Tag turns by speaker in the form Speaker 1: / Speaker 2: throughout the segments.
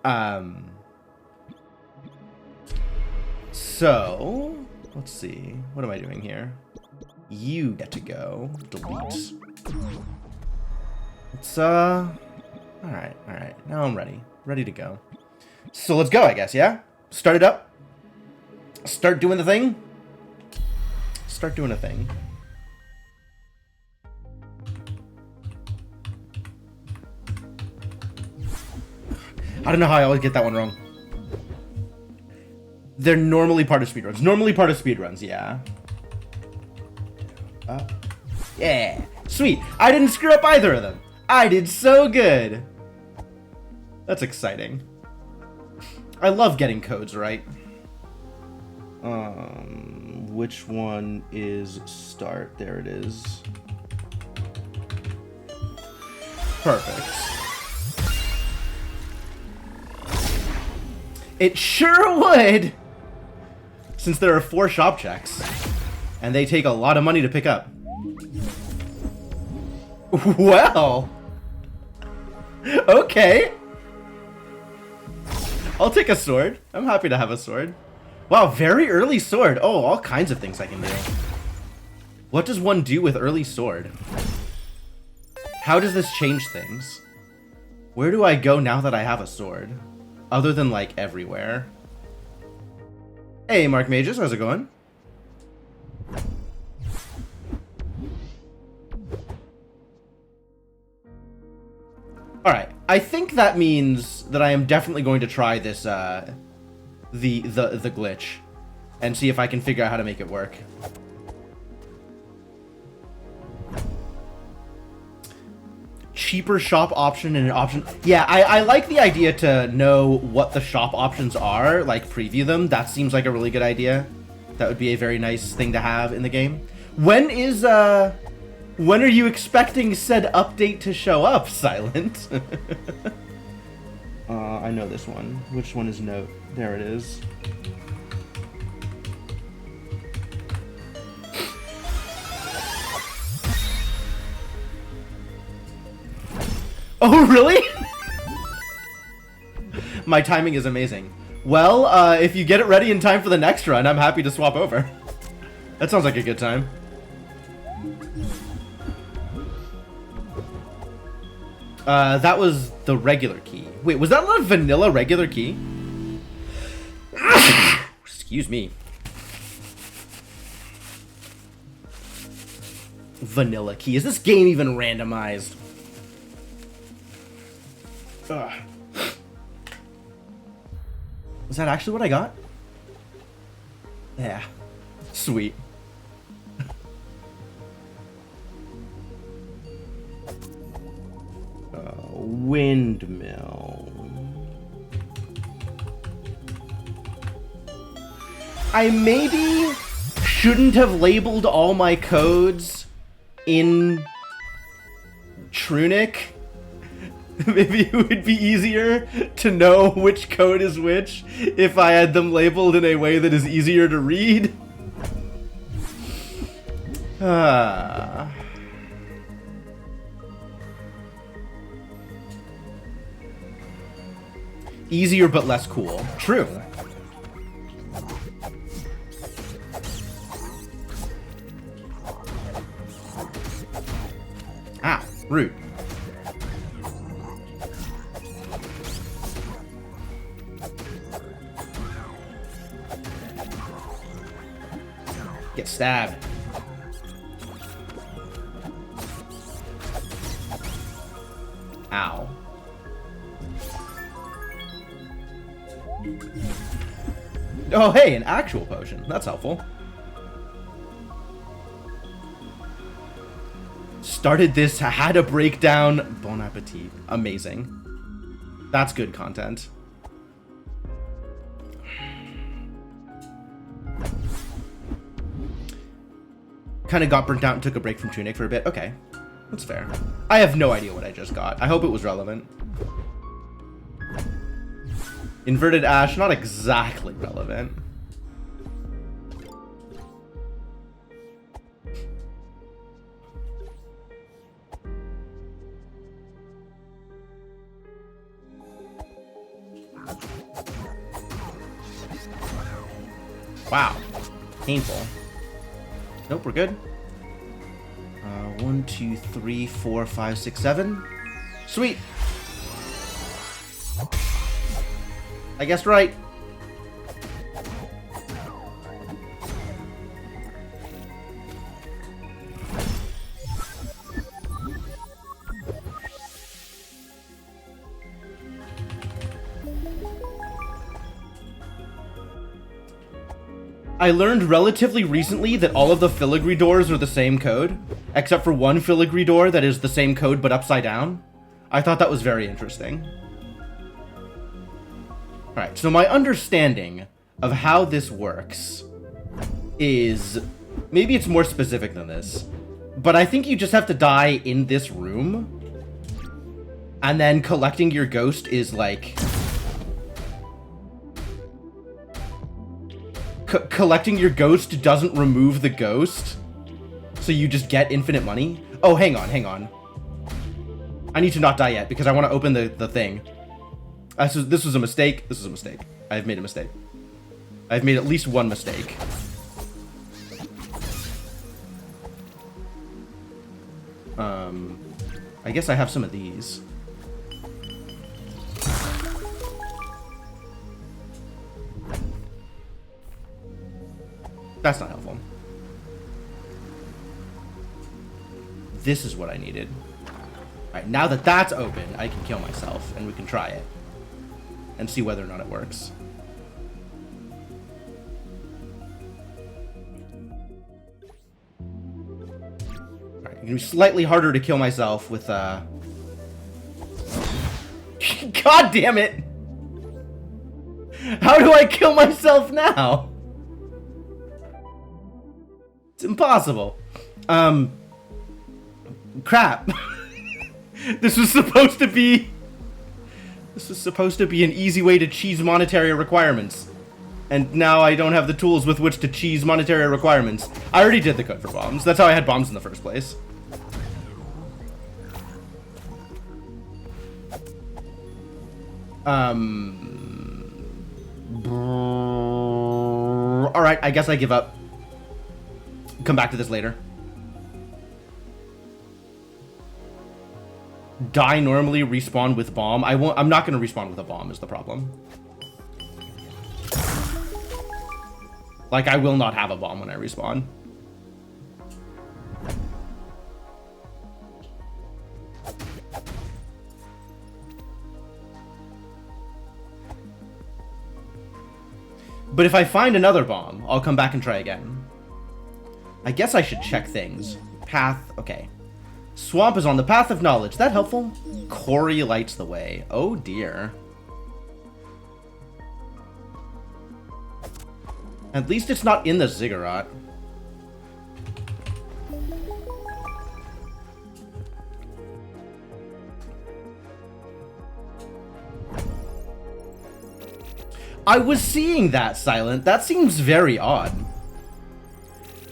Speaker 1: Um. So let's see. What am I doing here? You get to go. Delete. It's all right. Now I'm ready. Ready to go. So let's go, I guess. Yeah. Start it up. Start doing the thing. Start doing a thing. I don't know how I always get that one wrong. They're normally part of speedruns. Normally part of speedruns, yeah. Yeah. Sweet. I didn't screw up either of them. I did so good. That's exciting. I love getting codes right. Which one is start? There it is. Perfect. It sure would! Since there are 4 shop checks. And they take a lot of money to pick up. Well. Okay. I'll take a sword. I'm happy to have a sword. Wow, very early sword. Oh, all kinds of things I can do. What does one do with early sword? How does this change things? Where do I go now that I have a sword? Other than, like, everywhere. Hey, Mark Mages, how's it going? Alright, I think that means that I am definitely going to try this, the glitch. And see if I can figure out how to make it work. Cheaper shop option and an option. Yeah, I like the idea to know what the shop options are, like preview them. That seems like a really good idea. That would be a very nice thing to have in the game. When are you expecting said update to show up, Silent? I know this one. Which one is note? There it is. Oh, really? My timing is amazing. Well, if you get it ready in time for the next run, I'm happy to swap over. That sounds like a good time. That was the regular key. Wait, was that not a vanilla regular key? Excuse me. Vanilla key. Is this game even randomized? Ugh. Was that actually what I got? Yeah. Sweet. Windmill. I maybe shouldn't have labeled all my codes in Tunic. Maybe it would be easier to know which code is which if I had them labeled in a way that is easier to read. Easier but less cool. True. Ow, rude. Get stabbed. Ow. Oh, hey, an actual potion. That's helpful. Started this, had a breakdown. Bon appetit. Amazing. That's good content. Kind of got burnt out and took a break from Tunic for a bit. Okay, that's fair. I have no idea what I just got. I hope it was relevant. Inverted Ash, not exactly relevant. Wow. Painful. Nope, we're good. 1, 2, 3, 4, 5, 6, 7. Sweet. I guessed right. I learned relatively recently that all of the filigree doors are the same code, except for one filigree door that is the same code but upside down. I thought that was very interesting. Alright, so my understanding of how this works is... maybe it's more specific than this, but I think you just have to die in this room, and then collecting your ghost is like... collecting your ghost doesn't remove the ghost, so you just get infinite money. Oh, hang on, hang on. I need to not die yet, because I want to open the thing. This was a mistake. This was a mistake. I've made a mistake. I've made at least one mistake. I guess I have some of these. That's not helpful. This is what I needed. Alright, now that that's open, I can kill myself, and we can try it. And see whether or not it works. Alright, it's gonna be slightly harder to kill myself with, God damn it! How do I kill myself now? It's impossible. Crap. This was supposed to be an easy way to cheese monetary requirements. And now I don't have the tools with which to cheese monetary requirements. I already did the code for bombs. That's how I had bombs in the first place. Alright, I guess I give up. Come back to this later. Die normally, respawn with bomb. I'm not gonna respawn with a bomb is the problem. Like, I will not have a bomb when I respawn. But if I find another bomb, I'll come back and try again. I guess I should check things. Path, okay. Swamp is on the path of knowledge. That helpful? Quarry lights the way. Oh dear. At least it's not in the ziggurat. I was seeing that, Silent. That seems very odd.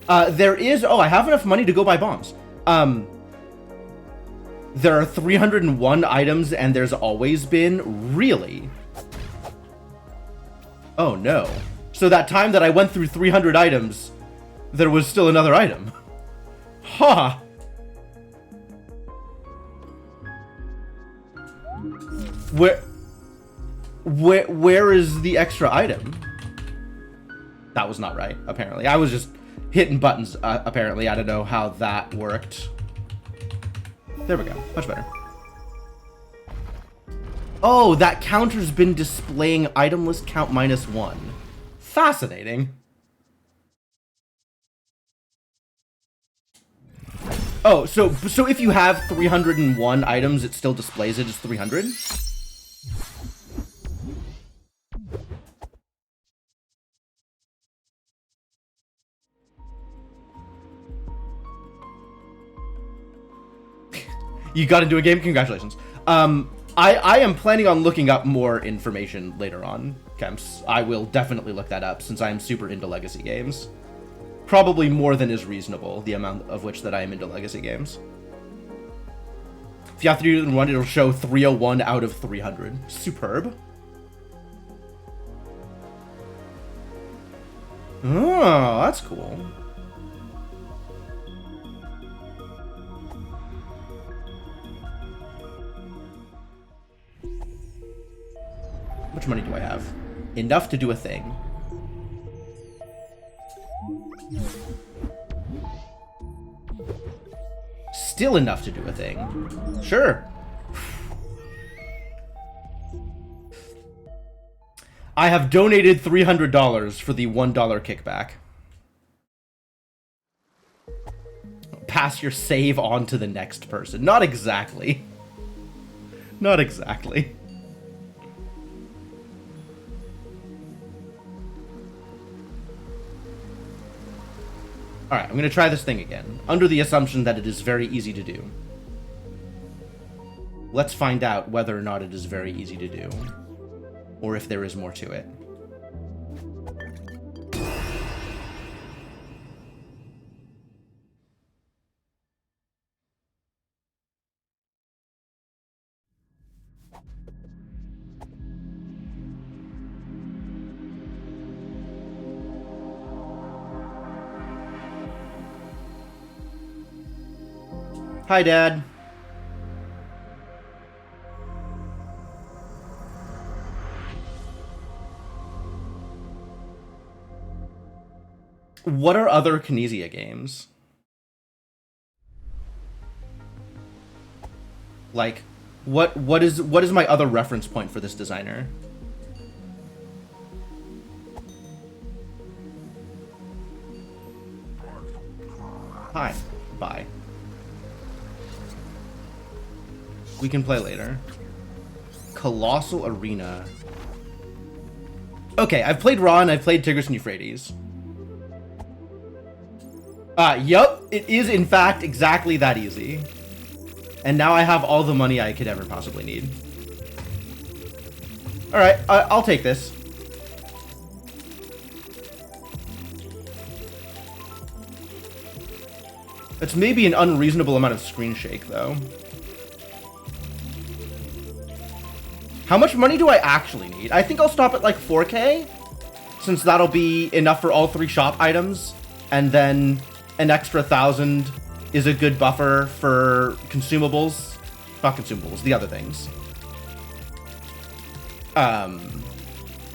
Speaker 1: There is... oh, I have enough money to go buy bombs. There are 301 items, and there's always been... really? Oh, no. So that time that I went through 300 items, there was still another item. Ha! Huh. Where is the extra item? That was not right, apparently. I was just hitting buttons, apparently. I don't know how that worked. There we go. Much better. Oh, that counter's been displaying item list count -1. Fascinating. Oh, so if you have 301 items, it still displays it as 300? You got into a game? Congratulations. I am planning on looking up more information later on, Kemps. I will definitely look that up, since I am super into Legacy games. Probably more than is reasonable, the amount of which that I am into Legacy games. If you have 301, it'll show 301 out of 300. Superb. Oh, that's cool. How much money do I have? Enough to do a thing. Still enough to do a thing. Sure. I have donated $300 for the $1 kickback. Pass your save on to the next person. Not exactly. Not exactly. Alright, I'm going to try this thing again, under the assumption that it is very easy to do. Let's find out whether or not it is very easy to do, or if there is more to it. Hi, Dad. What are other Kinesia games? Like, what is my other reference point for this designer? Hi. Bye. We can play later. Colossal Arena. Okay, I've played Ra and I've played Tigris and Euphrates. Yup, it is in fact exactly that easy. And now I have all the money I could ever possibly need. Alright, I'll take this. It's maybe an unreasonable amount of screen shake, though. How much money do I actually need? I think I'll stop at like 4K, since that'll be enough for all 3 shop items, and then an extra 1,000 is a good buffer for consumables. Not consumables, the other things.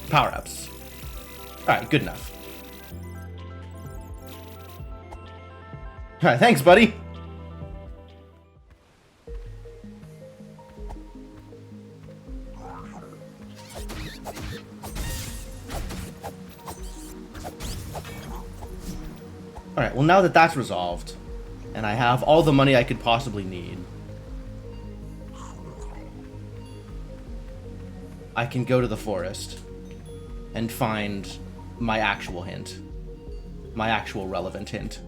Speaker 1: Power-ups. Alright, good enough. Alright, thanks, buddy. Alright, well now that that's resolved, and I have all the money I could possibly need, I can go to the forest and find my actual hint. My actual relevant hint.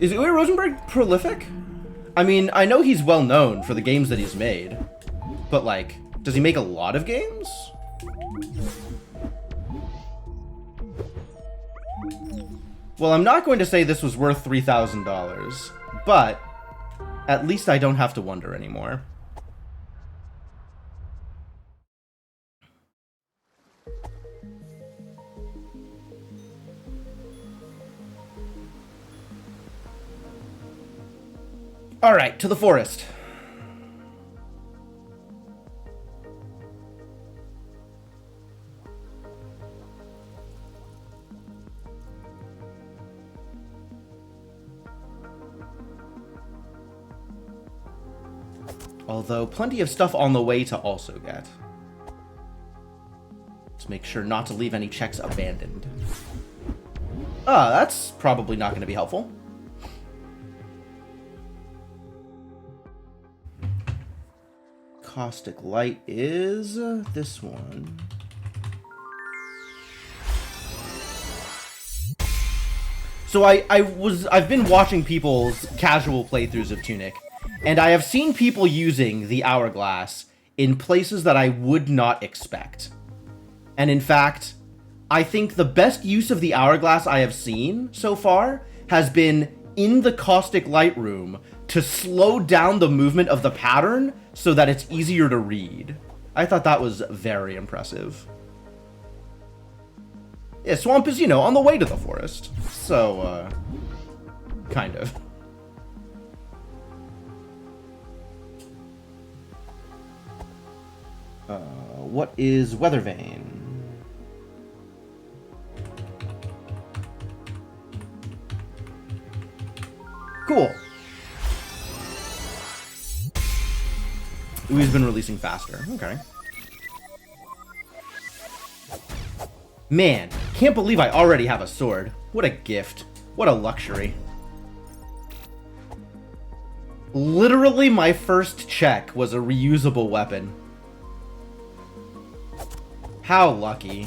Speaker 1: Is Uwe Rosenberg prolific? I mean, I know he's well known for the games that he's made. But, like, does he make a lot of games? Well, I'm not going to say this was worth $3,000, but at least I don't have to wonder anymore. Alright, to the forest. Although, plenty of stuff on the way to also get. Let's make sure not to leave any checks abandoned. That's probably not going to be helpful. Caustic light is this one. So I've been watching people's casual playthroughs of Tunic, and I have seen people using the hourglass in places that I would not expect. And in fact, I think the best use of the hourglass I have seen so far has been in the caustic light room to slow down the movement of the pattern so that it's easier to read. I thought that was very impressive. Yeah, swamp is, you know, on the way to the forest. So, kind of. What is Weather Vane? Cool. Ooh, he's been releasing faster. Okay. Man, can't believe I already have a sword. What a gift. What a luxury. Literally my first check was a reusable weapon. How lucky.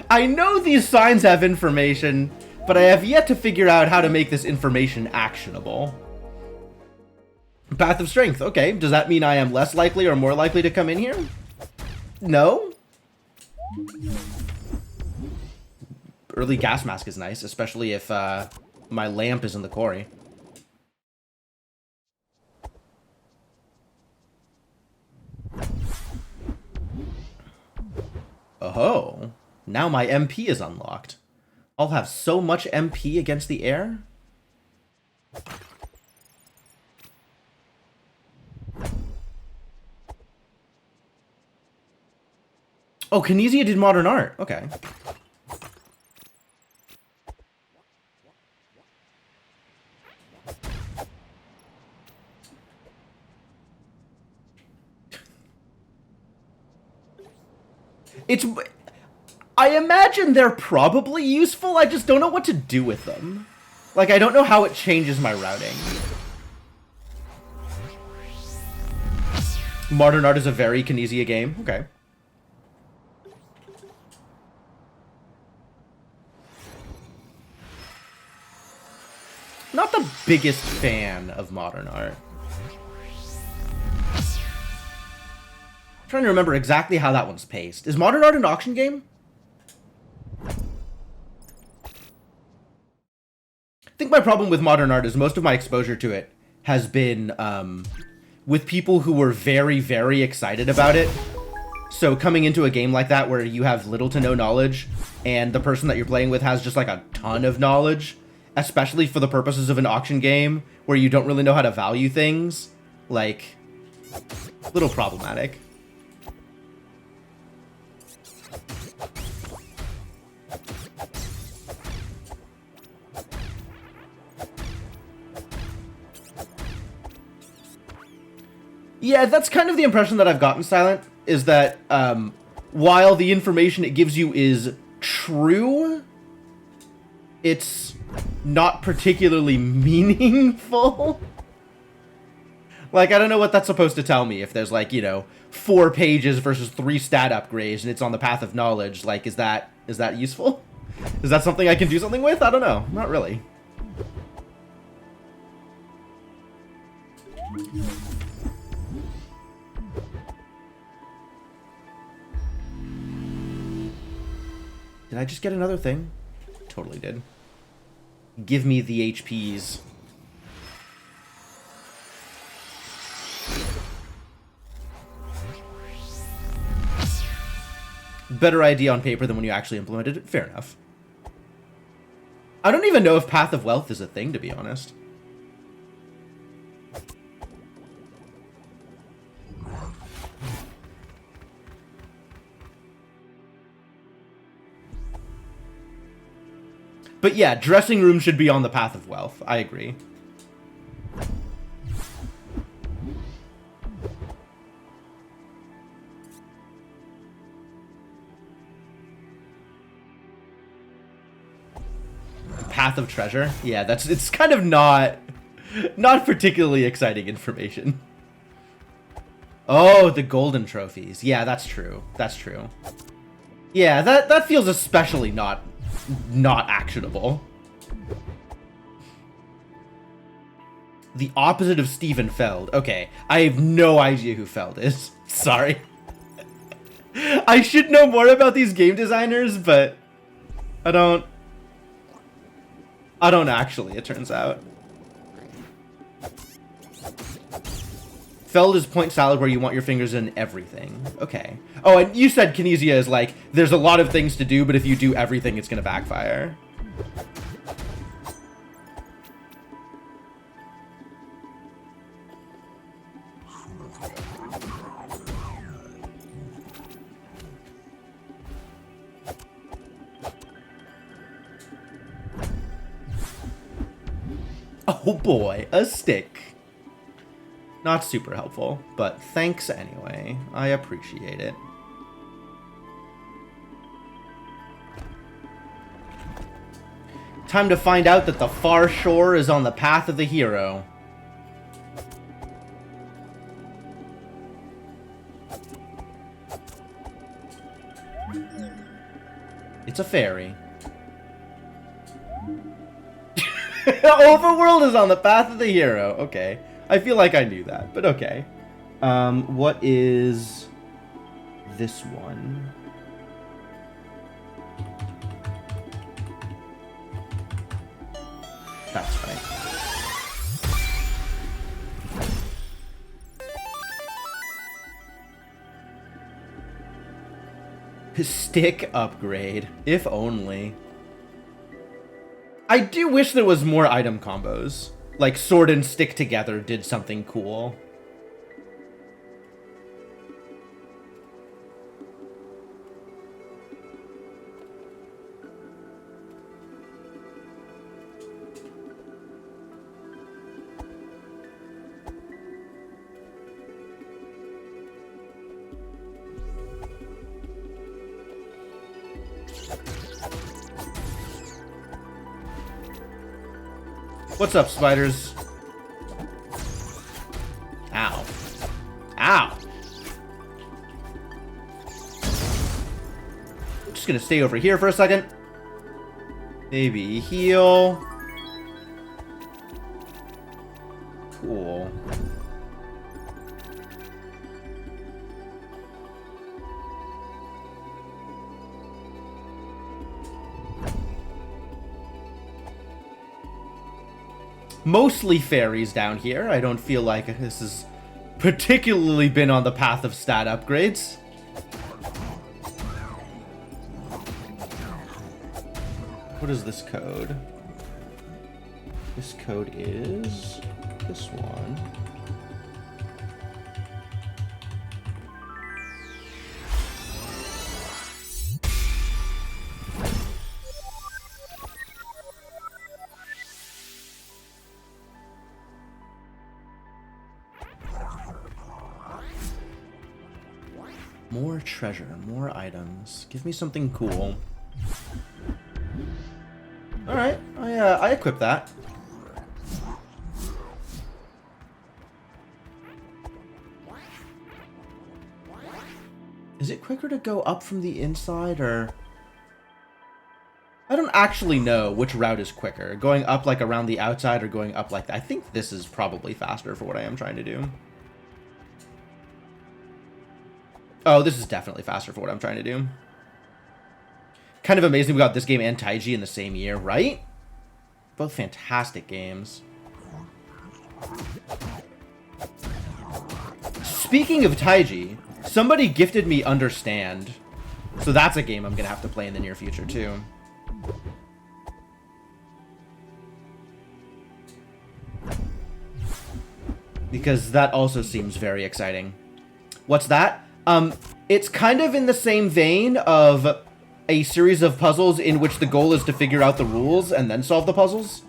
Speaker 1: I know these signs have information, but I have yet to figure out how to make this information actionable. Path of Strength. Okay, does that mean I am less likely or more likely to come in here? No? Early gas mask is nice, especially if my lamp is in the quarry. Oh, now my MP is unlocked. I'll have so much MP against the air. Oh, Kinesia did modern art. Okay. I imagine they're probably useful, I just don't know what to do with them. Like, I don't know how it changes my routing. Modern art is a very Kinesia game. Okay. Not the biggest fan of modern art. I'm trying to remember exactly how that one's paced. Is modern art an auction game? I think my problem with modern art is most of my exposure to it has been with people who were very, very excited about it. So coming into a game like that where you have little to no knowledge and the person that you're playing with has just like a ton of knowledge, especially for the purposes of an auction game where you don't really know how to value things, like, a little problematic. Yeah, that's kind of the impression that I've gotten, Silent, is that while the information it gives you is true, it's not particularly meaningful. Like, I don't know what that's supposed to tell me if there's, like, you know, 4 pages versus 3 stat upgrades and it's on the path of knowledge. Like, is that useful? Is that something I can do something with? I don't know. Not really. Did I just get another thing? Totally did. Give me the HPs. Better idea on paper than when you actually implemented it. Fair enough. I don't even know if Path of Wealth is a thing, to be honest. But yeah, dressing room should be on the Path of Wealth. I agree. Path of Treasure? Yeah, it's kind of not particularly exciting information. Oh, the golden trophies. Yeah, that's true. That's true. Yeah, that feels especially not actionable. The opposite of Steven Feld. Okay, I have no idea who Feld is. Sorry. I should know more about these game designers, but I don't actually, it turns out. Feld is point salad where you want your fingers in everything. Okay. Oh, and you said Kinesia is like, there's a lot of things to do, but if you do everything, it's gonna backfire. Oh boy, a stick. Not super helpful, but thanks anyway. I appreciate it. Time to find out that the far shore is on the path of the hero. It's a ferry. Overworld is on the path of the hero. Okay. I feel like I knew that, but okay. What is this one? That's right. Stick upgrade, if only. I do wish there was more item combos. Like sword and stick together did something cool. What's up, spiders? Ow. Ow! I'm just gonna stay over here for a second. Maybe heal. Cool. Mostly fairies down here. I don't feel like this has particularly been on the path of stat upgrades. What is this code? This code is this one. More treasure, more items. Give me something cool. Alright, I equip that. Is it quicker to go up from the inside, or... I don't actually know which route is quicker. Going up, like, around the outside, or going up like that. I think this is probably faster for what I am trying to do. Oh, this is definitely faster for what I'm trying to do. Kind of amazing we got this game and Taiji in the same year, right? Both fantastic games. Speaking of Taiji, somebody gifted me Understand. So that's a game I'm going to have to play in the near future, too. Because that also seems very exciting. What's that? It's kind of in the same vein of a series of puzzles in which the goal is to figure out the rules and then solve the puzzles.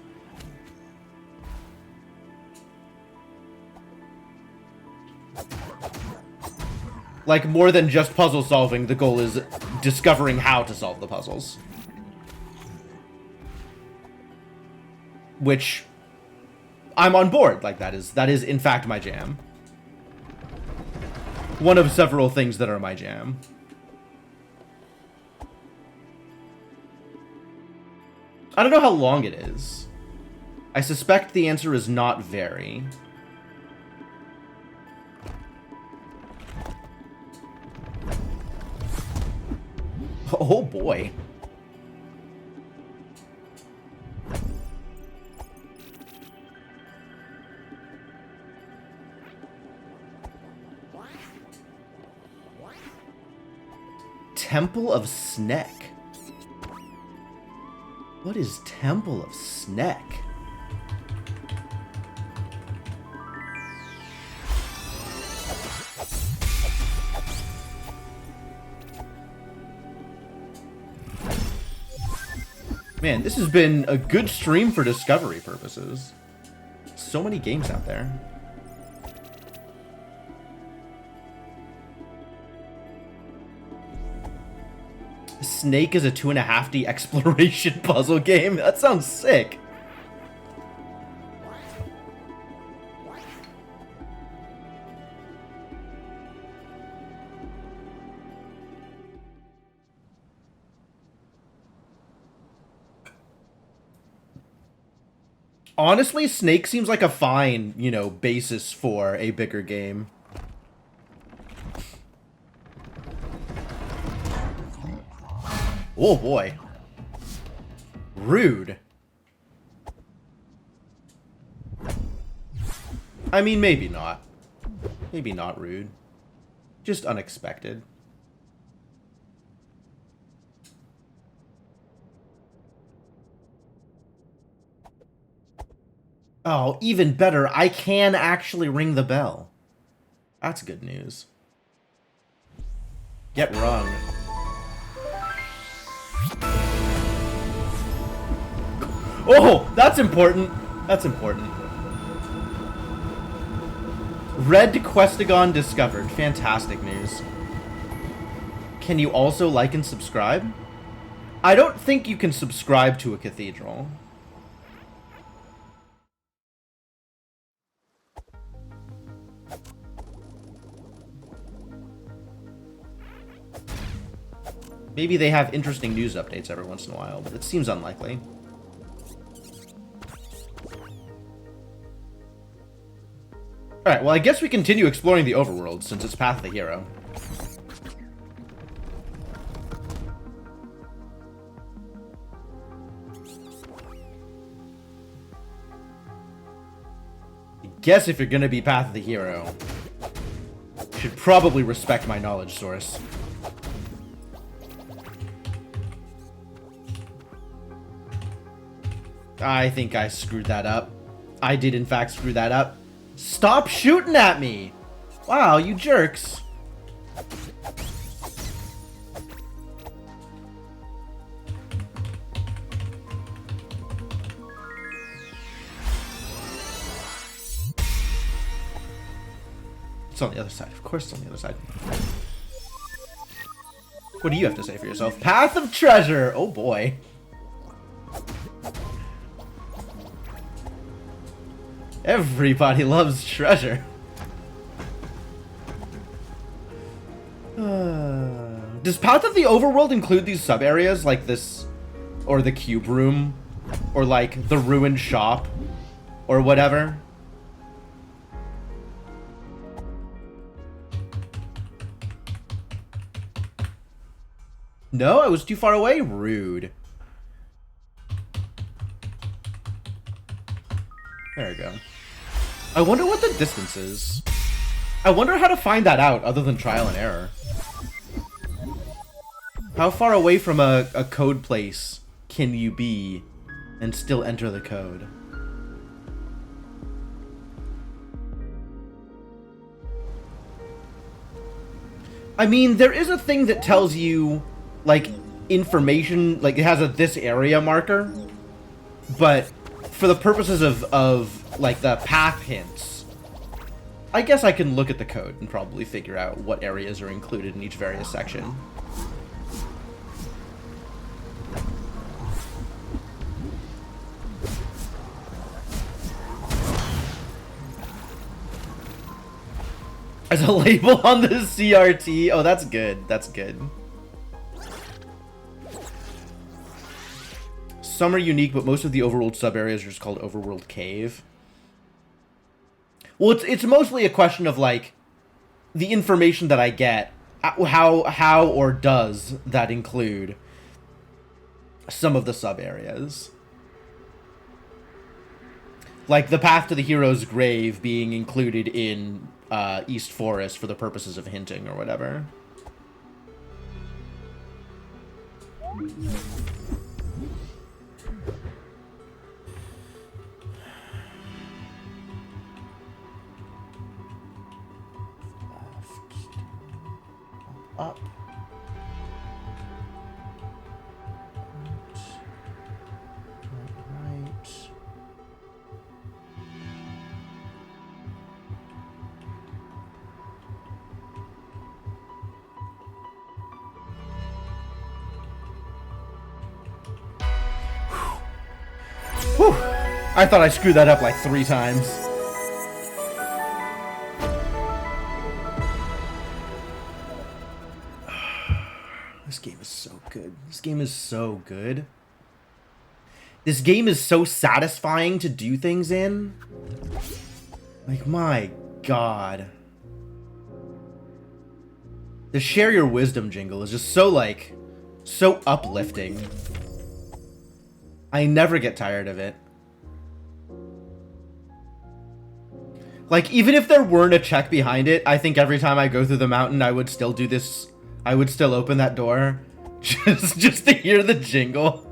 Speaker 1: Like, more than just puzzle solving, the goal is discovering how to solve the puzzles. Which, I'm on board. Like, that is in fact my jam. One of several things that are my jam. I don't know how long it is. I suspect the answer is not very. Oh boy. Temple of Sneck. What is Temple of Sneck? Man, this has been a good stream for discovery purposes. So many games out there. Snake is a 2.5D exploration puzzle game. That sounds sick. Honestly, Snake seems like a fine, you know, basis for a bigger game. Oh boy. Rude. I mean, maybe not. Maybe not rude. Just unexpected. Oh, even better, I can actually ring the bell. That's good news. Get rung. Oh, that's important. That's important. Red Questagon discovered. Fantastic news. Can you also like and subscribe? I don't think you can subscribe to a cathedral. Maybe they have interesting news updates every once in a while, but it seems unlikely. Alright, well I guess we continue exploring the overworld since it's Path of the Hero. I guess if you're gonna be Path of the Hero, you should probably respect my knowledge source. I think I screwed that up. I did in fact screw that up. Stop shooting at me! Wow, you jerks. It's on the other side. Of course it's on the other side. What do you have to say for yourself? Path of Treasure! Oh boy. Everybody loves treasure. Does Path of the Overworld include these sub-areas like this, or the Cube Room, or like the Ruined Shop, or whatever? No, I was too far away? Rude. There we go. I wonder what the distance is. I wonder how to find that out other than trial and error. How far away from a code place can you be and still enter the code? I mean, there is a thing that tells you, like, information, like it has a this area marker, but for the purposes of like the path hints, I guess I can look at the code and probably figure out what areas are included in each various section. As a label on the CRT. Oh, that's good. That's good. some are unique, but most of the overworld sub-areas are just called Overworld Cave. Well, it's mostly a question of, like, the information that I get. How or does that include some of the sub-areas? Like, the path to the hero's grave being included in East Forest for the purposes of hinting or whatever. Up. Right. Whew. I thought I screwed that up like 3 times. This game is so good. This game is so good. This game is so satisfying to do things in. Like, my God. The Share Your Wisdom jingle is just so, like, so uplifting. I never get tired of it. Like, even if there weren't a check behind it, I think every time I go through the mountain, I would still do this. I would still open that door just to hear the jingle.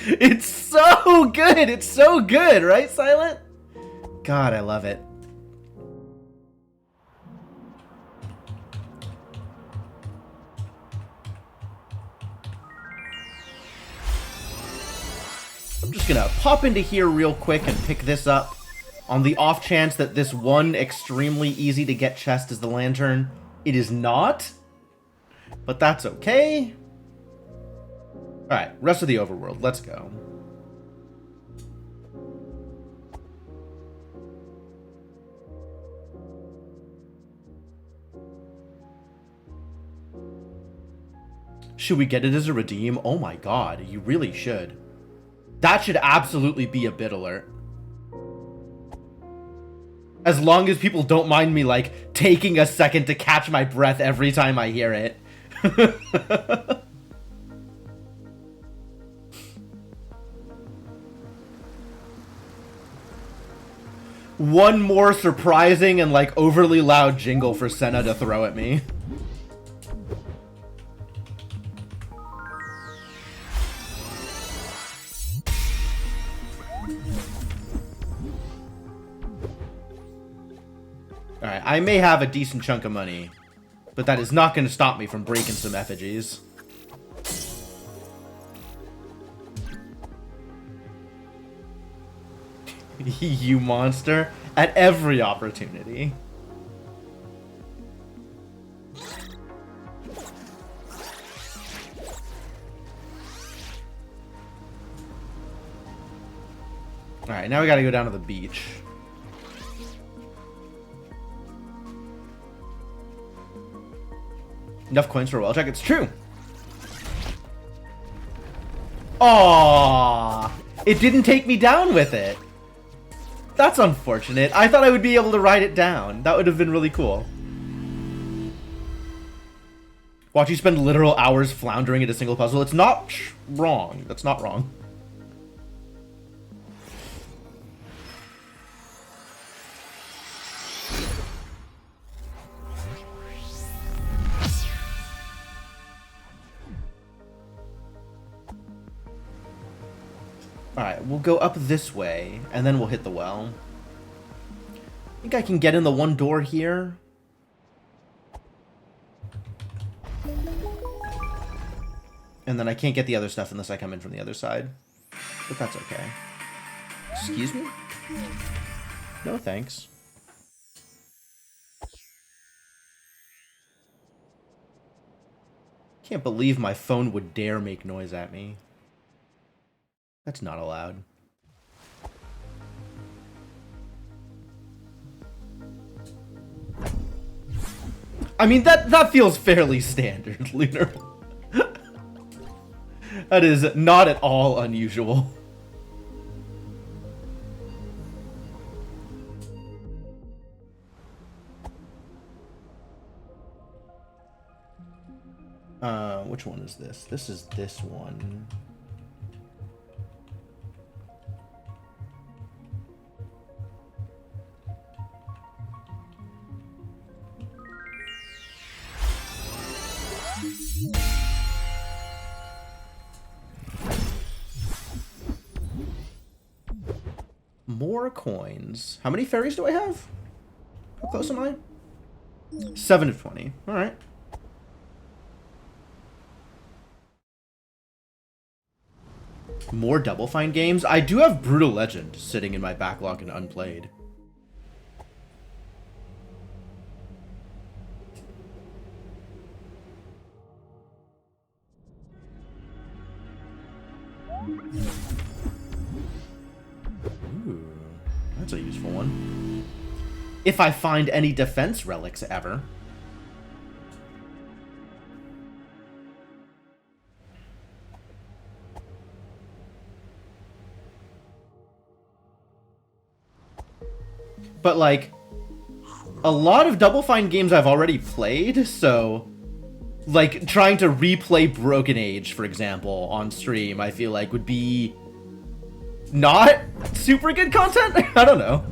Speaker 1: It's so good. It's so good, right, Silent? God, I love it. I'm just gonna pop into here real quick and pick this up on the off chance that this one extremely easy to get chest is the lantern. It is not. But that's okay. Alright, rest of the overworld. Let's go. Should we get it as a redeem? Oh my God, you really should. That should absolutely be a bit alert. As long as people don't mind me, like, taking a second to catch my breath every time I hear it. One more surprising and, like, overly loud jingle for Senna to throw at me. Alright, I may have a decent chunk of money, but that is not going to stop me from breaking some effigies. You monster. At every opportunity. Alright, now we gotta go down to the beach. Enough coins for a well check. It's true. Aww. It didn't take me down with it. That's unfortunate. I thought I would be able to ride it down. That would have been really cool. Watch you spend literal hours floundering at a single puzzle. It's not wrong. That's not wrong. Alright, we'll go up this way, and then we'll hit the well. I think I can get in the one door here. And then I can't get the other stuff unless I come in from the other side. But that's okay. Excuse me? No thanks. Can't believe my phone would dare make noise at me. That's not allowed. I mean, that feels fairly standard, Lunar. That is not at all unusual. Which one is this? This is this one. More coins. How many fairies do I have? How close am I? 7 of 20. All right. More Double Fine games. I do have Brutal Legend sitting in my backlog and unplayed. Ooh, that's a useful one. If I find any defense relics ever. But, like, a lot of Double Fine games I've already played, so, like, trying to replay Broken Age, for example, on stream, I feel like would be not super good content? I don't know.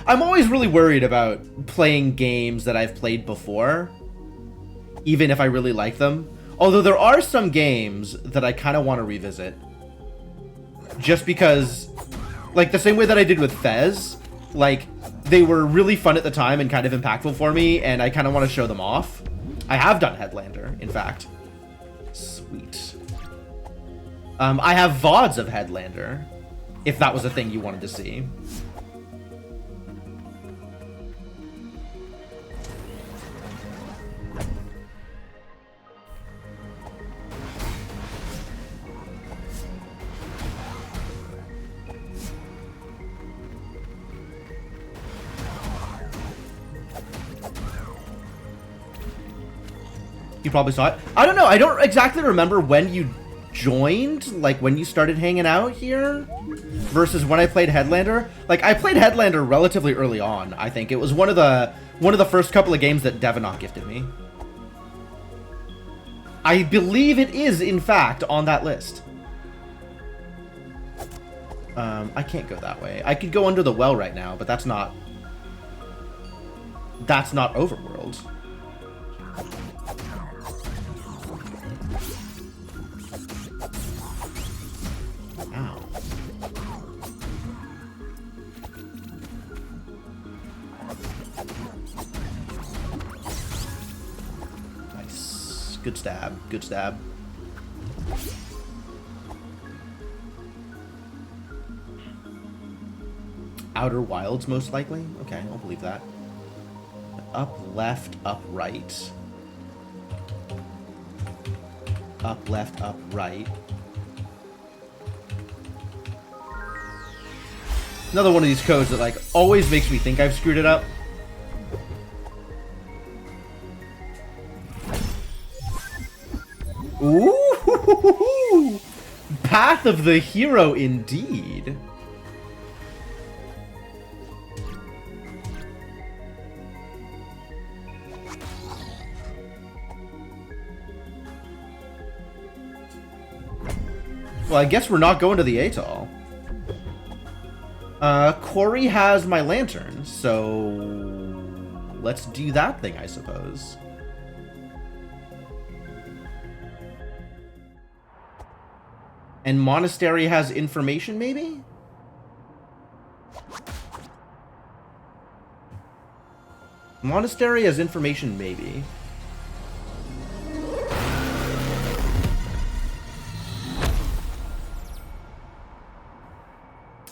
Speaker 1: I'm always really worried about playing games that I've played before, even if I really like them. Although there are some games that I kind of want to revisit. Just because, like, the same way that I did with Fez, like, they were really fun at the time and kind of impactful for me, and I kind of want to show them off. I have done Headlander, in fact. Sweet. I have VODs of Headlander, if that was a thing you wanted to see. You probably saw it. I don't know. I don't exactly remember when you joined, like when you started hanging out here versus when I played Headlander. Like, I played Headlander relatively early on, I think. It was one of the first couple of games that Devinok gifted me. I believe it is, in fact, on that list. I can't go that way. I could go under the well right now, but that's not Overworld. Ow. Nice. Good stab. Good stab. Outer Wilds, most likely? Okay, I'll believe that. Up, left, up, right. Up, left, up, right. Another one of these codes that, like, always makes me think I've screwed it up. Ooh! Path of the Hero, indeed. Well, I guess we're not going to the atoll. Corey has my lantern, so let's do that thing, I suppose. And Monastery has information, maybe? Monastery has information, maybe.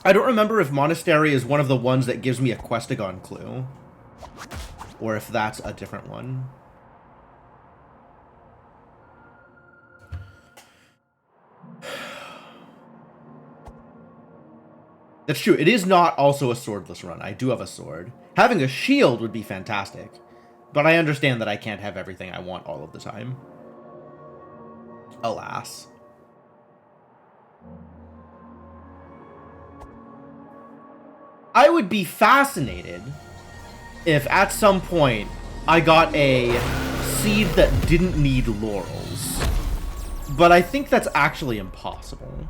Speaker 1: I don't remember if Monastery is one of the ones that gives me a Questagon clue. Or if that's a different one. That's true. It is not also a swordless run. I do have a sword. Having a shield would be fantastic. But I understand that I can't have everything I want all of the time. Alas. I would be fascinated if at some point I got a seed that didn't need laurels. But I think that's actually impossible.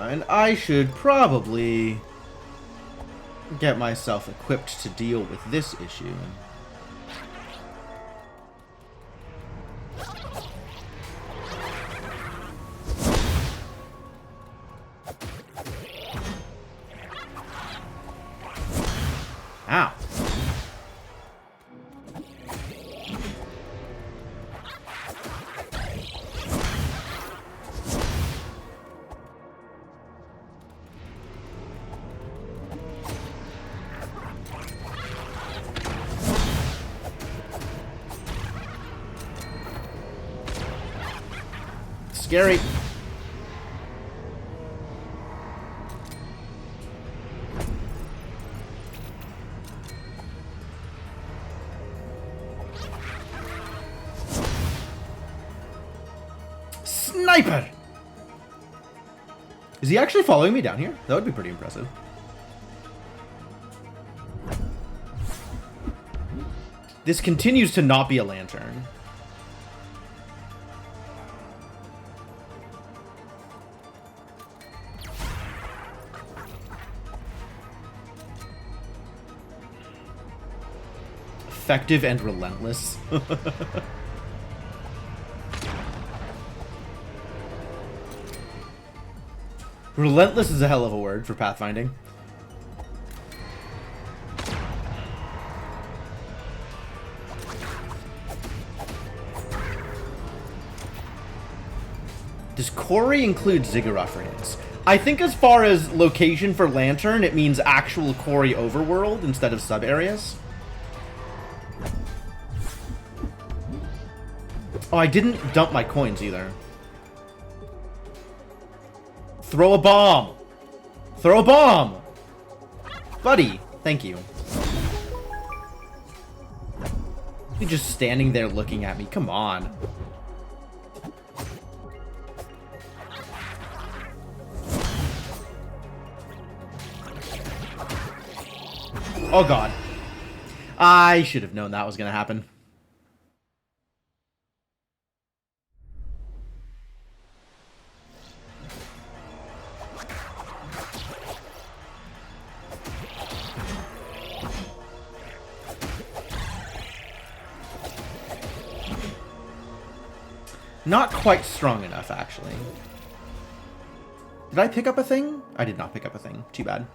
Speaker 1: And I should probably get myself equipped to deal with this issue. Ow. Scary. Sniper! Is he actually following me down here? That would be pretty impressive. This continues to not be a lantern. Effective and relentless. Relentless is a hell of a word for pathfinding. Does Quarry include Ziggurat for hints? I think as far as location for Lantern, it means actual Quarry overworld instead of sub-areas. Oh, I didn't dump my coins either. Throw a bomb! Throw a bomb! Buddy, thank you. You're just standing there looking at me. Come on. Oh god. I should have known that was gonna happen. Not quite strong enough, actually. Did I pick up a thing? I did not pick up a thing. Too bad.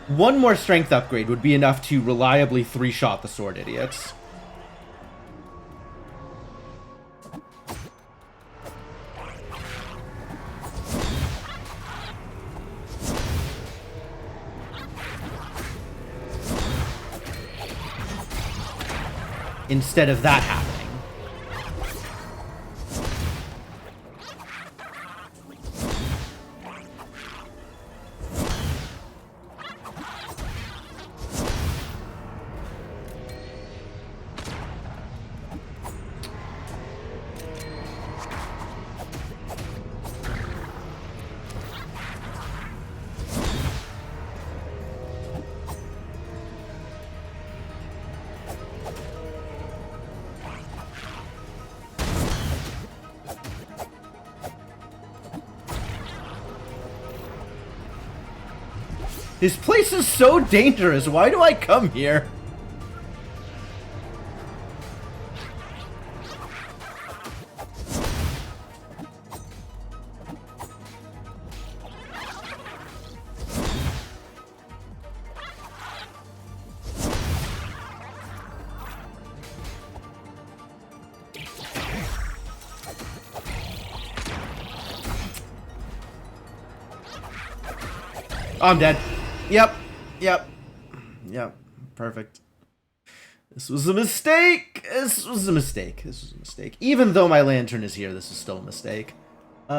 Speaker 1: One more strength upgrade would be enough to reliably three-shot the sword idiots. Instead of that happening. This place is so dangerous. Why do I come here? Oh, I'm dead. Yep. Yep. Yep. Perfect. This was a mistake. This was a mistake. This was a mistake. Even though my lantern is here, this is still a mistake. Where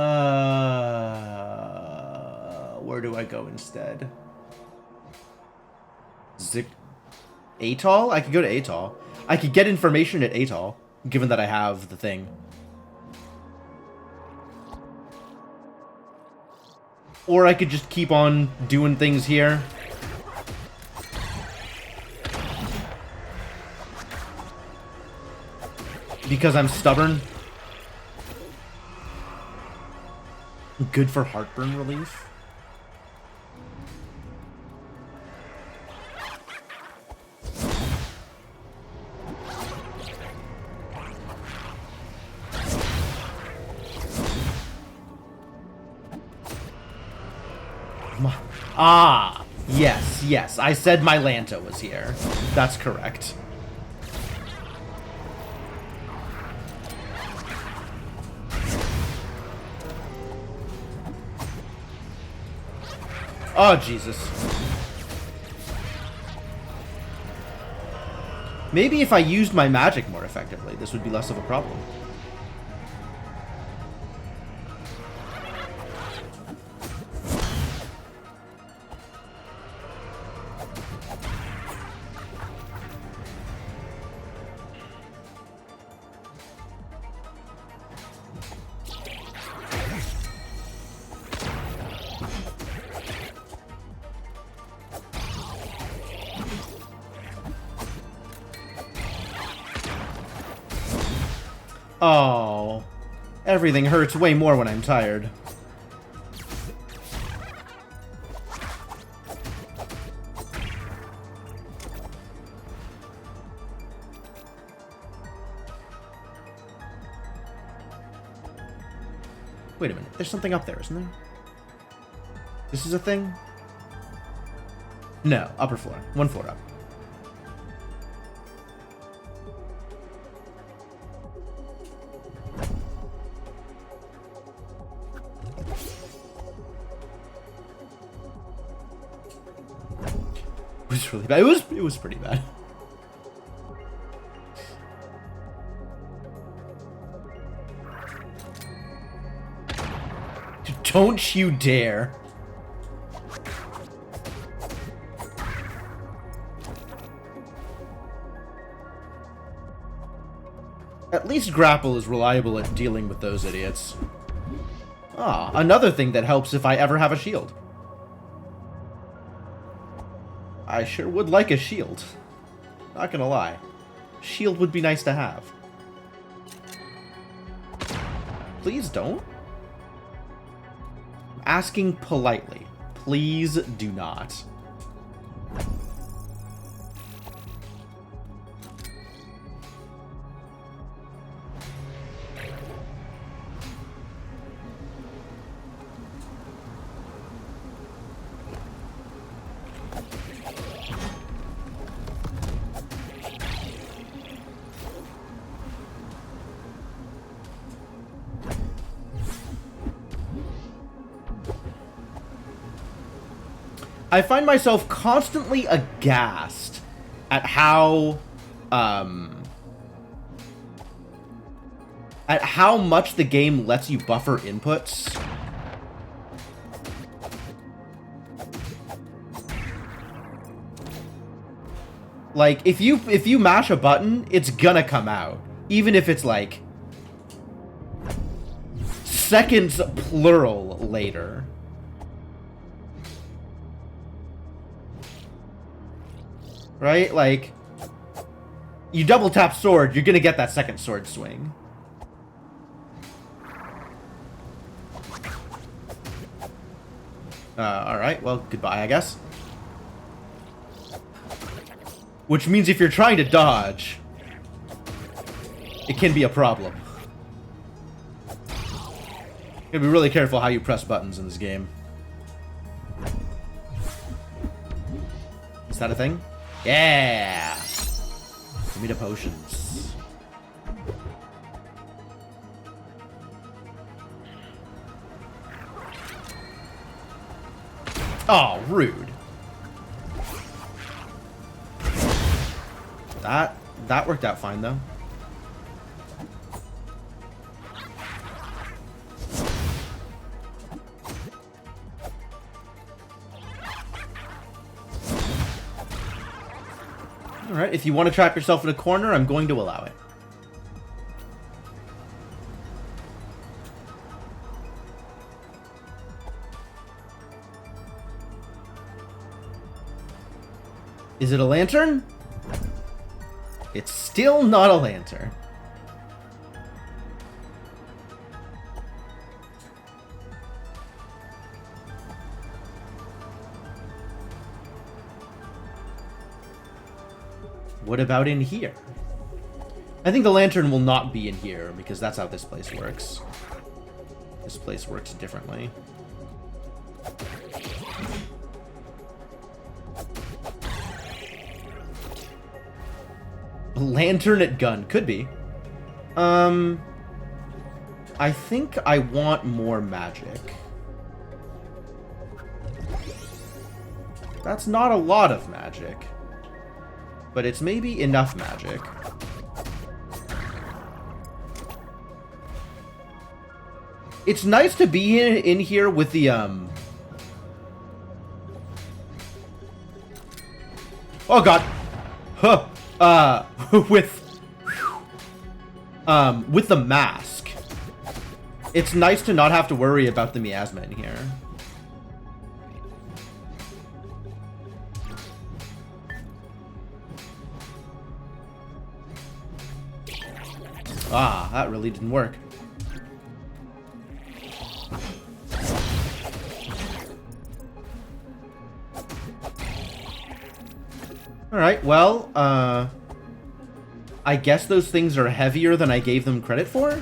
Speaker 1: do I go instead? Atoll? I could go to Atoll. I could get information at Atoll, given that I have the thing. Or I could just keep on doing things here. Because I'm stubborn. Good for heartburn relief. Ah, yes, yes. I said my Lanta was here. That's correct. Oh, Jesus. Maybe if I used my magic more effectively, this would be less of a problem. Oh, everything hurts way more when I'm tired. Wait a minute, there's something up there, isn't there? This is a thing? No, upper floor. One floor up. It was really bad. It was pretty bad. Don't you dare. At least Grapple is reliable at dealing with those idiots. Ah, another thing that helps if I ever have a shield. I sure would like a shield. Not gonna lie. Shield would be nice to have. Please don't. Asking politely. Please do not. I find myself constantly aghast at how much the game lets you buffer inputs. Like, if you mash a button, it's gonna come out. Even if it's like seconds plural later. Right? Like, you double tap sword, you're gonna get that second sword swing. Alright, well, goodbye, I guess. Which means if you're trying to dodge, it can be a problem. You gotta be really careful how you press buttons in this game. Is that a thing? Yeah! Give me the potions. Oh, rude. That worked out fine, though. Alright, if you want to trap yourself in a corner, I'm going to allow it. Is it a lantern? It's still not a lantern. What about in here? I think the lantern will not be in here because that's how this place works. This place works differently. Lantern at gun. Could be. I think I want more magic. That's not a lot of magic. But it's maybe enough magic. It's nice to be in here with the, Oh god! Huh! With the mask. It's nice to not have to worry about the miasma in here. Ah, that really didn't work. Alright, well, I guess those things are heavier than I gave them credit for?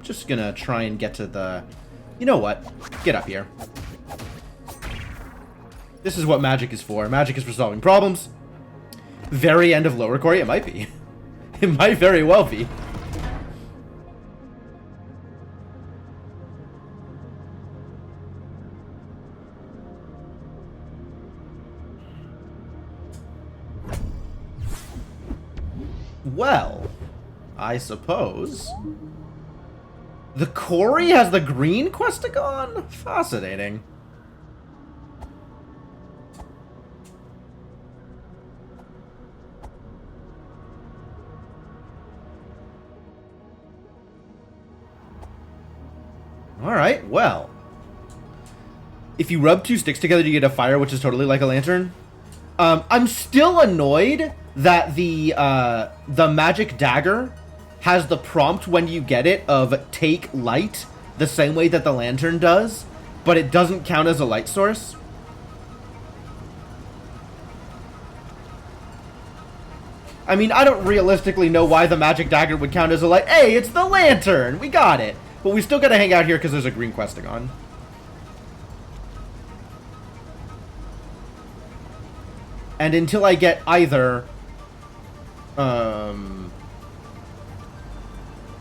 Speaker 1: Just gonna try and get to the... You know what? Get up here. This is what magic is for. Magic is for solving problems. Very end of lower Corey? It might be. It might very well be. Well, I suppose. The Corey has the green Questagon? Fascinating. Alright, well. If you rub two sticks together, you get a fire, which is totally like a lantern. I'm still annoyed that the magic dagger has the prompt when you get it of take light, the same way that the lantern does, but it doesn't count as a light source. I mean, I don't realistically know why the magic dagger would count as a light. Hey, it's the lantern! We got it! But we still gotta hang out here because there's a green Questagon. And until I get either...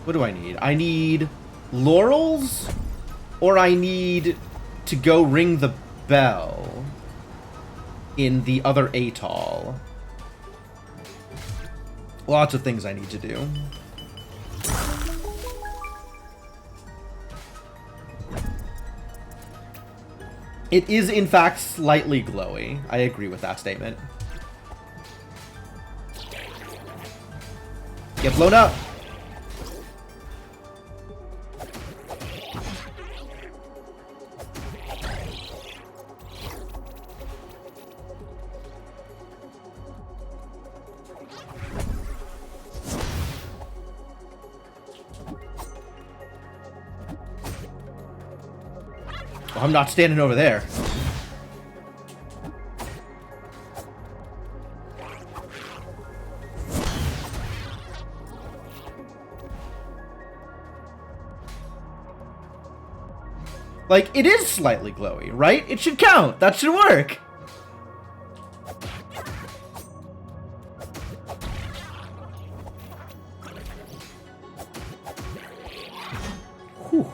Speaker 1: What do I need? I need laurels? Or I need to go ring the bell in the other atoll. Lots of things I need to do. It is, in fact, slightly glowy. I agree with that statement. Get blown up! Well, I'm not standing over there. Like, it is slightly glowy, right? It should count. That should work. Whew.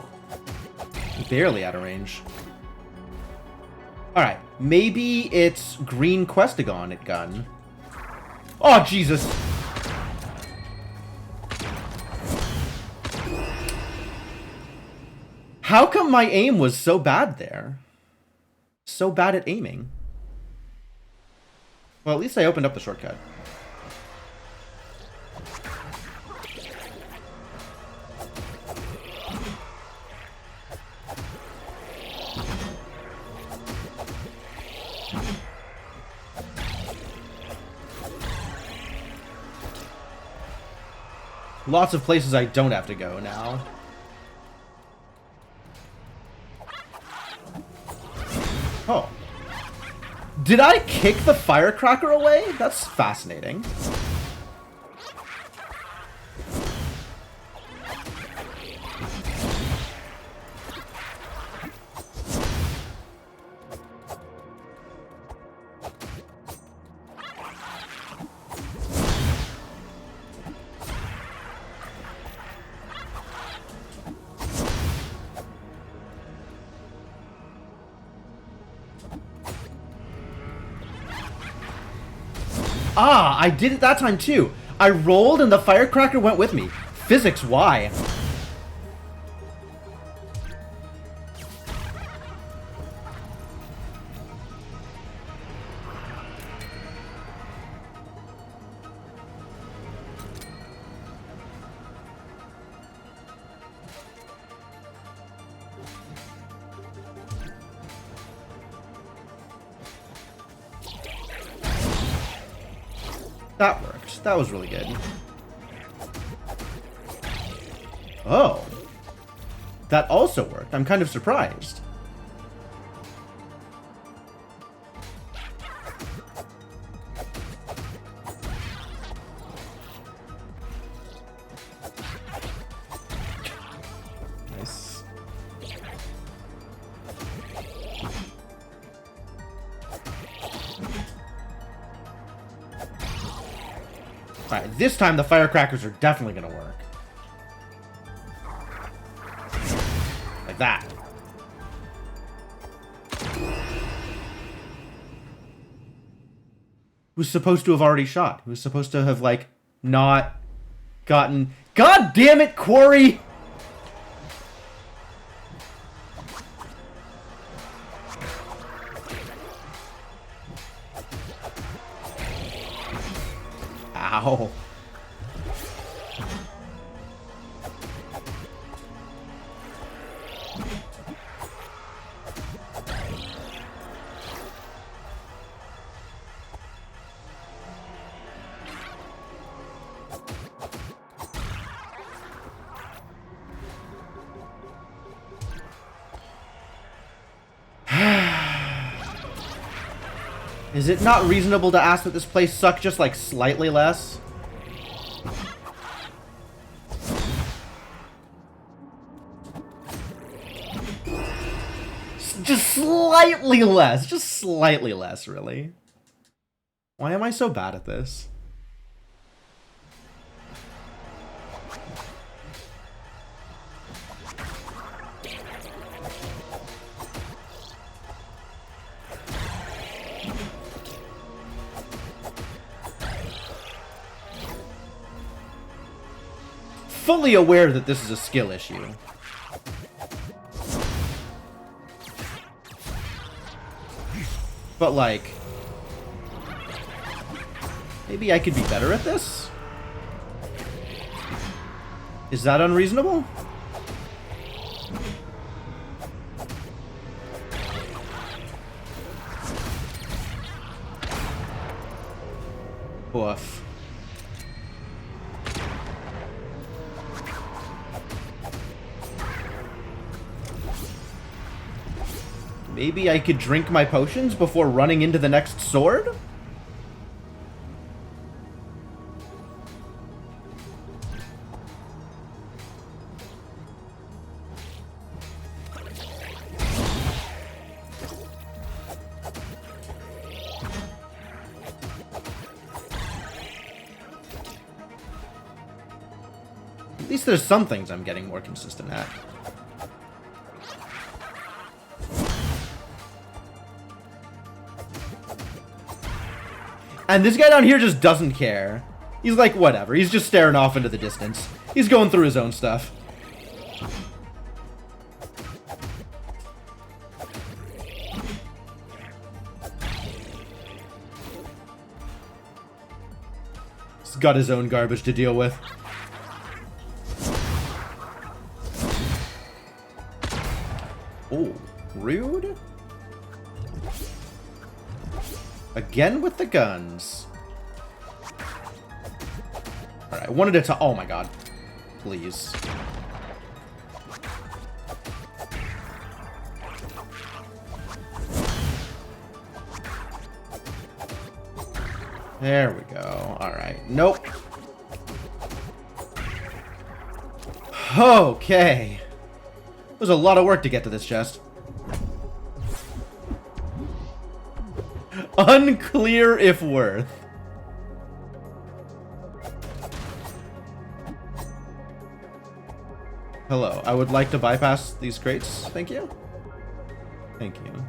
Speaker 1: Barely out of range. Alright, maybe it's green Questagon gun. Oh, Jesus! How come my aim was so bad there? So bad at aiming. Well, at least I opened up the shortcut. Lots of places I don't have to go now. Oh. Did I kick the firecracker away? That's fascinating. Ah, I did it that time too. I rolled and the firecracker went with me. Physics, why? That worked. That was really good. Oh. That also worked. I'm kind of surprised. Nice. Alright, this time the firecrackers are definitely gonna work. Like that. Who's supposed to have already shot? Who's supposed to have, like, not gotten... God damn it, Quarry! Ow. Is it not reasonable to ask that this place suck just like slightly less? Just slightly less. Just slightly less, really. Why am I so bad at this? Fully aware that this is a skill issue. But, like, maybe I could be better at this? Is that unreasonable? Woof. Maybe I could drink my potions before running into the next sword? At least there's some things I'm getting more consistent at. And this guy down here just doesn't care. He's like, whatever. He's just staring off into the distance. He's going through his own stuff. He's got his own garbage to deal with. Oh, rude. Again with the guns. Alright, I wanted it to... Oh my god. Please. There we go. Alright. Nope. Okay. There's a lot of work to get to this chest. Unclear if worth. Hello, I would like to bypass these crates. Thank you. Thank you.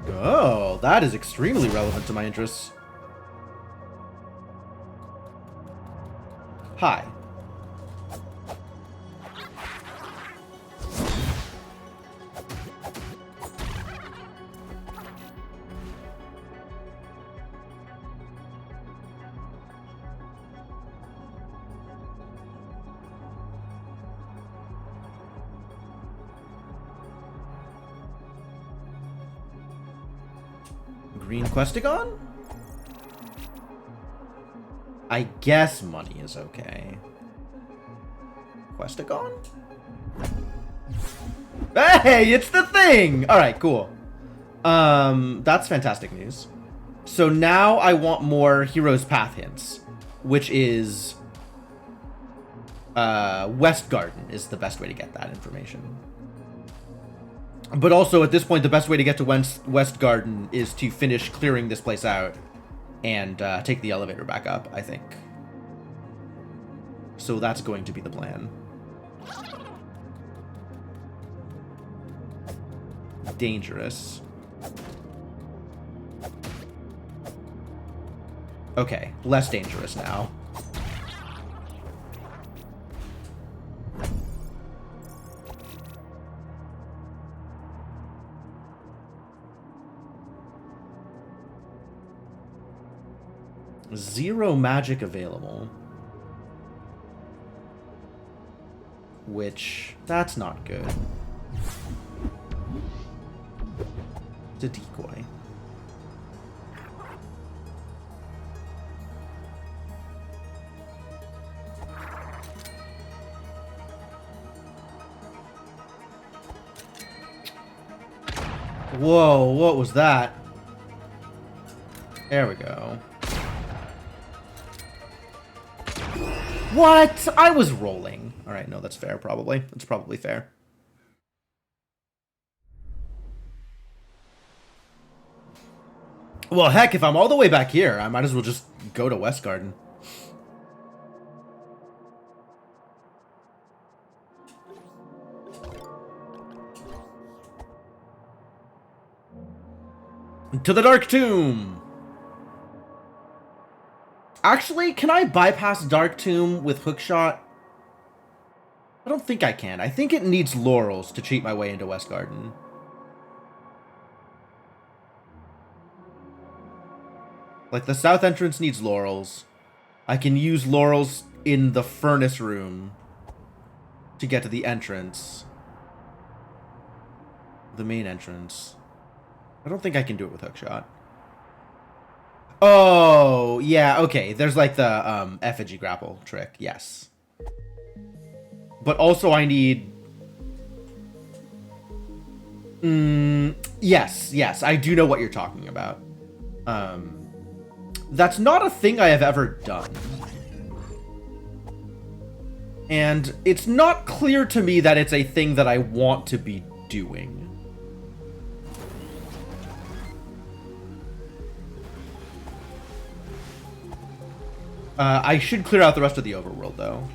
Speaker 1: Oh, that is extremely relevant to my interests. Hi. Green Questagon? I guess money is okay. Questagon? Hey, it's the thing! Alright, cool. That's fantastic news. So now I want more Hero's Path hints, which is... West Garden is the best way to get that information. But also, at this point, the best way to get to West Garden is to finish clearing this place out and take the elevator back up, I think. So that's going to be the plan. Dangerous. Okay, less dangerous now. Zero magic available. Which, that's not good. It's a decoy. Whoa, what was that? There we go. What? I was rolling. Alright, no, that's fair, probably. That's probably fair. Well, heck, if I'm all the way back here, I might as well just go to West Garden. To the Dark Tomb! Actually, can I bypass Dark Tomb with Hookshot? I don't think I can. I think it needs laurels to cheat my way into West Garden. Like, the south entrance needs laurels. I can use laurels in the furnace room to get to the entrance. The main entrance. I don't think I can do it with Hookshot. Oh, yeah, okay. There's like the effigy grapple trick, yes. But also I need... yes, I do know what you're talking about. That's not a thing I have ever done. And it's not clear to me that it's a thing that I want to be doing. I should clear out the rest of the overworld, though.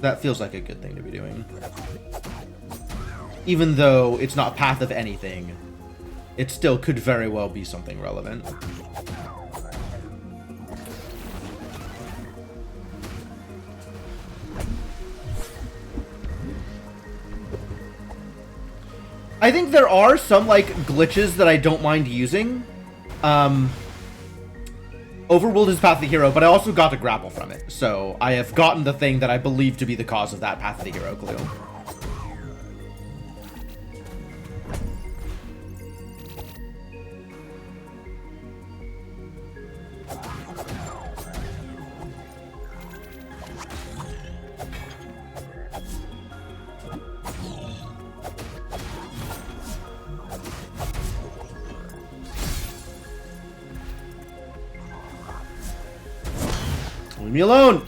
Speaker 1: That feels like a good thing to be doing. Even though it's not path of anything, it still could very well be something relevant. I think there are some, like, glitches that I don't mind using. Overruled is Path of the Hero, but I also got a grapple from it. So I have gotten the thing that I believe to be the cause of that Path of the Hero clue. Leave me alone!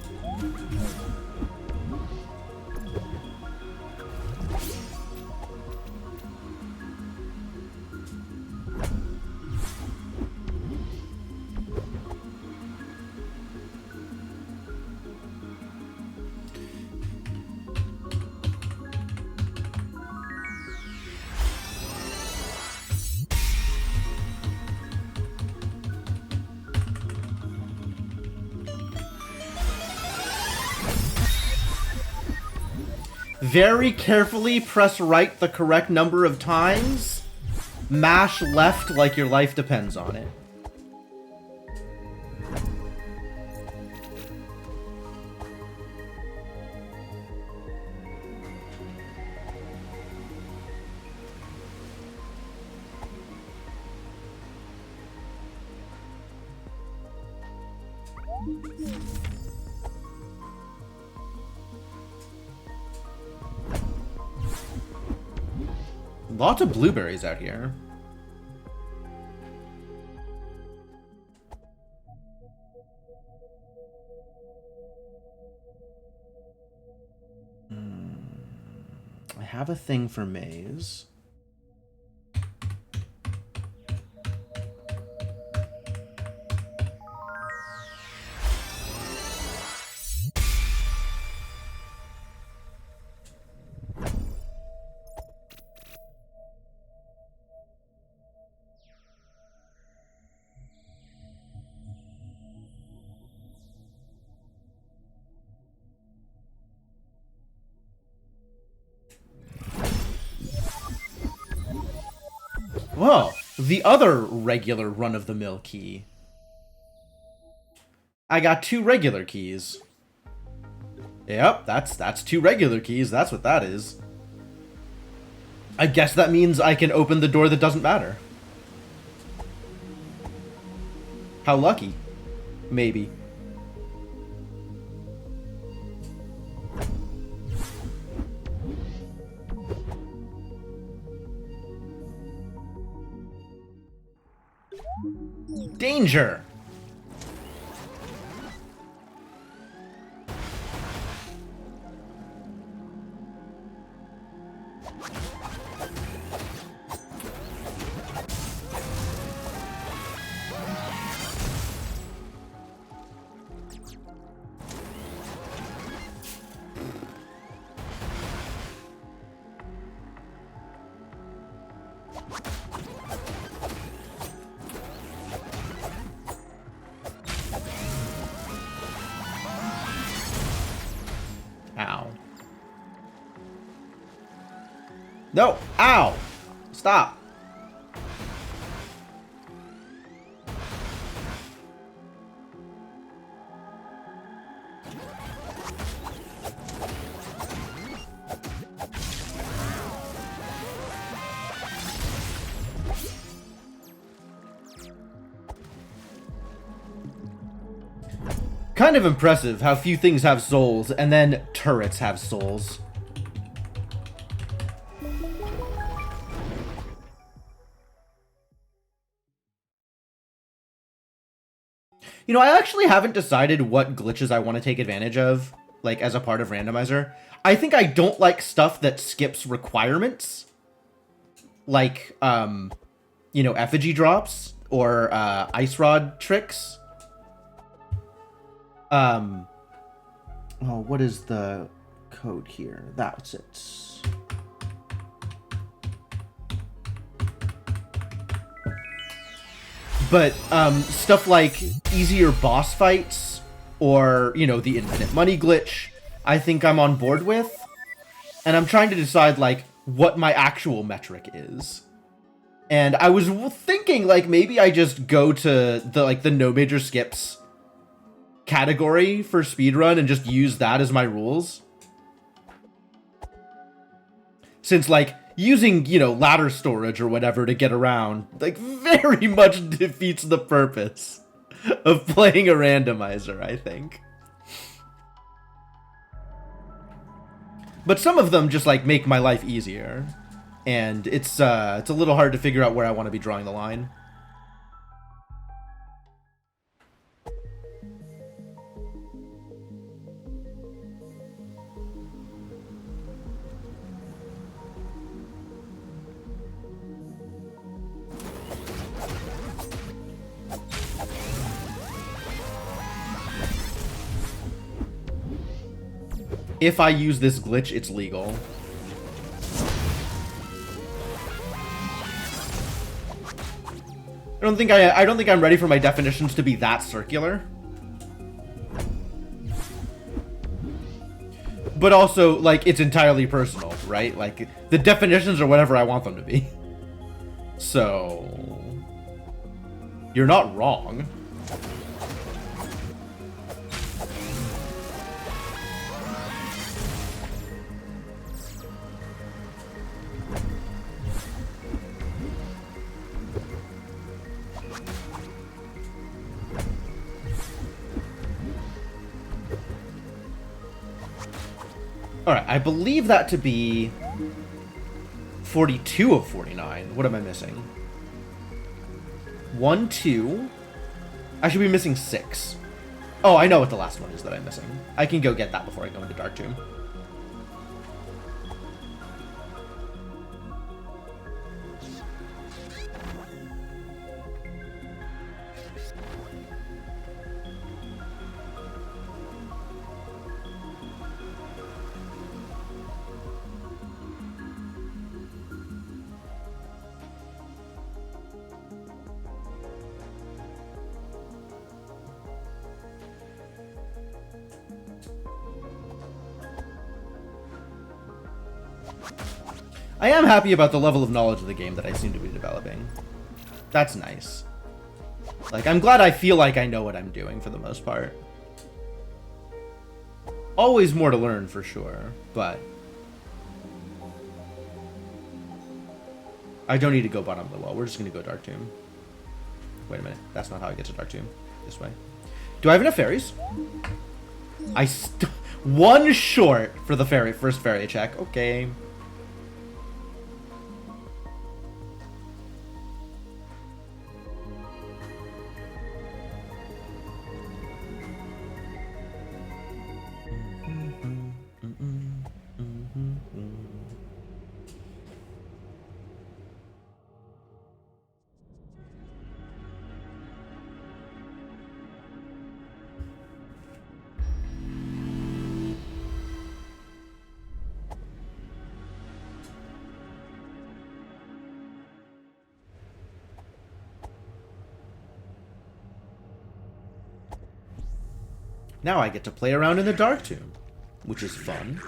Speaker 1: Very carefully press right the correct number of times. Mash left like your life depends on it. Lots of blueberries out here. I have a thing for maize. Whoa, the other regular run-of-the-mill key. I got 2 regular keys. Yep, that's 2 regular keys. That's what that is. I guess that means I can open the door that doesn't matter. How lucky. Maybe. Danger! Ow. No! Ow! Stop! Kind of impressive how few things have souls, and then turrets have souls. You know, I actually haven't decided what glitches I want to take advantage of, like, as a part of Randomizer. I think I don't like stuff that skips requirements. Like, you know, effigy drops, or, ice rod tricks. Oh, what is the code here. That's it. But stuff like easier boss fights or, you know, the infinite money glitch, I think I'm on board with. And I'm trying to decide, like, what my actual metric is. And I was thinking, like, maybe I just go to the no major skips category for speedrun and just use that as my rules. Since, like, using, you know, ladder storage or whatever to get around, like, very much defeats the purpose of playing a randomizer, I think. But some of them just, like, make my life easier. And it's a little hard to figure out where I want to be drawing the line. If I use this glitch, it's legal. I don't think I'm ready for my definitions to be that circular. But also, like, it's entirely personal, right? Like, the definitions are whatever I want them to be. So, you're not wrong. Alright, I believe that to be 42 of 49. What am I missing? 1, 2. I should be missing 6. Oh, I know what the last one is that I'm missing. I can go get that before I go into Dark Tomb. I am happy about the level of knowledge of the game that I seem to be developing. That's nice. Like, I'm glad I feel like I know what I'm doing for the most part. Always more to learn for sure, but I don't need to go bottom of the well. We're just going to go Dark Tomb. Wait a minute. That's not how I get to Dark Tomb. This way. Do I have enough fairies? One short for the first fairy check. Okay. Now I get to play around in the Dark Tomb, which is fun.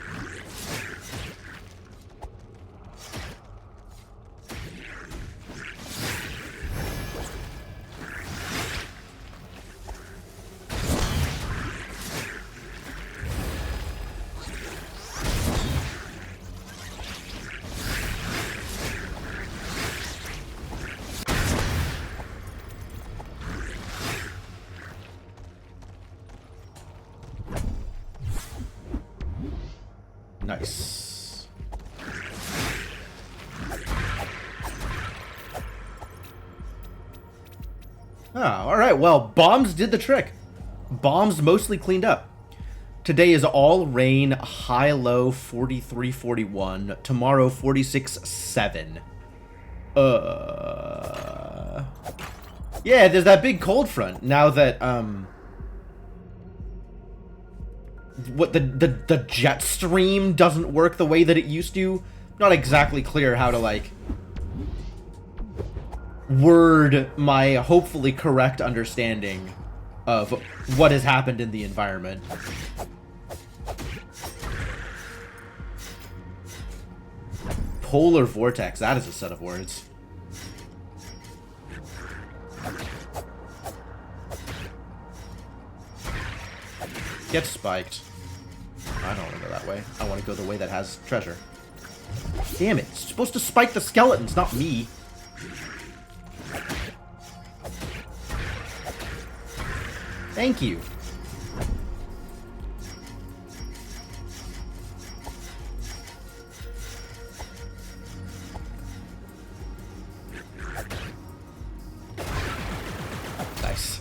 Speaker 1: Nice. Oh, alright, well, bombs did the trick. Bombs mostly cleaned up. Today is all rain, high-low 43-41. Tomorrow 46-7. Yeah, there's that big cold front now that, what the jet stream doesn't work the way that it used to. Not exactly clear how to, like, word my hopefully correct understanding of what has happened in the environment. Polar vortex, that is a set of words. Get spiked. I don't want to go that way. I want to go the way that has treasure. Damn it. It's supposed to spike the skeletons, not me. Thank you. Nice.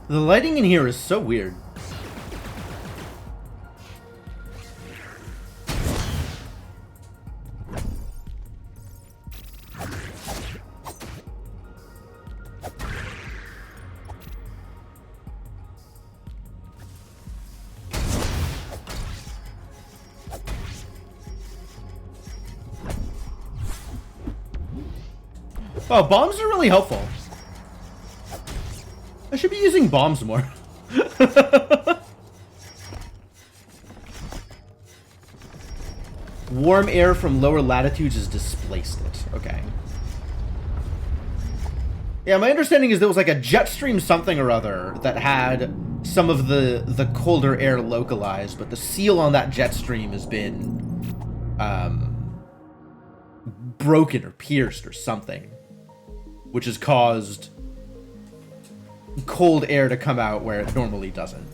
Speaker 1: The lighting in here is so weird. Oh, bombs are really helpful. I should be using bombs more. Warm air from lower latitudes has displaced it. Okay. Yeah, my understanding is there was like a jet stream something or other that had some of the colder air localized, but the seal on that jet stream has been broken or pierced or something, which has caused cold air to come out where it normally doesn't.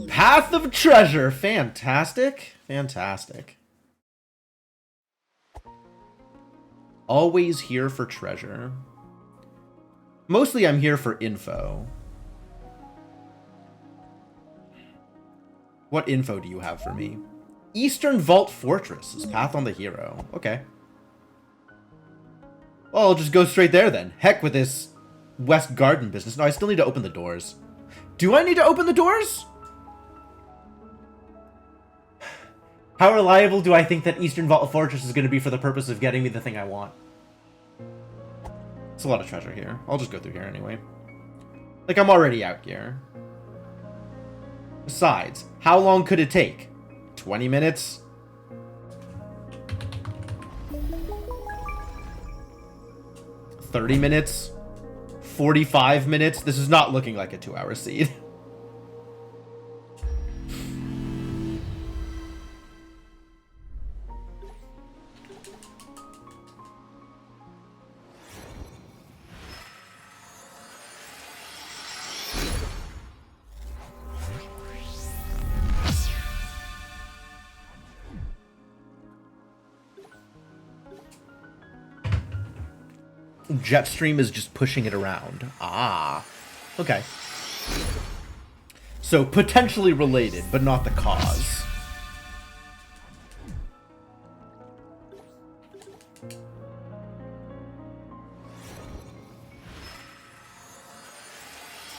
Speaker 1: Path of Treasure. Fantastic. Fantastic. Always here for treasure. Mostly I'm here for info. What info do you have for me? Eastern Vault Fortress is path on the hero. Okay. Well, I'll just go straight there then. Heck with this West Garden business. No, I still need to open the doors. Do I need to open the doors? How reliable do I think that Eastern Vault Fortress is going to be for the purpose of getting me the thing I want? It's a lot of treasure here. I'll just go through here anyway. Like, I'm already out here. Besides, how long could it take? 20 minutes? 30 minutes? 45 minutes? This is not looking like a 2-hour seed. Jetstream is just pushing it around. Ah. Okay. So, potentially related, but not the cause.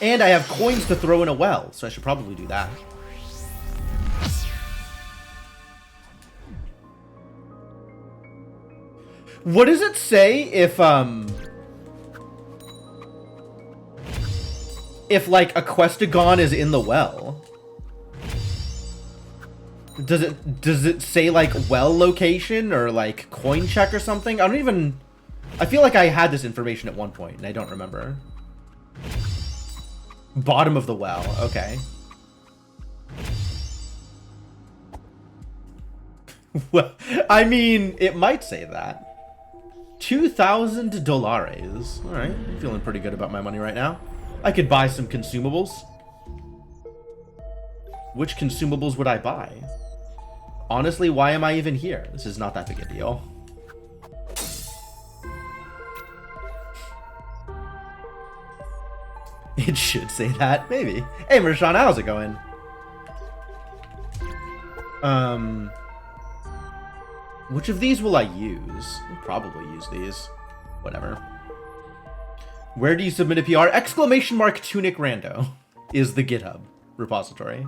Speaker 1: And I have coins to throw in a well, so I should probably do that. What does it say if like a Questagon is in the well? Does it say like well location or like coin check or something? I feel like I had this information at one point and I don't remember. Bottom of the well, okay. Well, I mean, it might say that. $2,000. Alright, I'm feeling pretty good about my money right now. I could buy some consumables. Which consumables would I buy? Honestly, why am I even here? This is not that big a deal. It should say that, maybe. Hey, Mershawn, how's it going? Um, which of these will I use? I'll probably use these. Whatever. Where do you submit a PR? Exclamation mark Tunic Rando is the GitHub repository.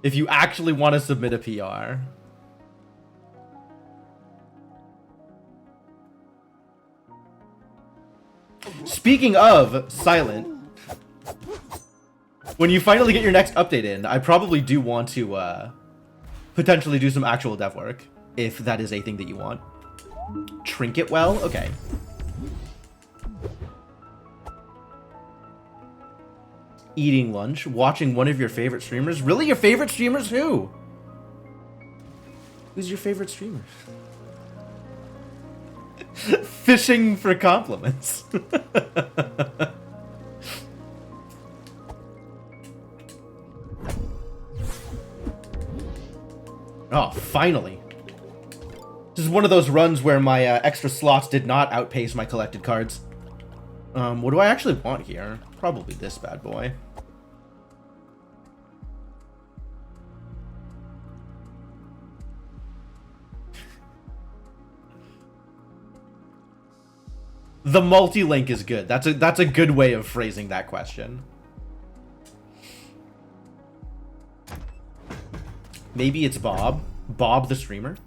Speaker 1: If you actually want to submit a PR. Speaking of silent, when you finally get your next update in, I probably do want to potentially do some actual dev work, if that is a thing that you want. Trinket well? Okay. Eating lunch, watching one of your favorite streamers. Really? Your favorite streamers? Who? Who's your favorite streamer? Fishing for compliments. Oh, finally. This is one of those runs where my extra slots did not outpace my collected cards. What do I actually want here? Probably this bad boy. The multi-link is good. That's a good way of phrasing that question. Maybe it's Bob. Bob the streamer.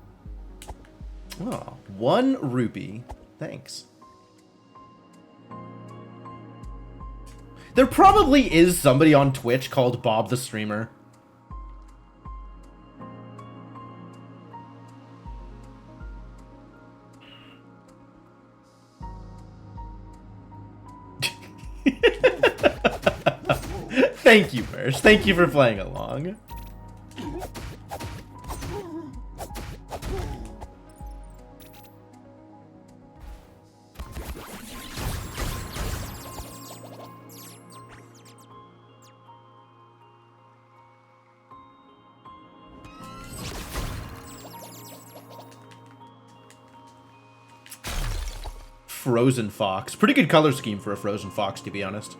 Speaker 1: Oh, 1 rupee. Thanks. There probably is somebody on Twitch called Bob the streamer. Thank you, Mersh. Thank you for playing along. Frozen Fox. Pretty good color scheme for a Frozen Fox, to be honest.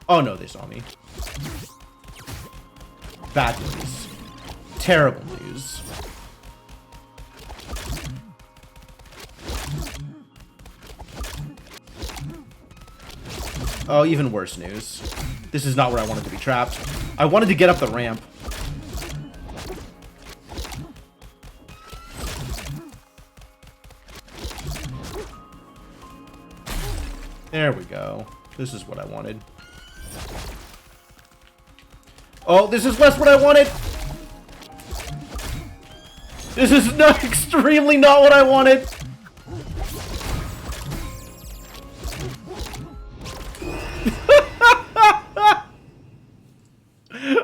Speaker 1: Oh no, they saw me. Bad news. Terrible news. Oh, even worse news. This is not where I wanted to be trapped. I wanted to get up the ramp. There we go. This is what I wanted. Oh, this is less what I wanted! This is not extremely not what I wanted!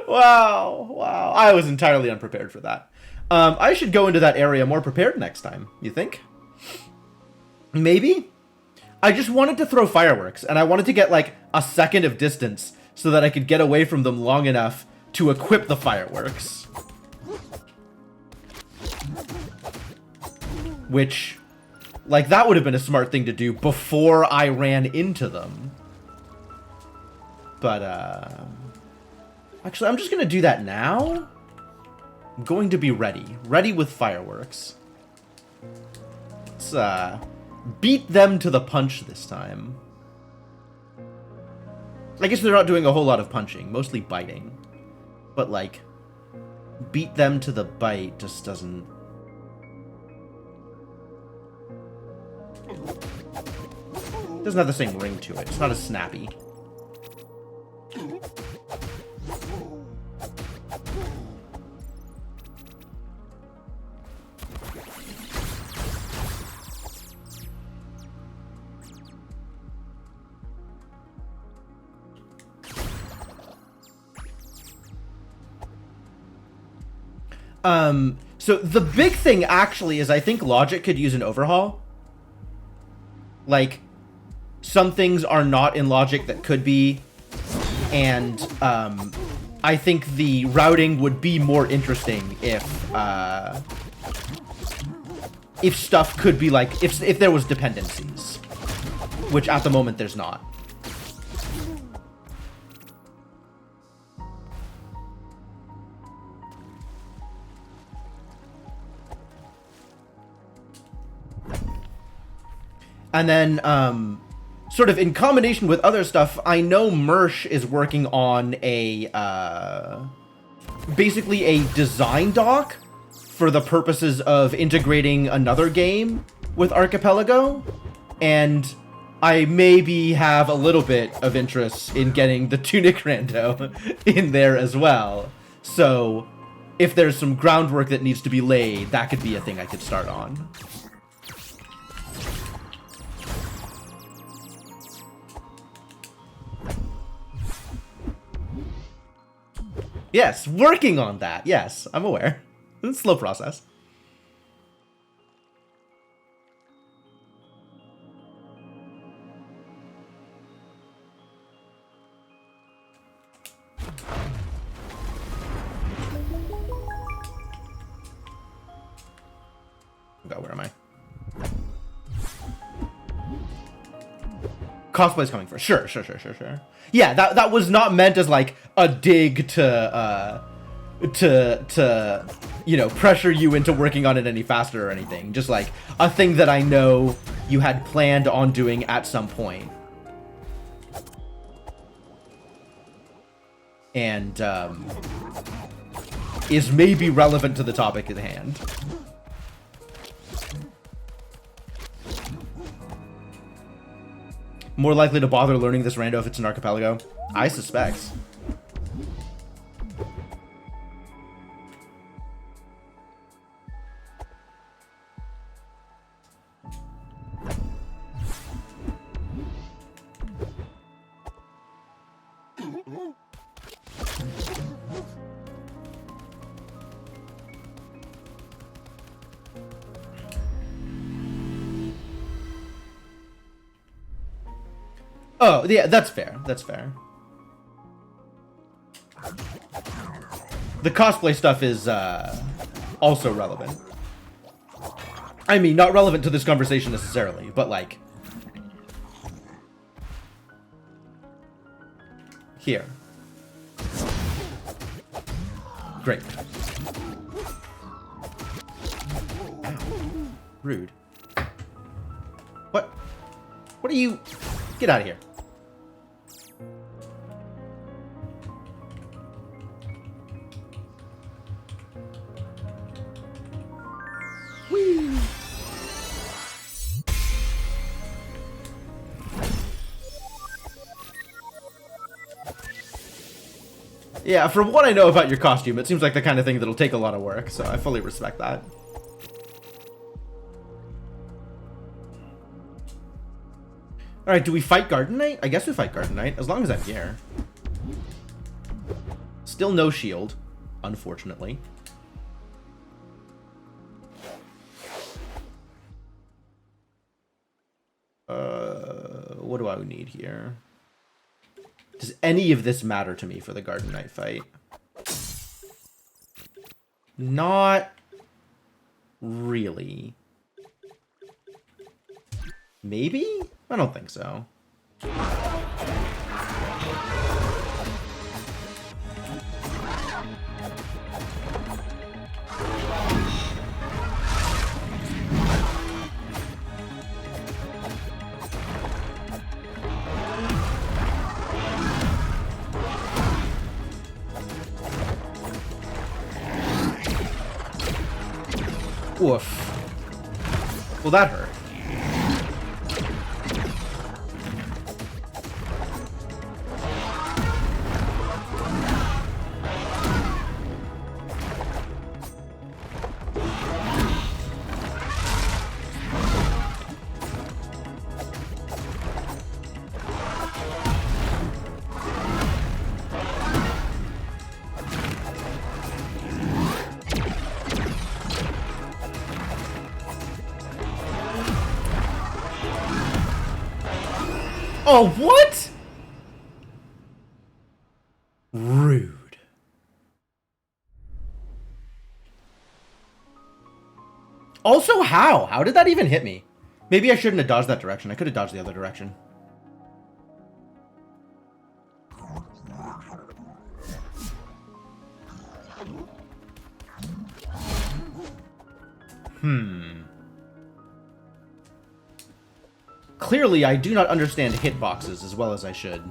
Speaker 1: Wow, wow. I was entirely unprepared for that. I should go into that area more prepared next time, you think? Maybe? I just wanted to throw fireworks, and I wanted to get, like, a second of distance so that I could get away from them long enough to equip the fireworks. Which, like, that would have been a smart thing to do before I ran into them. But, actually, I'm just gonna do that now. I'm going to be ready. Ready with fireworks. Let's, beat them to the punch this time. I guess they're not doing a whole lot of punching, mostly biting. But, like, beat them to the bite just doesn't... doesn't have the same ring to it. It's not as snappy. So the big thing actually is I think Logic could use an overhaul. Like, some things are not in Logic that could be, and I think the routing would be more interesting if stuff could be like, if there was dependencies, which at the moment there's not. And then, sort of in combination with other stuff, I know Mersh is working on a, basically a design doc for the purposes of integrating another game with Archipelago. And I maybe have a little bit of interest in getting the Tunic Rando in there as well. So, if there's some groundwork that needs to be laid, that could be a thing I could start on. Yes, working on that. Yes, I'm aware. It's a slow process. God, where am I? Cosplay's coming first. Sure. Yeah, that was not meant as like a dig to you know, pressure you into working on it any faster or anything. Just like a thing that I know you had planned on doing at some point. And is maybe relevant to the topic at hand. More likely to bother learning this rando if it's an archipelago? I suspect. Oh, yeah, that's fair. That's fair. The cosplay stuff is also relevant. I mean, not relevant to this conversation necessarily, but like... Here. Great. Ow. Rude. What? What are you... Get out of here. Whee! Yeah, from what I know about your costume, it seems like the kind of thing that'll take a lot of work, so I fully respect that. Alright, do we fight Garden Knight? I guess we fight Garden Knight, as long as I'm here. Still no shield, unfortunately. What do I need here? Does any of this matter to me for the Garden Knight fight? Not really. Maybe? I don't think so. Oof. Well, that hurt. Oh, what? Rude. Also, how? How did that even hit me? Maybe I shouldn't have dodged that direction. I could have dodged the other direction. clearly I do not understand hitboxes as well as I should.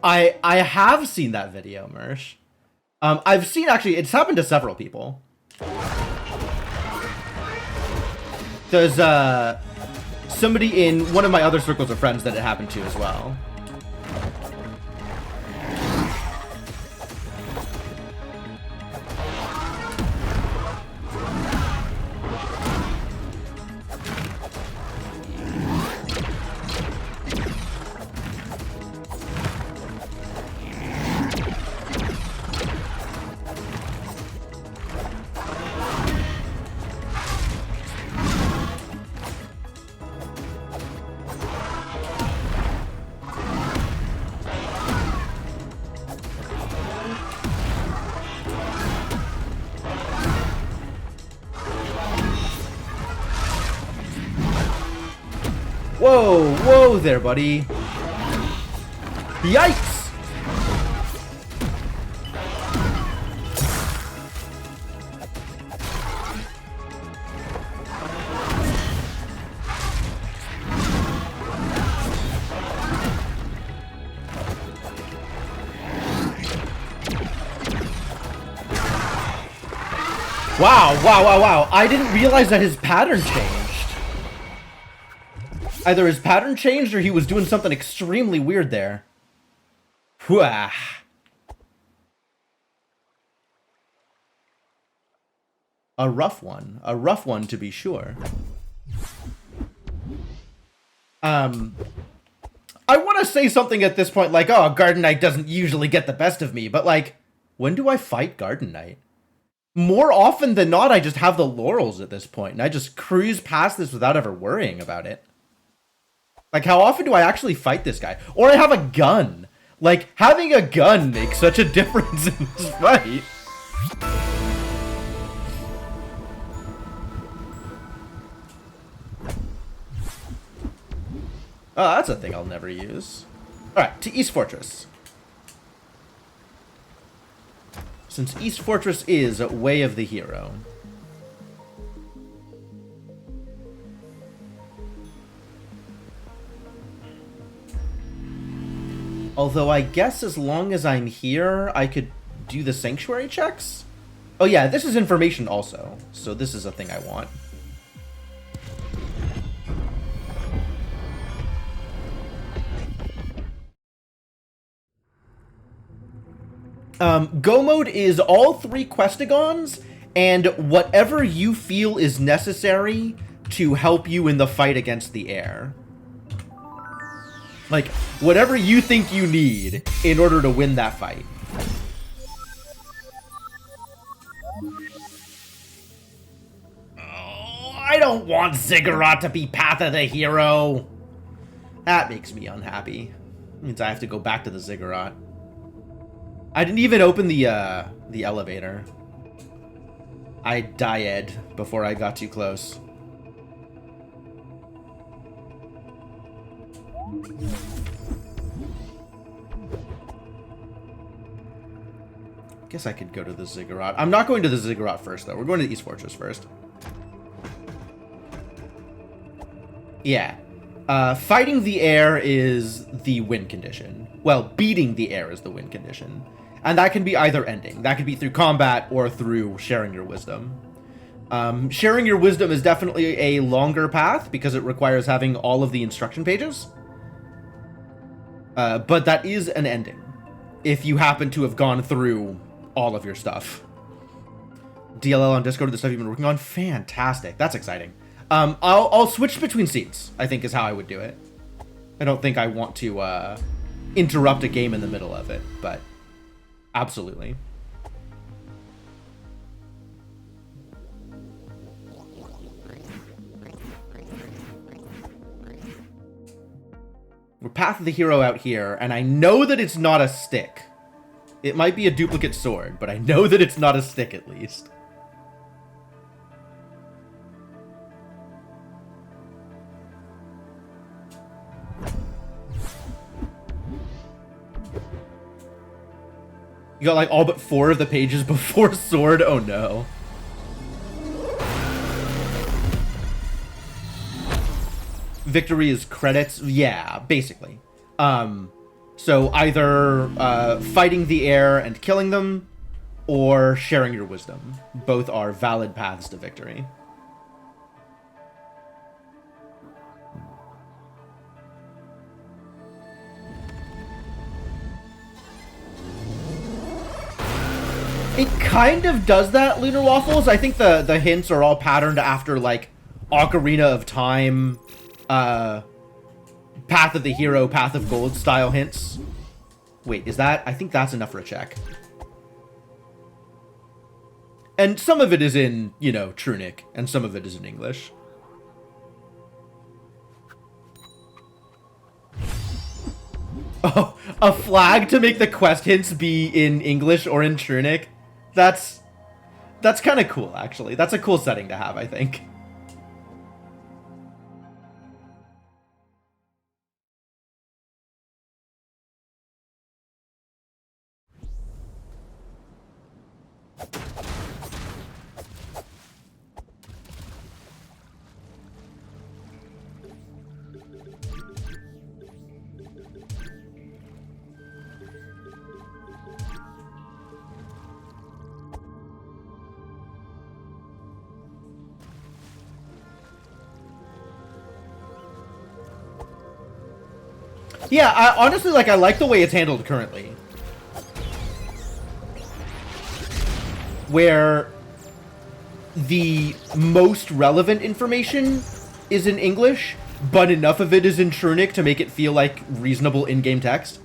Speaker 1: I have seen that video, Mersh. I've seen, actually, it's happened to several people. There's somebody in one of my other circles of friends that it happened to as well. Whoa, whoa there, buddy. Yikes! Wow, wow, wow, wow. I didn't realize that his pattern changed. Either his pattern changed or he was doing something extremely weird there. Whoa. A rough one to be sure. I want to say something at this point like, oh, Garden Knight doesn't usually get the best of me, but like, when do I fight Garden Knight? More often than not, I just have the laurels at this point, and I just cruise past this without ever worrying about it. Like, how often do I actually fight this guy? Or I have a gun. Like, having a gun makes such a difference in this fight. Oh, that's a thing I'll never use. Alright, to East Fortress. Since East Fortress is Way of the Hero. Although I guess as long as I'm here, I could do the sanctuary checks? Oh yeah, this is information also, so this is a thing I want. Go mode is all 3 Questigons, and whatever you feel is necessary to help you in the fight against the air. Like, whatever you think you need in order to win that fight. Oh, I don't want Ziggurat to be Path of the Hero. That makes me unhappy. It means I have to go back to the Ziggurat. I didn't even open the elevator. I died before I got too close. Guess I could go to the Ziggurat. I'm not going to the Ziggurat first, though. We're going to the East Fortress first. Yeah. Fighting the air is the win condition. Well, beating the air is the win condition. And that can be either ending. That could be through combat or through sharing your wisdom. Sharing your wisdom is definitely a longer path because it requires having all of the instruction pages. But that is an ending if you happen to have gone through all of your stuff. DLL on Discord, the stuff you've been working on. Fantastic. That's exciting. I'll switch between scenes, I think is how I would do it. I don't think I want to interrupt a game in the middle of it, but absolutely. We're Path of the Hero out here, and I know that it's not a stick. It might be a duplicate sword, but I know that it's not a stick at least. You got like all but 4 of the pages before sword. Oh no. Victory is credits. Yeah, basically. So either fighting the air and killing them, or sharing your wisdom. Both are valid paths to victory. It kind of does that, Lunar Waffles. I think the hints are all patterned after, like, Ocarina of Time, Path of the Hero, Path of Gold style hints. Wait, is that... I think that's enough for a check. And some of it is in, you know, Tunic, and some of it is in English. Oh, a flag to make the quest hints be in English or in Tunic? That's kind of cool, actually. That's a cool setting to have, I think. Yeah, I honestly, like, I like the way it's handled currently. Where the most relevant information is in English, but enough of it is in Tunic to make it feel like reasonable in-game text.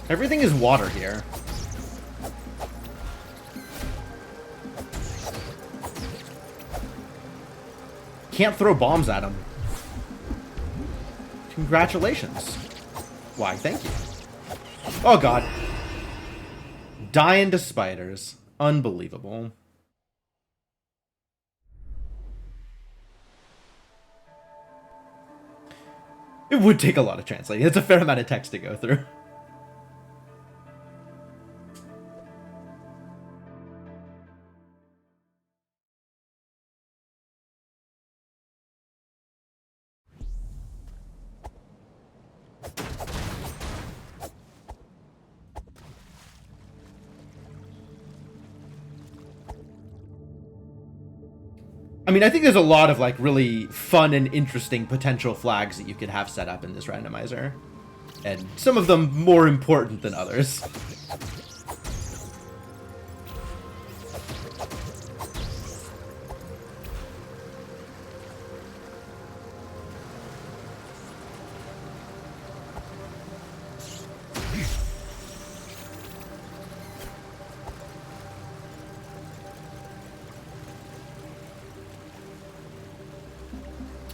Speaker 1: Everything is water here. Can't throw bombs at him. Congratulations. Why, thank you. Oh god. Dying to spiders. Unbelievable. It would take a lot of translating. It's a fair amount of text to go through. I mean, I think there's a lot of, like, really fun and interesting potential flags that you could have set up in this randomizer. And some of them more important than others.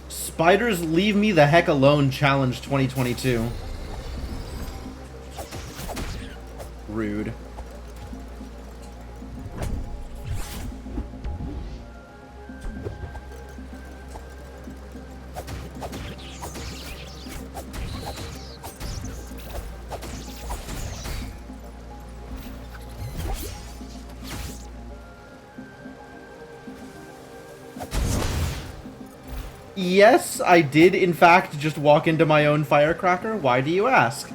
Speaker 1: Spiders Leave Me the Heck Alone Challenge 2022. Rude. Yes, I did, in fact, just walk into my own firecracker. Why do you ask?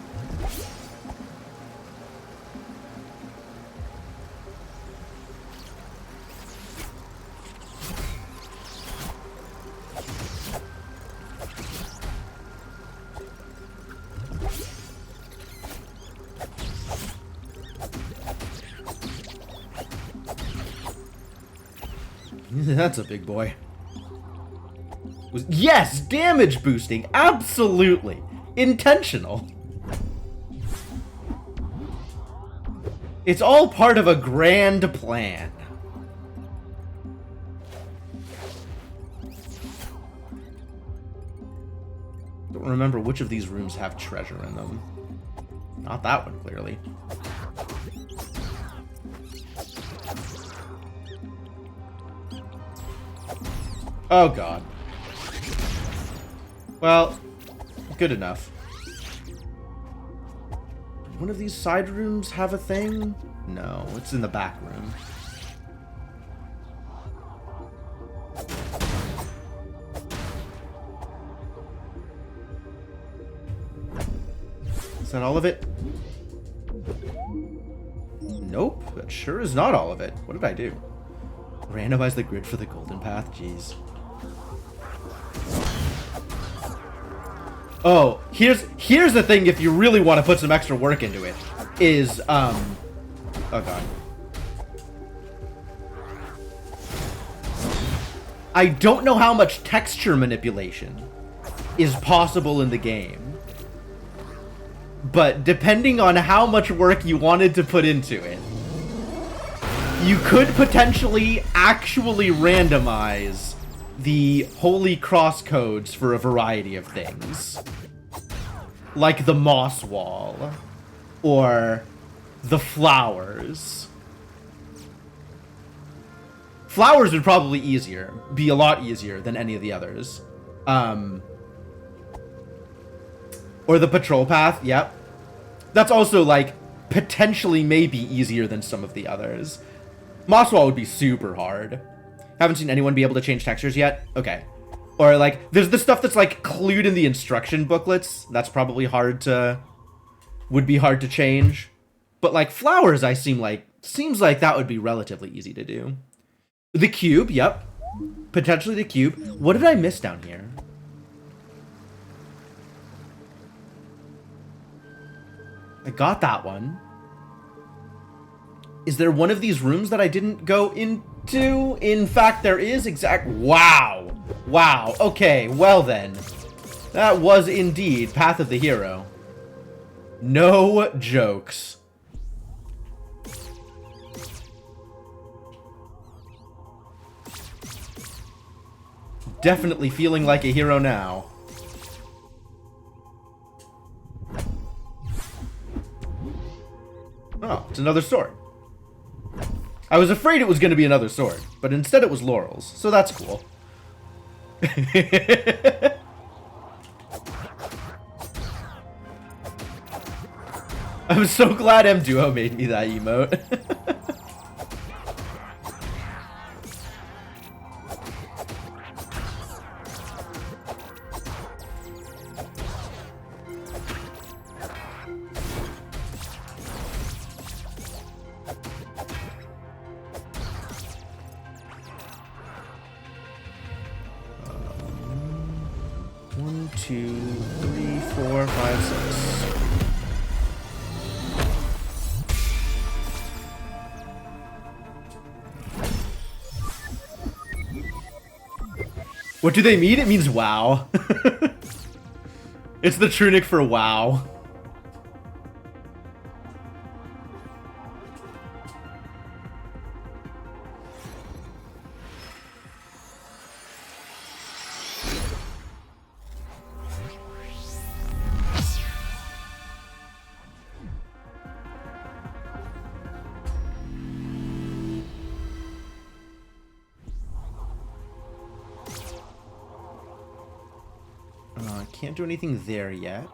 Speaker 1: That's a big boy. Yes, damage boosting, absolutely. Intentional. It's all part of a grand plan. Don't remember which of these rooms have treasure in them. Not that one, clearly. Oh, God. Well, good enough. One of these side rooms have a thing? No, it's in the back room. Is that all of it? Nope, that sure is not all of it. What did I do? Randomize the grid for the golden path? Jeez. Oh, here's the thing if you really want to put some extra work into it. Is, oh god. I don't know how much texture manipulation is possible in the game. But depending on how much work you wanted to put into it, you could potentially actually randomize the holy cross codes for a variety of things. Like the moss wall. Or the flowers. Flowers would probably be a lot easier than any of the others. Or the patrol path, yep. That's also, like, potentially maybe easier than some of the others. Moss wall would be super hard. Haven't seen anyone be able to change textures yet? Okay. Or, like, there's the stuff that's, like, clued in the instruction booklets. That's probably would be hard to change. But, like, flowers, seems like that would be relatively easy to do. The cube, yep. Potentially the cube. What did I miss down here? I got that one. Is there one of these rooms that I didn't go into? In fact, there is Wow. Wow. Okay, well then. That was indeed Path of the Hero. No jokes. Definitely feeling like a hero now. Oh, it's another sword. I was afraid it was going to be another sword, but instead it was laurels, so that's cool. I'm so glad M-Duo made me that emote. One, two, three, four, five, six. What do they mean? It means wow. It's the Tunic for wow. Can't do anything there yet.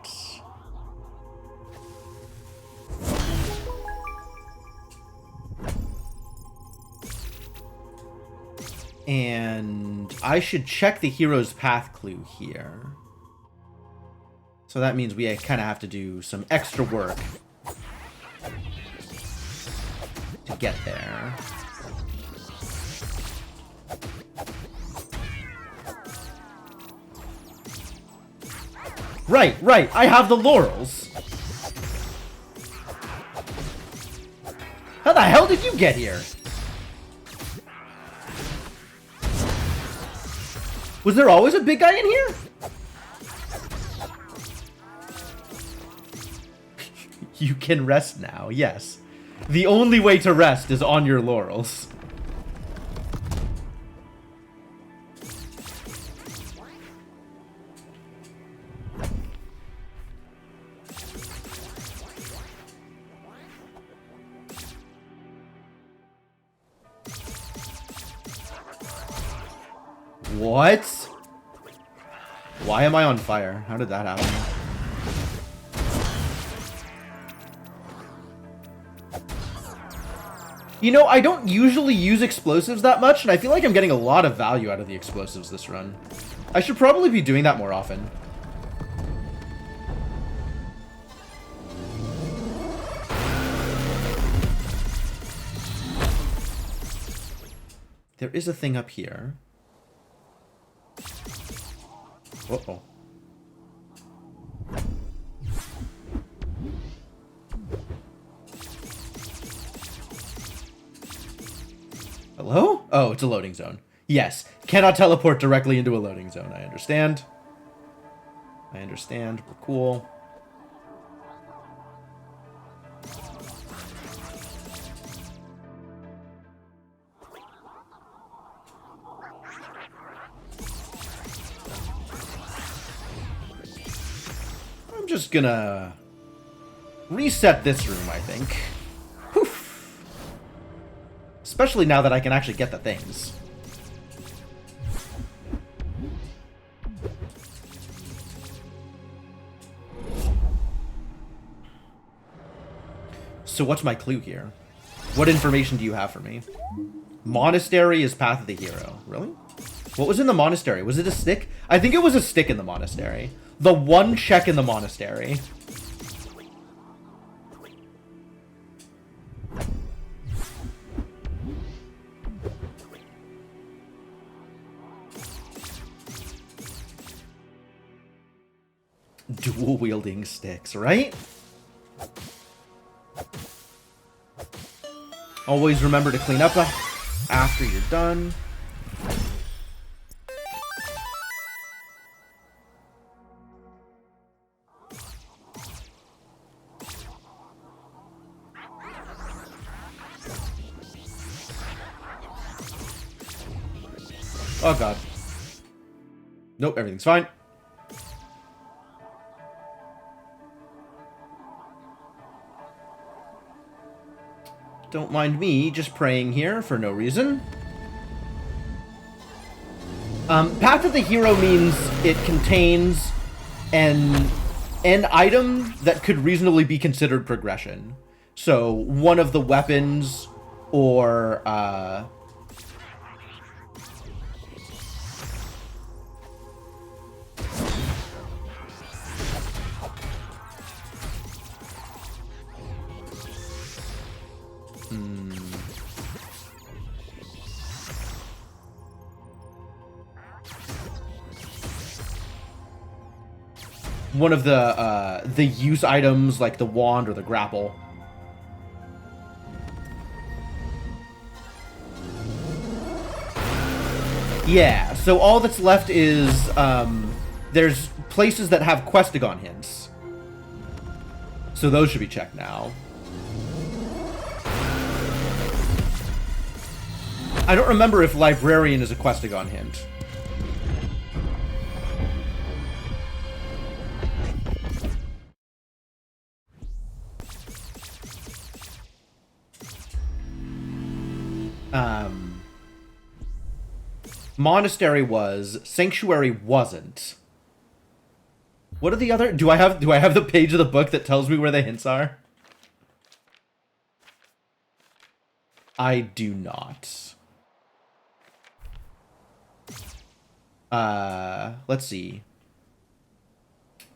Speaker 1: And I should check the hero's path clue here. So that means we kind of have to do some extra work to get there. Right, I have the laurels. How the hell did you get here? Was there always a big guy in here? You can rest now, yes. The only way to rest is on your laurels. What? Why am I on fire? How did that happen? You know, I don't usually use explosives that much, and I feel like I'm getting a lot of value out of the explosives this run. I should probably be doing that more often. There is a thing up here. Uh-oh. Hello? Oh, it's a loading zone. Yes, cannot teleport directly into a loading zone. I understand. I understand. We're cool. I'm just gonna reset this room, I think. Poof. Especially now that I can actually get the things. So what's my clue here? What information do you have for me? Monastery is Path of the Hero. Really? What was in the monastery? Was it a stick? I think it was a stick in the monastery. The one check in the monastery. Dual wielding sticks, right? Always remember to clean up after you're done. Oh god. Nope, everything's fine. Don't mind me just praying here for no reason. Path of the Hero means it contains an item that could reasonably be considered progression. So one of the weapons or one of the use items like the wand or the grapple. Yeah, so all that's left is there's places that have Questagon hints. So those should be checked now. I don't remember if Librarian is a Questagon hint. Monastery was, Sanctuary wasn't. What are the other? Do I have the page of the book that tells me where the hints are? I do not. Let's see.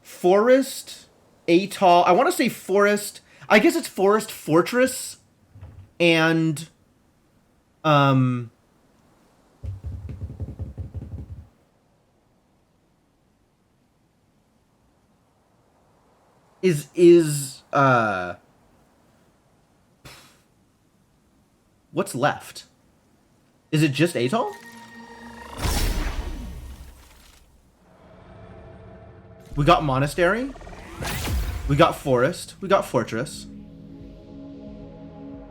Speaker 1: Forest, Atoll. I want to say Forest. I guess it's Forest Fortress and what's left? Is it just Atoll? We got Monastery. We got Forest. We got Fortress.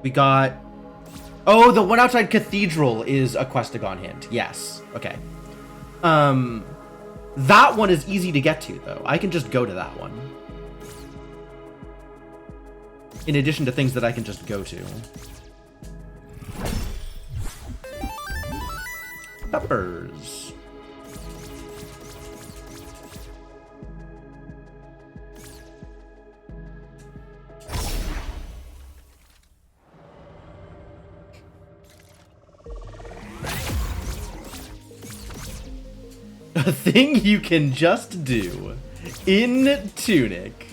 Speaker 1: We got... Oh, the one outside Cathedral is a Questagon hint. Yes. Okay. That one is easy to get to, though. I can just go to that one. In addition to things that I can just go to. Peppers. A thing you can just do in Tunic.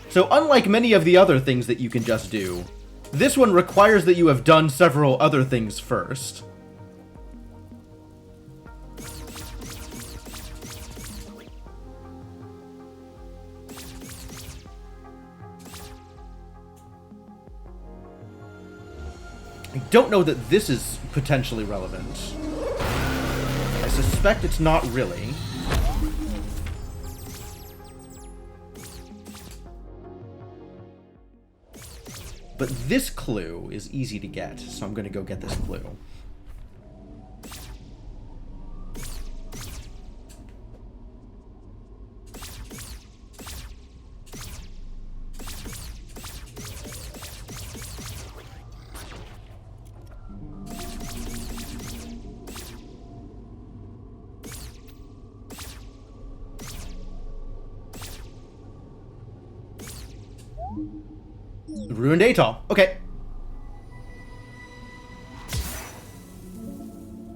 Speaker 1: So unlike many of the other things that you can just do, this one requires that you have done several other things first. I don't know that this is potentially relevant. I suspect it's not really. But this clue is easy to get, so I'm going to go get this clue. Ruined Atoll. Okay.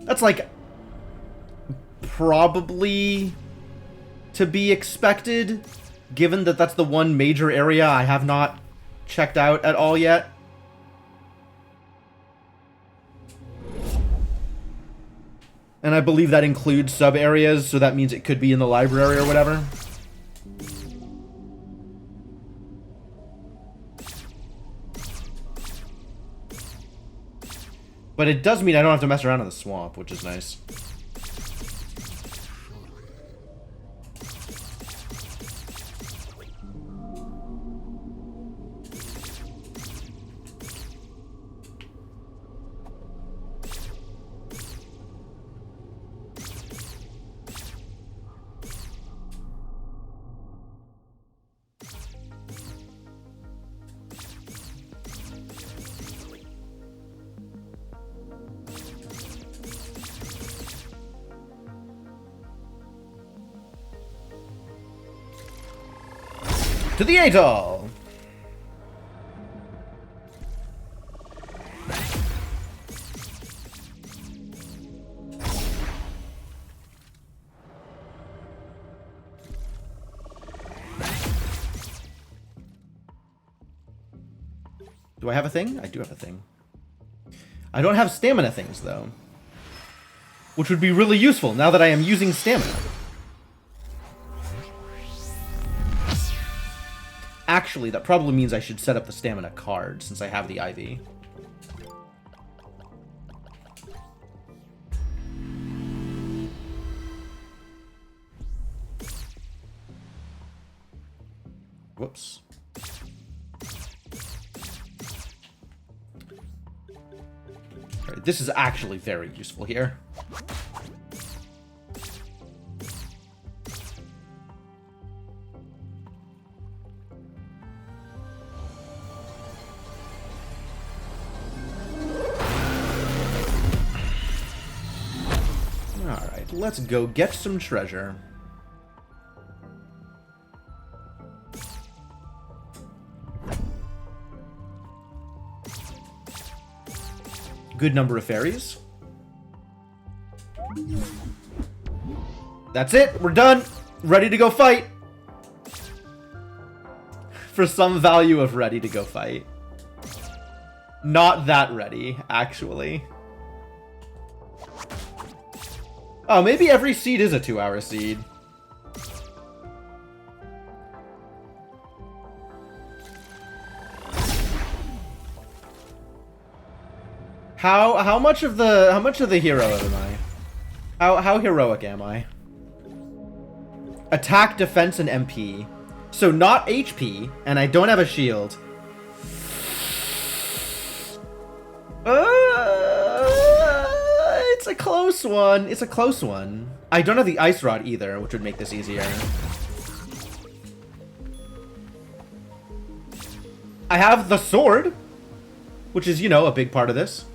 Speaker 1: That's like probably to be expected, given that that's the one major area I have not checked out at all yet. And I believe that includes sub-areas, so that means it could be in the library or whatever. But it does mean I don't have to mess around in the swamp, which is nice. To the Atoll! Do I have a thing? I do have a thing. I don't have stamina things, though. Which would be really useful now that I am using stamina. Actually, that probably means I should set up the stamina card, since I have the IV. Whoops. Alright, this is actually very useful here. Let's go get some treasure. Good number of fairies. That's it. We're done. Ready to go fight. For some value of ready to go fight. Not that ready, actually. Oh, maybe every seed is a 2-hour seed. How much of the hero am I? How heroic am I? Attack, defense, and MP. So not HP, and I don't have a shield. It's a close one. It's a close one. I don't have the ice rod either, which would make this easier. I have the sword, which is, you know, a big part of this.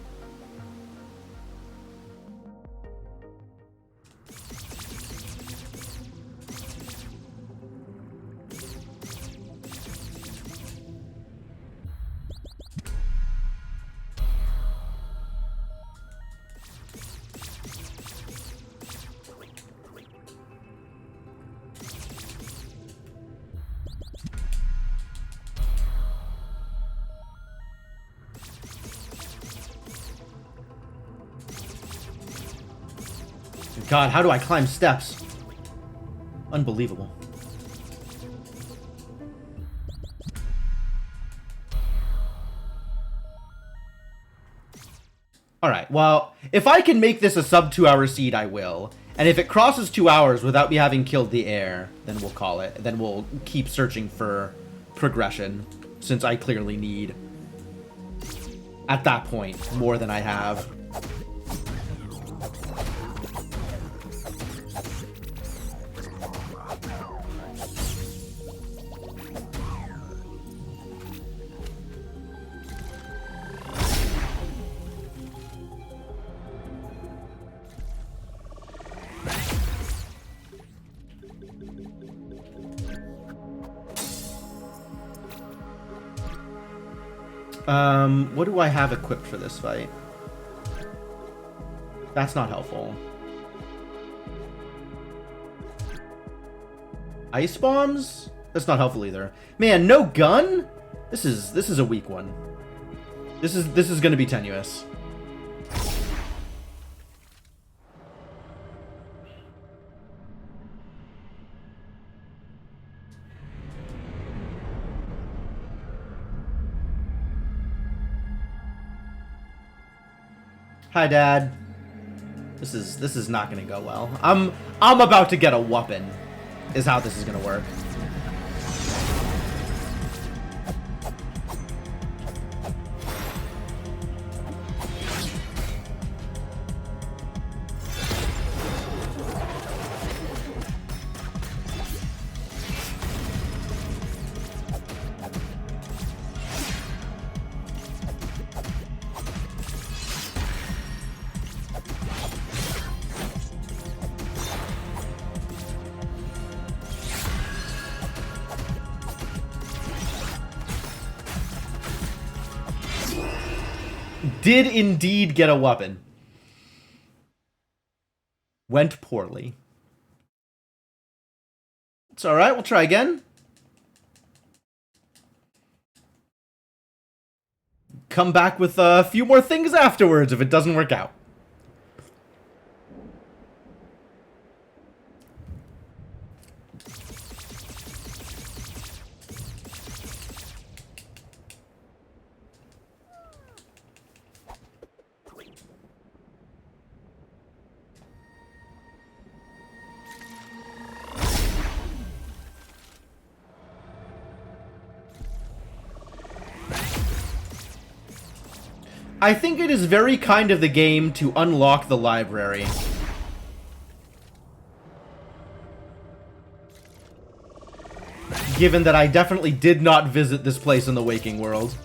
Speaker 1: God, how do I climb steps? Unbelievable. Alright, well, if I can make this a sub 2 hour seed, I will. And if it crosses 2 hours without me having killed the heir, then we'll call it. Then we'll keep searching for progression, since I clearly need, at that point, more than I have. What do I have equipped for this fight? That's not helpful. Ice bombs? That's not helpful either. Man, no gun? This is a weak one. This is gonna be tenuous. Hi, Dad. This is not gonna go well. I'm about to get a whooping, is how this is gonna work. Did indeed get a weapon. Went poorly. It's alright, we'll try again. Come back with a few more things afterwards if it doesn't work out. I think it is very kind of the game to unlock the library. Given that I definitely did not visit this place in the waking world.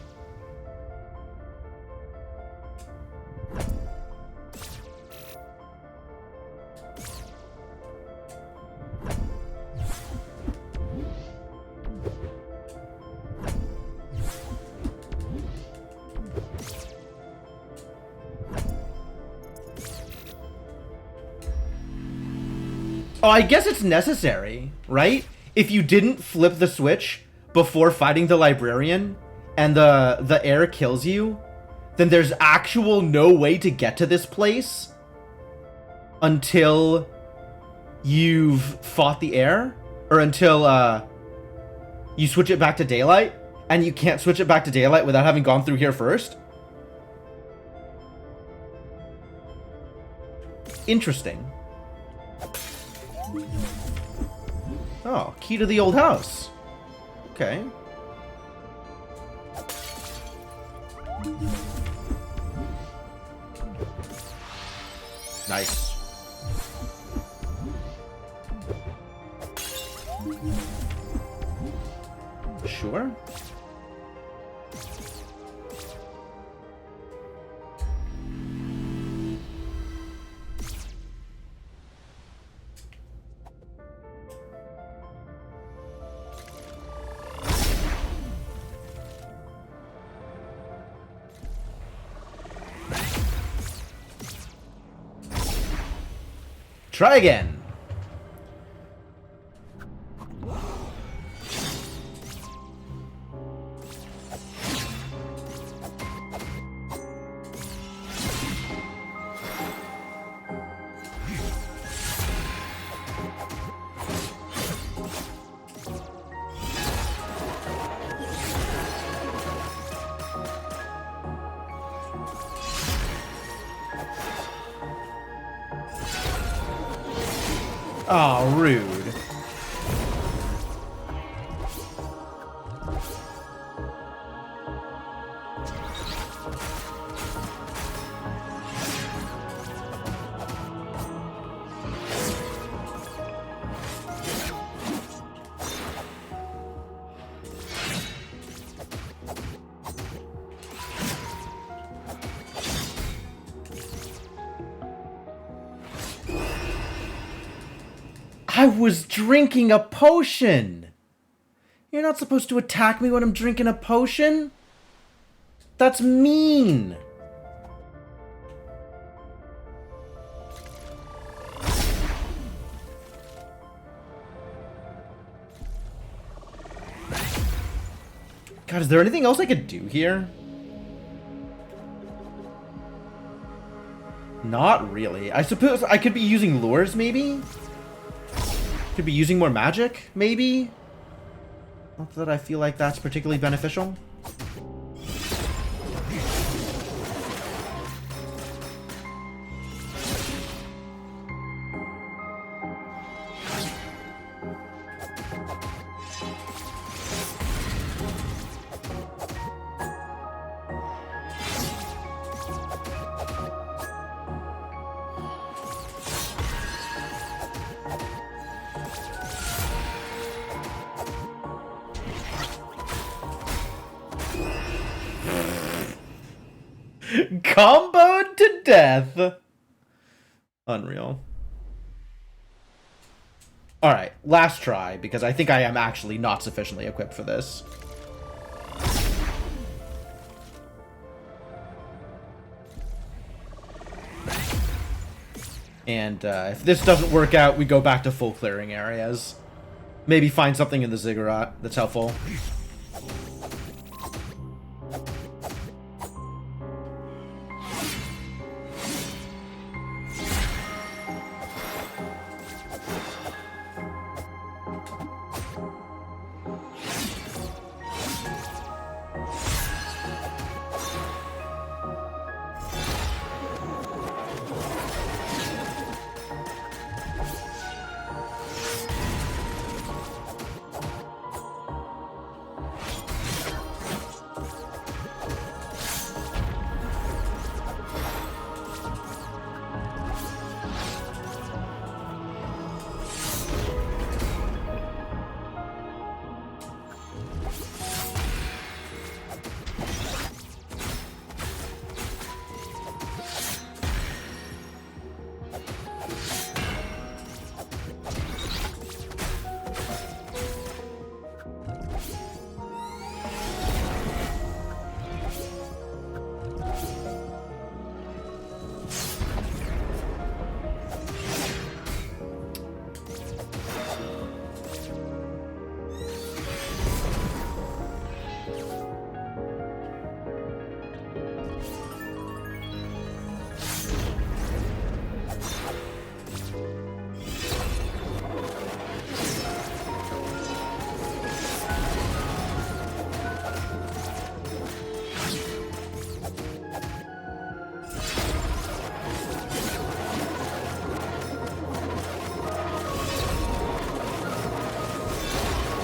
Speaker 1: Oh, I guess it's necessary, right? If you didn't flip the switch before fighting the librarian and the heir kills you, then there's actual no way to get to this place until you've fought the heir, or until you switch it back to daylight, and you can't switch it back to daylight without having gone through here first. Interesting. Oh, key to the old house. Okay. Nice. Sure. Try again. Oh, rude. I was drinking a potion! You're not supposed to attack me when I'm drinking a potion? That's mean! God, is there anything else I could do here? Not really. I suppose I could be using lures, maybe? Could be using more magic, maybe? Not that I feel like that's particularly beneficial. Comboed to death. Unreal. Alright, last try, because I think I am actually not sufficiently equipped for this. And if this doesn't work out, we go back to full clearing areas. Maybe find something in the ziggurat that's helpful.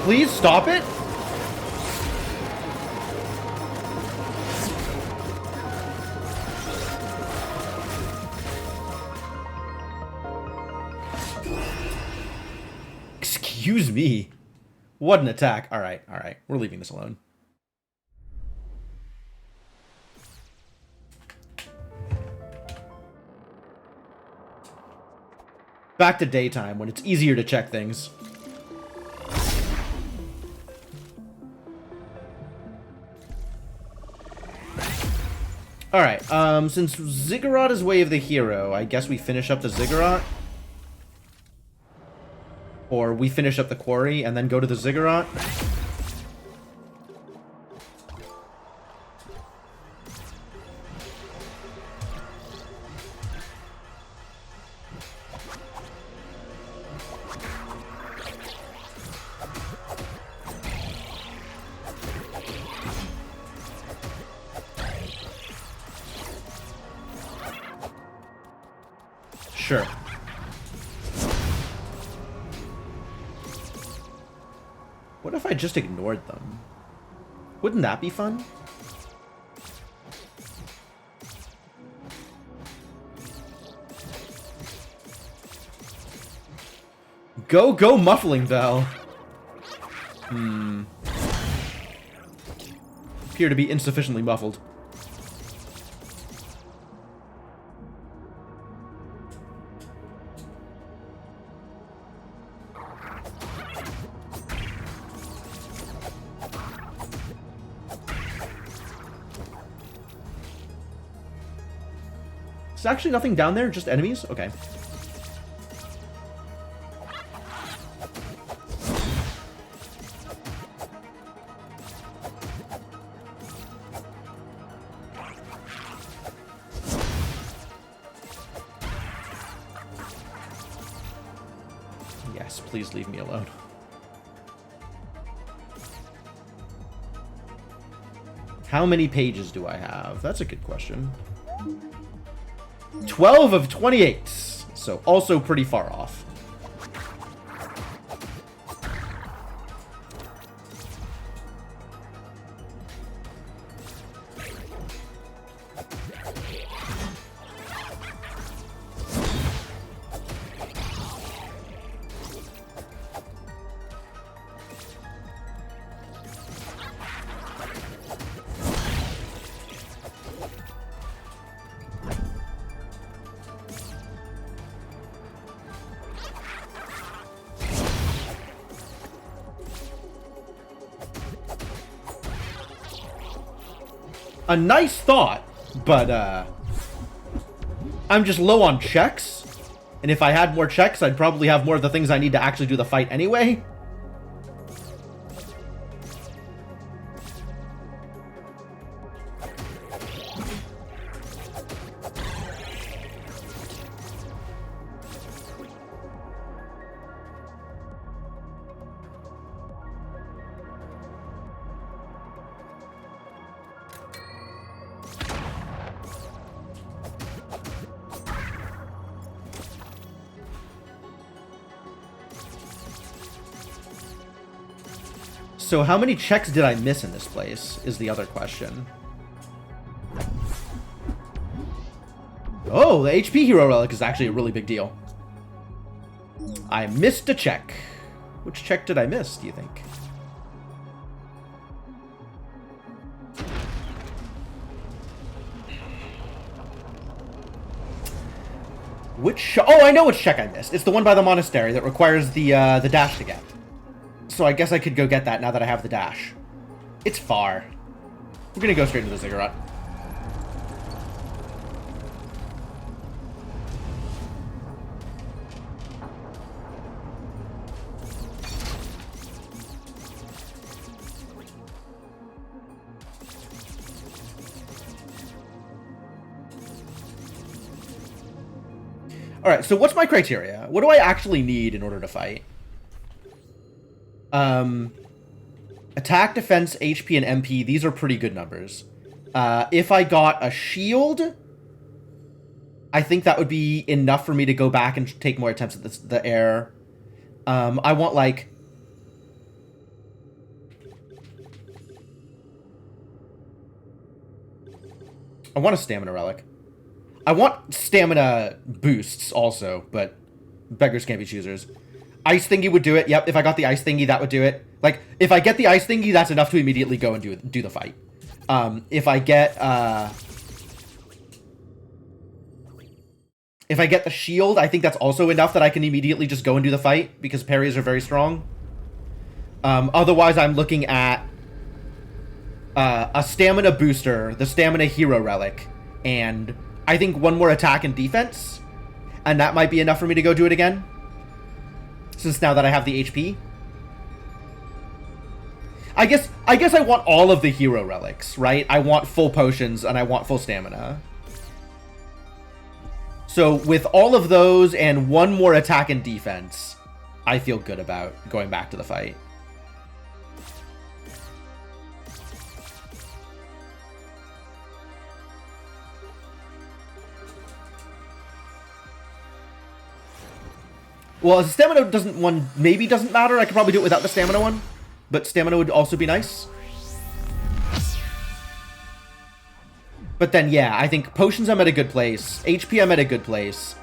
Speaker 1: Please stop it. Excuse me. What an attack. All right. We're leaving this alone. Back to daytime when it's easier to check things. Alright, since Ziggurat is Way of the Hero, I guess we finish up the Ziggurat. Or we finish up the quarry and then go to the Ziggurat. Sure. What if I just ignored them? Wouldn't that be fun? Go, muffling bell. Appear to be insufficiently muffled. Is actually nothing down there? Just enemies? Okay. Yes, please leave me alone. How many pages do I have? That's a good question. 12 of 28, so also pretty far off. A nice thought, but I'm just low on checks, and if I had more checks, I'd probably have more of the things I need to actually do the fight anyway. So how many checks did I miss in this place is the other question. Oh, the HP hero relic is actually a really big deal. I missed a check. Which check did I miss, do you think? Which... Oh, I know which check I missed. It's the one by the monastery that requires the dash to get. So I guess I could go get that now that I have the dash. It's far. We're gonna go straight to the ziggurat. Alright, so what's my criteria? What do I actually need in order to fight? Attack, defense, HP, and MP, these are pretty good numbers. If I got a shield, I think that would be enough for me to go back and take more attempts at the air. I want, like... I want a stamina relic. I want stamina boosts also, but beggars can't be choosers. Ice thingy would do it. Yep, if I got the ice thingy, that would do it. Like, if I get the ice thingy, that's enough to immediately go and do the fight. If I get the shield, I think that's also enough that I can immediately just go and do the fight, because parries are very strong. Otherwise, I'm looking at a stamina booster, the stamina hero relic, and I think one more attack and defense, and that might be enough for me to go do it again. Since now that I have the HP. I guess I want all of the hero relics, right? I want full potions and I want full stamina. So with all of those and one more attack and defense, I feel good about going back to the fight. Well, the stamina maybe doesn't matter. I could probably do it without the stamina one. But stamina would also be nice. But then, yeah, I think potions I'm at a good place. HP I'm at a good place.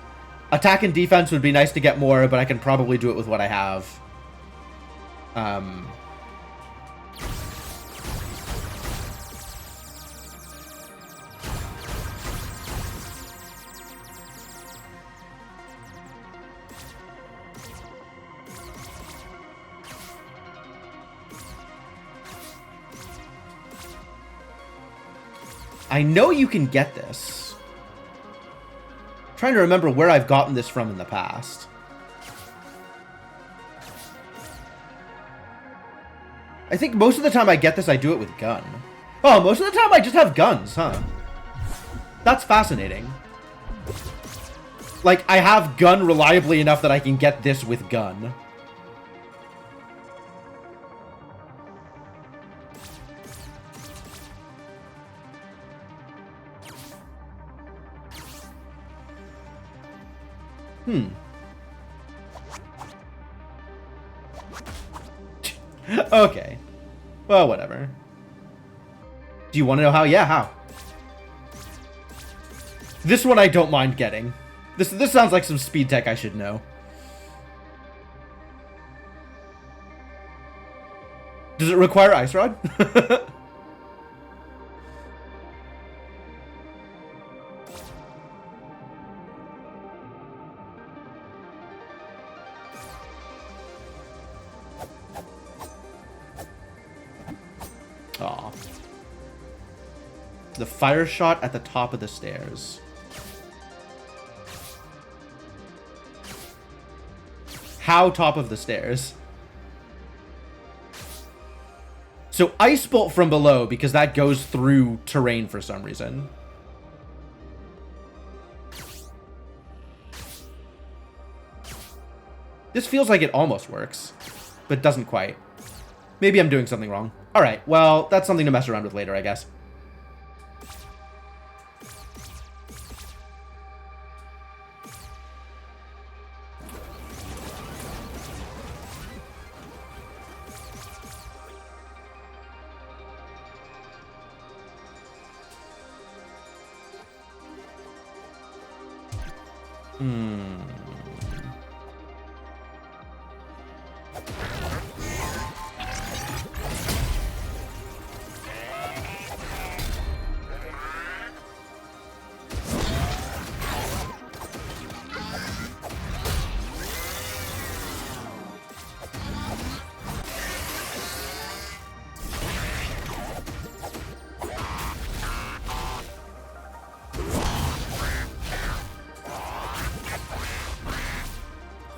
Speaker 1: Attack and defense would be nice to get more, but I can probably do it with what I have. I know you can get this. I'm trying to remember where I've gotten this from in the past. I think most of the time I get this, I do it with gun. Oh, most of the time I just have guns, huh? That's fascinating. Like, I have gun reliably enough that I can get this with gun. Okay. Well, whatever. Do you want to know how? Yeah, how? This one I don't mind getting. This sounds like some speed tech I should know. Does it require Ice Rod? Aw. The fire shot at the top of the stairs. How top of the stairs? So Ice Bolt from below, because that goes through terrain for some reason. This feels like it almost works, but doesn't quite. Maybe I'm doing something wrong. Alright, well, that's something to mess around with later, I guess.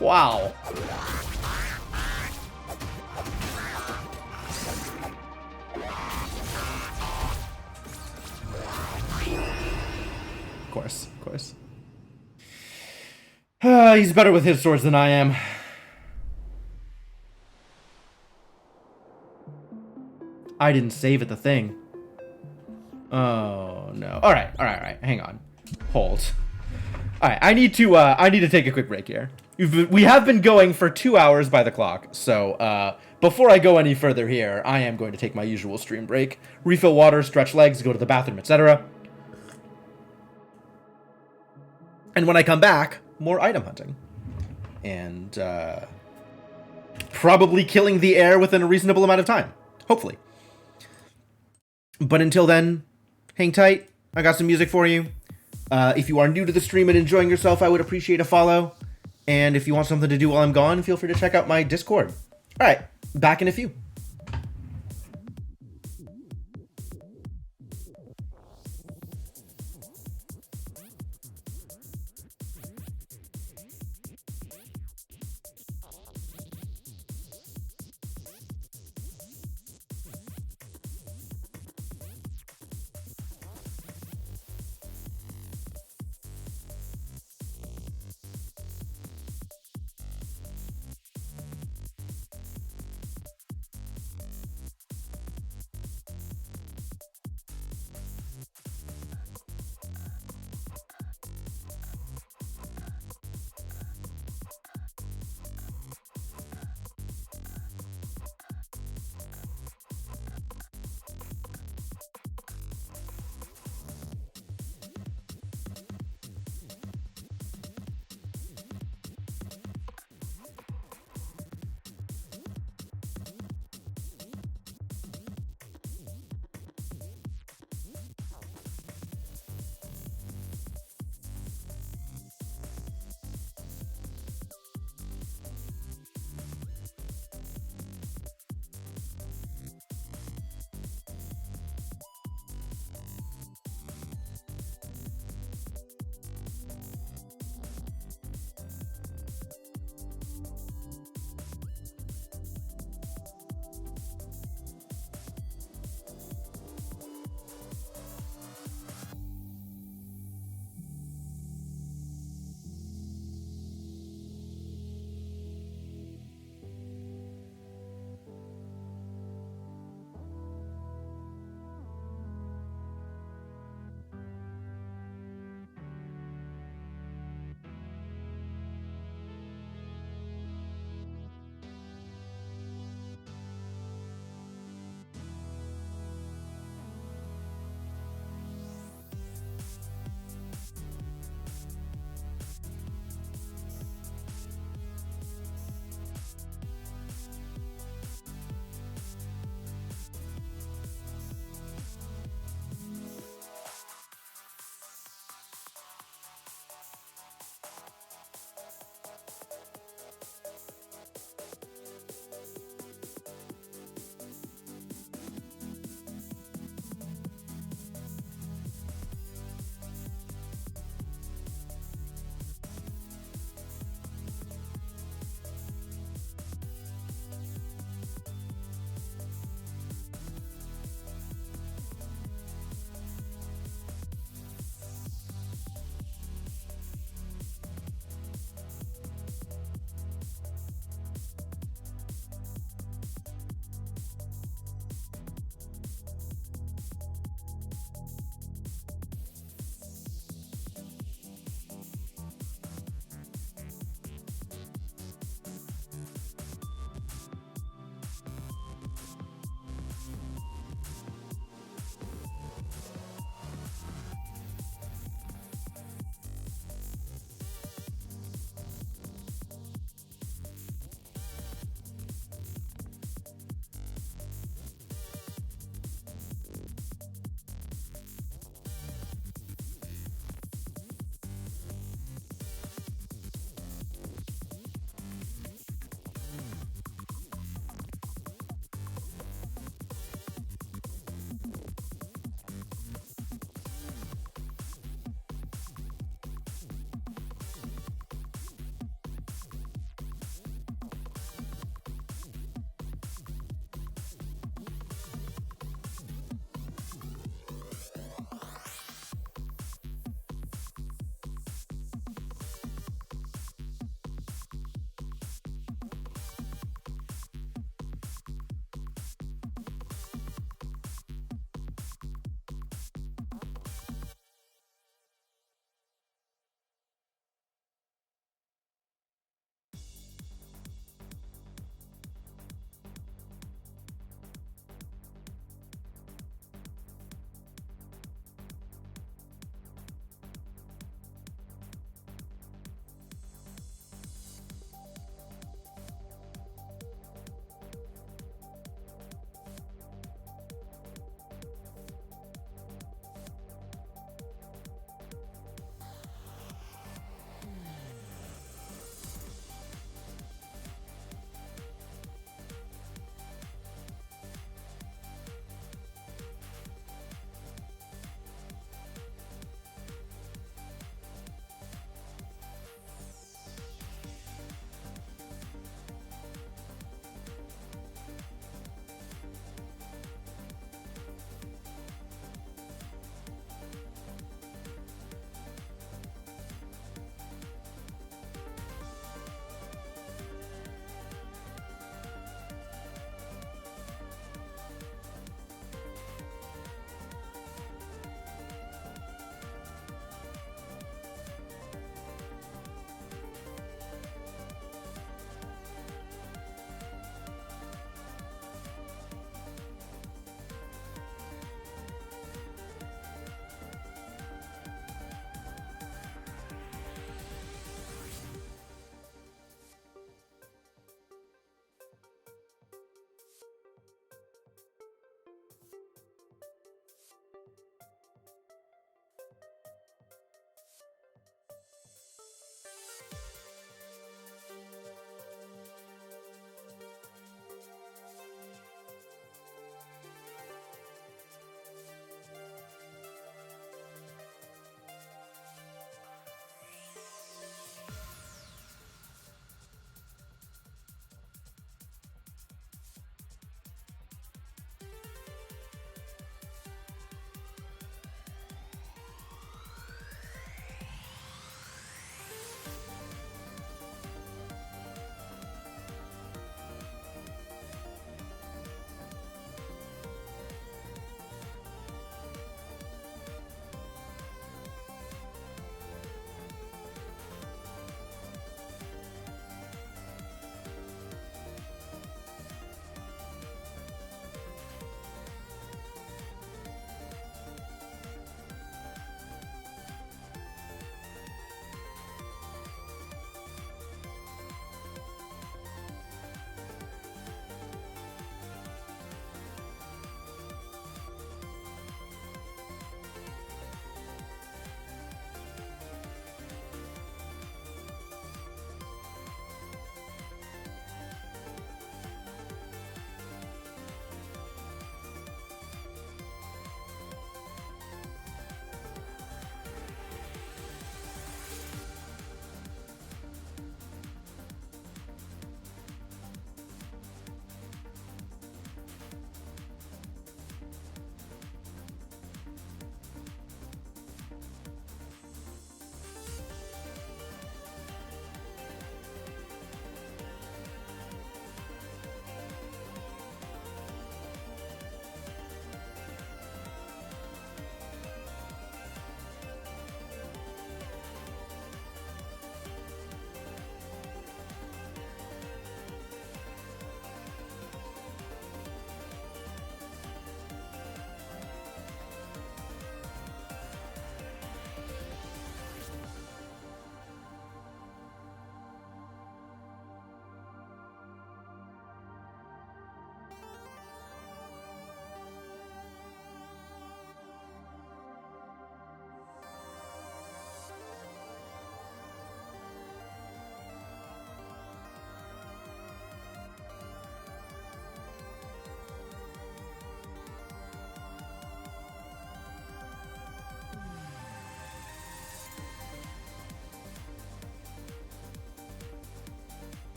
Speaker 1: Wow. Of course, of course. He's better with his swords than I am. I didn't save at the thing. Oh no. Alright, alright. Hang on. Hold. Alright, I need to take a quick break here. We have been going for 2 hours by the clock, so before I go any further here, I am going to take my usual stream break, refill water, stretch legs, go to the bathroom, etc. And when I come back, more item hunting. And probably killing the air within a reasonable amount of time. Hopefully. But until then, hang tight. I got some music for you. If you are new to the stream and enjoying yourself, I would appreciate a follow. And if you want something to do while I'm gone, feel free to check out my Discord. All right, back in a few.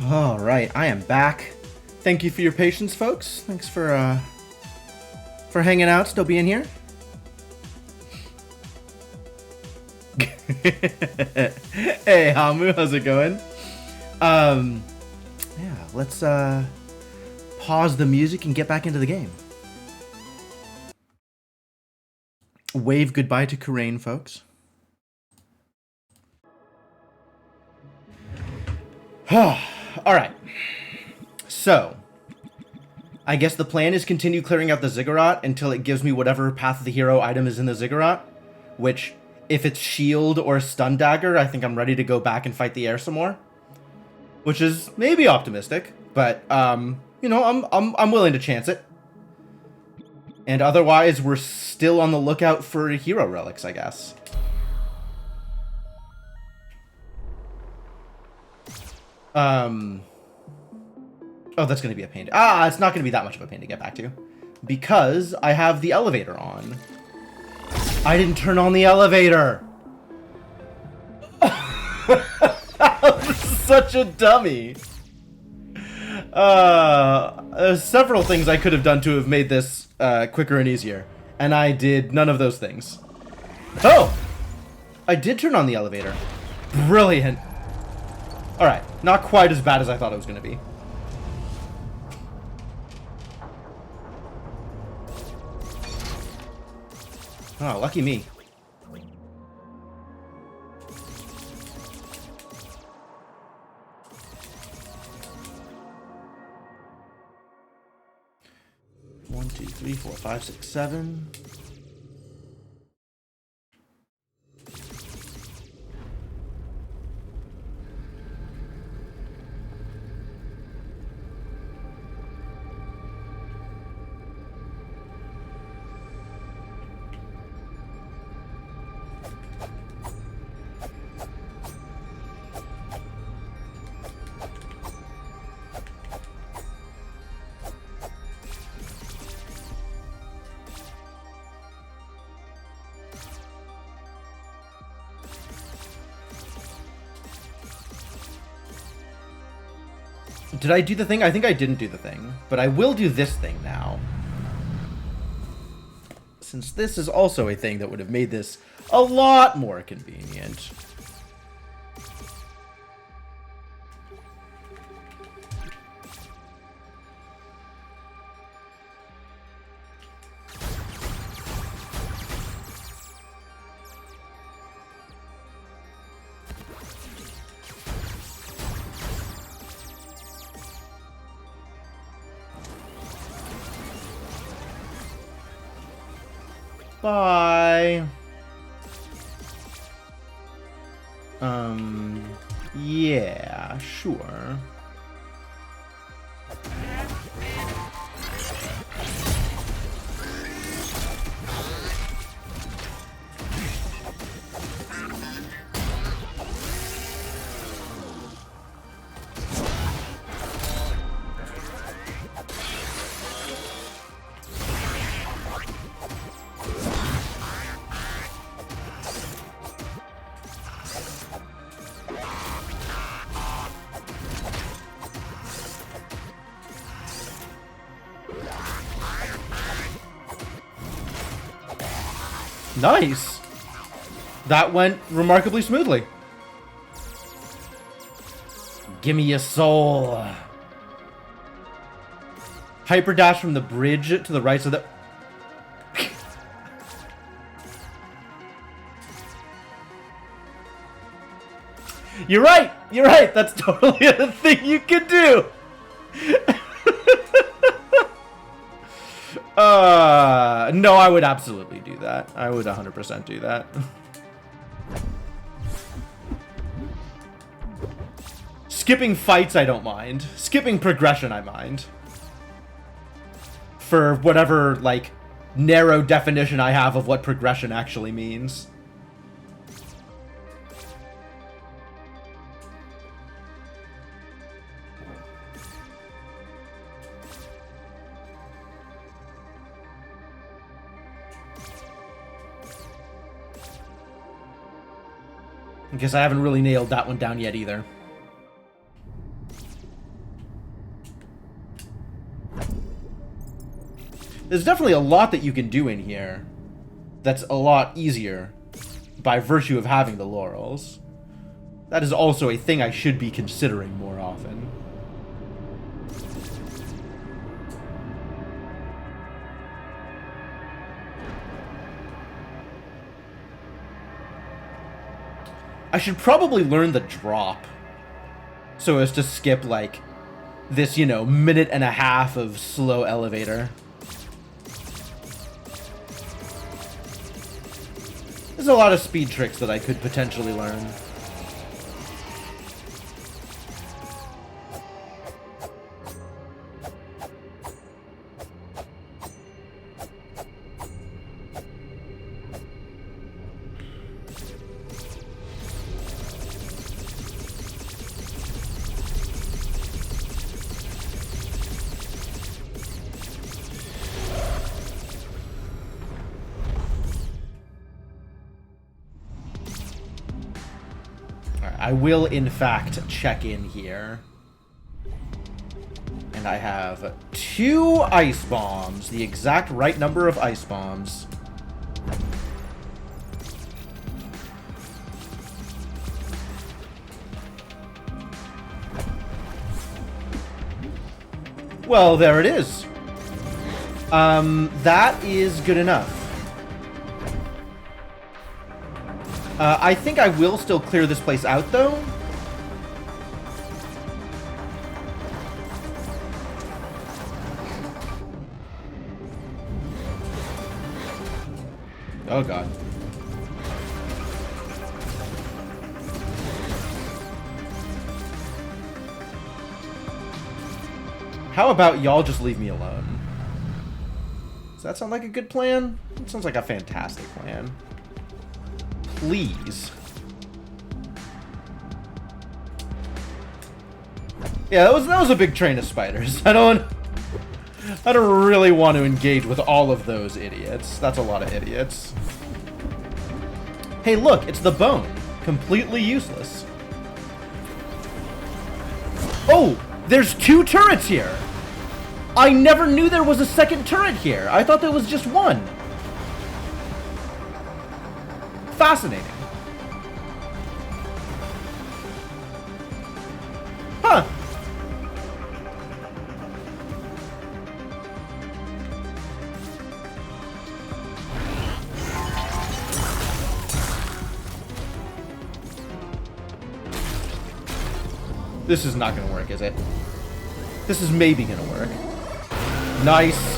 Speaker 1: All right, I am back. Thank you for your patience, folks. Thanks for hanging out, still being here. Hey, Hamu, how's it going? Yeah, let's pause the music and get back into the game. Wave goodbye to Kurain, folks. Alright. So, I guess the plan is continue clearing out the ziggurat until it gives me whatever Path of the Hero item is in the ziggurat. Which, if it's shield or stun dagger, I think I'm ready to go back and fight the air some more. Which is maybe optimistic, but you know, I'm willing to chance it. And otherwise, we're still on the lookout for hero relics, I guess. Oh, that's going to be a pain. It's not going to be that much of a pain to get back to. Because I have the elevator on. I didn't turn on the elevator! I'm such a dummy. There's several things I could have done to have made this quicker and easier. And I did none of those things. Oh! I did turn on the elevator. Brilliant. Alright, not quite as bad as I thought it was going to be. Oh, lucky me. One, two, three, four, five, six, seven. Did I do the thing? I think I didn't do the thing, but I will do this thing now. Since this is also a thing that would have made this a lot more convenient. Bye. Yeah, sure. Nice! That went remarkably smoothly. Gimme your soul. Hyper dash from the bridge to the right so that... You're right! You're right! That's totally a thing you can do! No, I would absolutely do that. I would 100% do that. Skipping fights, I don't mind. Skipping progression, I mind. For whatever, like, narrow definition I have of what progression actually means. I guess I haven't really nailed that one down yet either. There's definitely a lot that you can do in here that's a lot easier by virtue of having the laurels. That is also a thing I should be considering more often. I should probably learn the drop so as to skip, like, this, you know, minute and a half of slow elevator. There's a lot of speed tricks that I could potentially learn. I will, in fact, check in here. And I have 2 ice bombs. The exact right number of ice bombs. Well, there it is. That is good enough. I think I will still clear this place out, though. Oh, God. How about y'all just leave me alone? Does that sound like a good plan? It sounds like a fantastic plan. Please. Yeah, that was a big train of spiders. I don't really want to engage with all of those idiots. That's a lot of idiots. Hey, look, it's the bone. Completely useless. Oh, there's 2 turrets here. I never knew there was a second turret here. I thought there was just one. Fascinating. Huh. This is not gonna work, is it? This is maybe gonna work. Nice.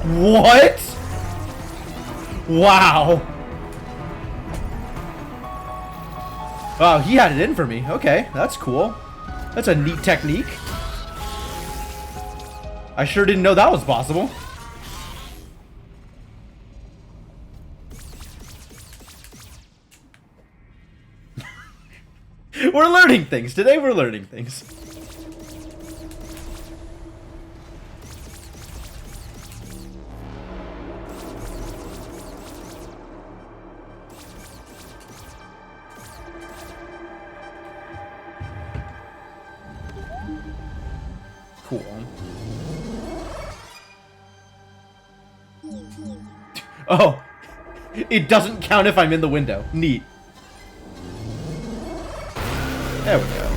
Speaker 1: What? Wow. Wow, he had it in for me. Okay, that's cool. That's a neat technique. I sure didn't know that was possible. We're learning things. Today we're learning things. Cool. Oh, it doesn't count if I'm in the window. Neat. There we go.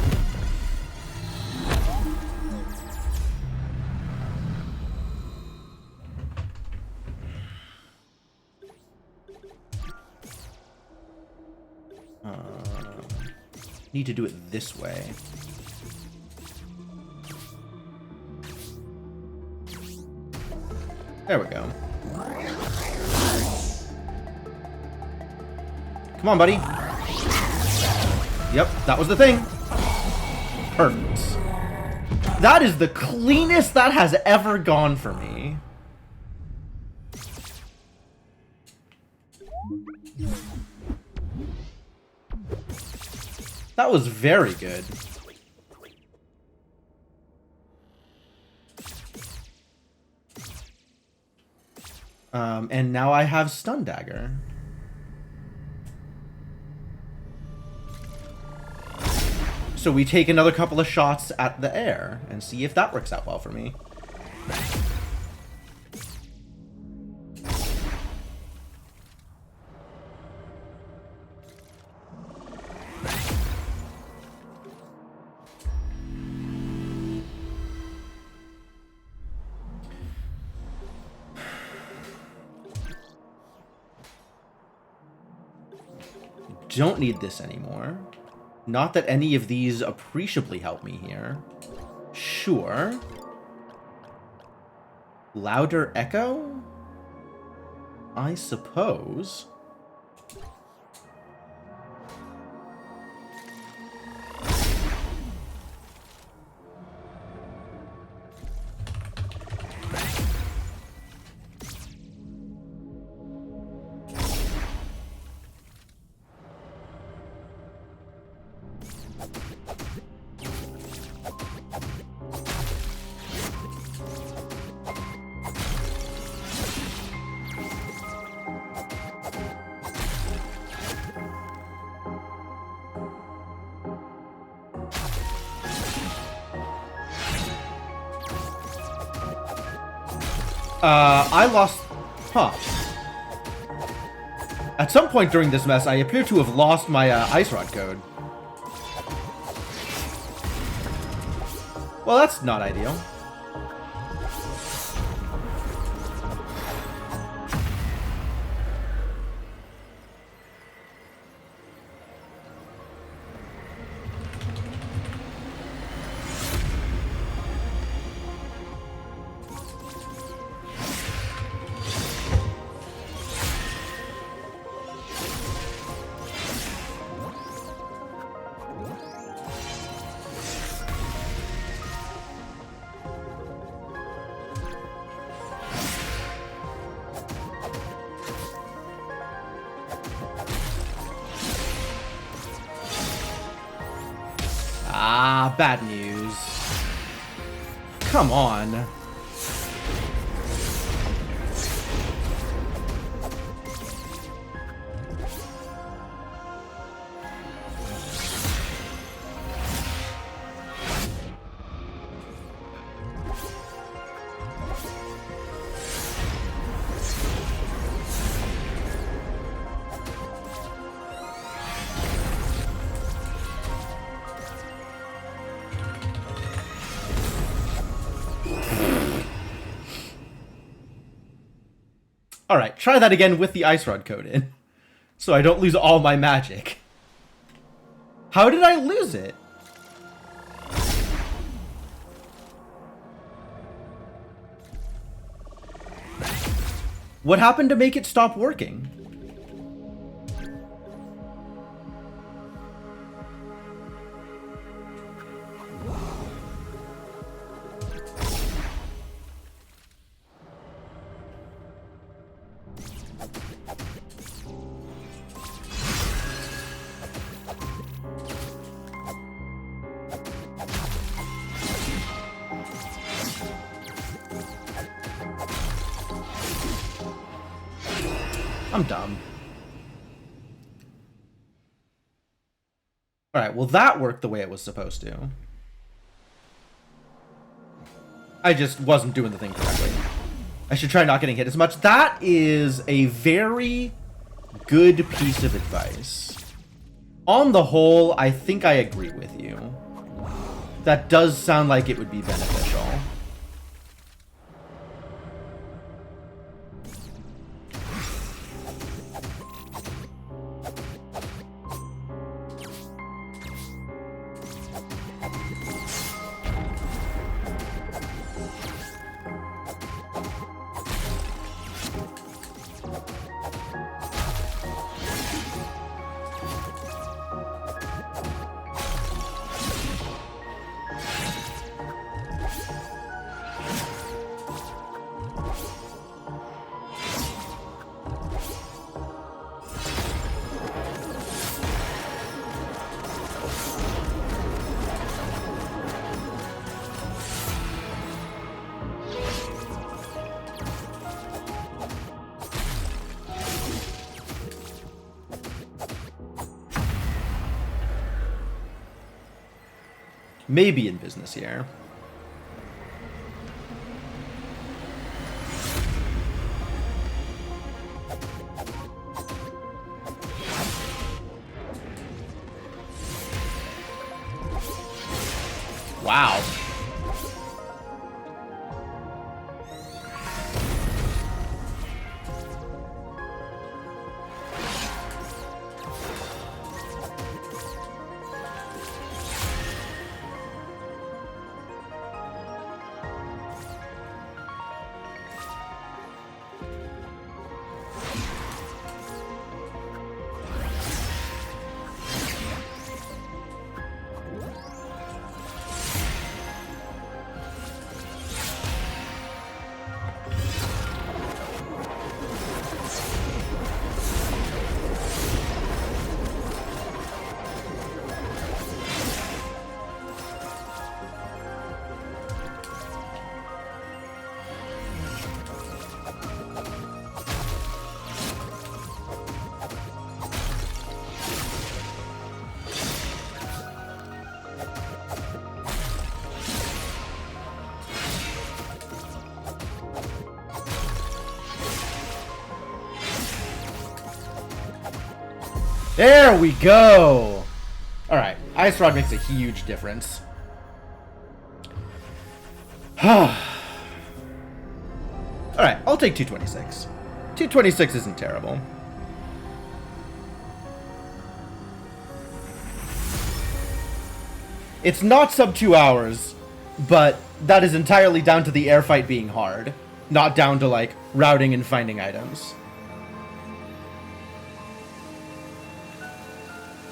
Speaker 1: Need to do it this way. There we go. Come on, buddy. Yep, that was the thing. Perfect. That is the cleanest that has ever gone for me. That was very good. And now I have Stun Dagger. So we take another couple of shots at the air and see if that works out well for me. Don't need this anymore. Not that any of these appreciably help me here. Sure. Louder echo? I suppose. I lost... Huh. At some point during this mess, I appear to have lost my Ice Rod code. Well, that's not ideal. Ah, bad news. Come on. Alright, try that again with the Ice Rod code in. So I don't lose all my magic. How did I lose it? What happened to make it stop working? I'm dumb. Alright, well that worked the way it was supposed to. I just wasn't doing the thing correctly. I should try not getting hit as much. That is a very good piece of advice. On the whole, I think I agree with you. That does sound like it would be beneficial. Maybe in business year. Wow. There we go! Alright, Ice Rod makes a huge difference. Alright, I'll take 226. 226 isn't terrible. It's not sub 2 hours, but that is entirely down to the air fight being hard. Not down to, like, routing and finding items.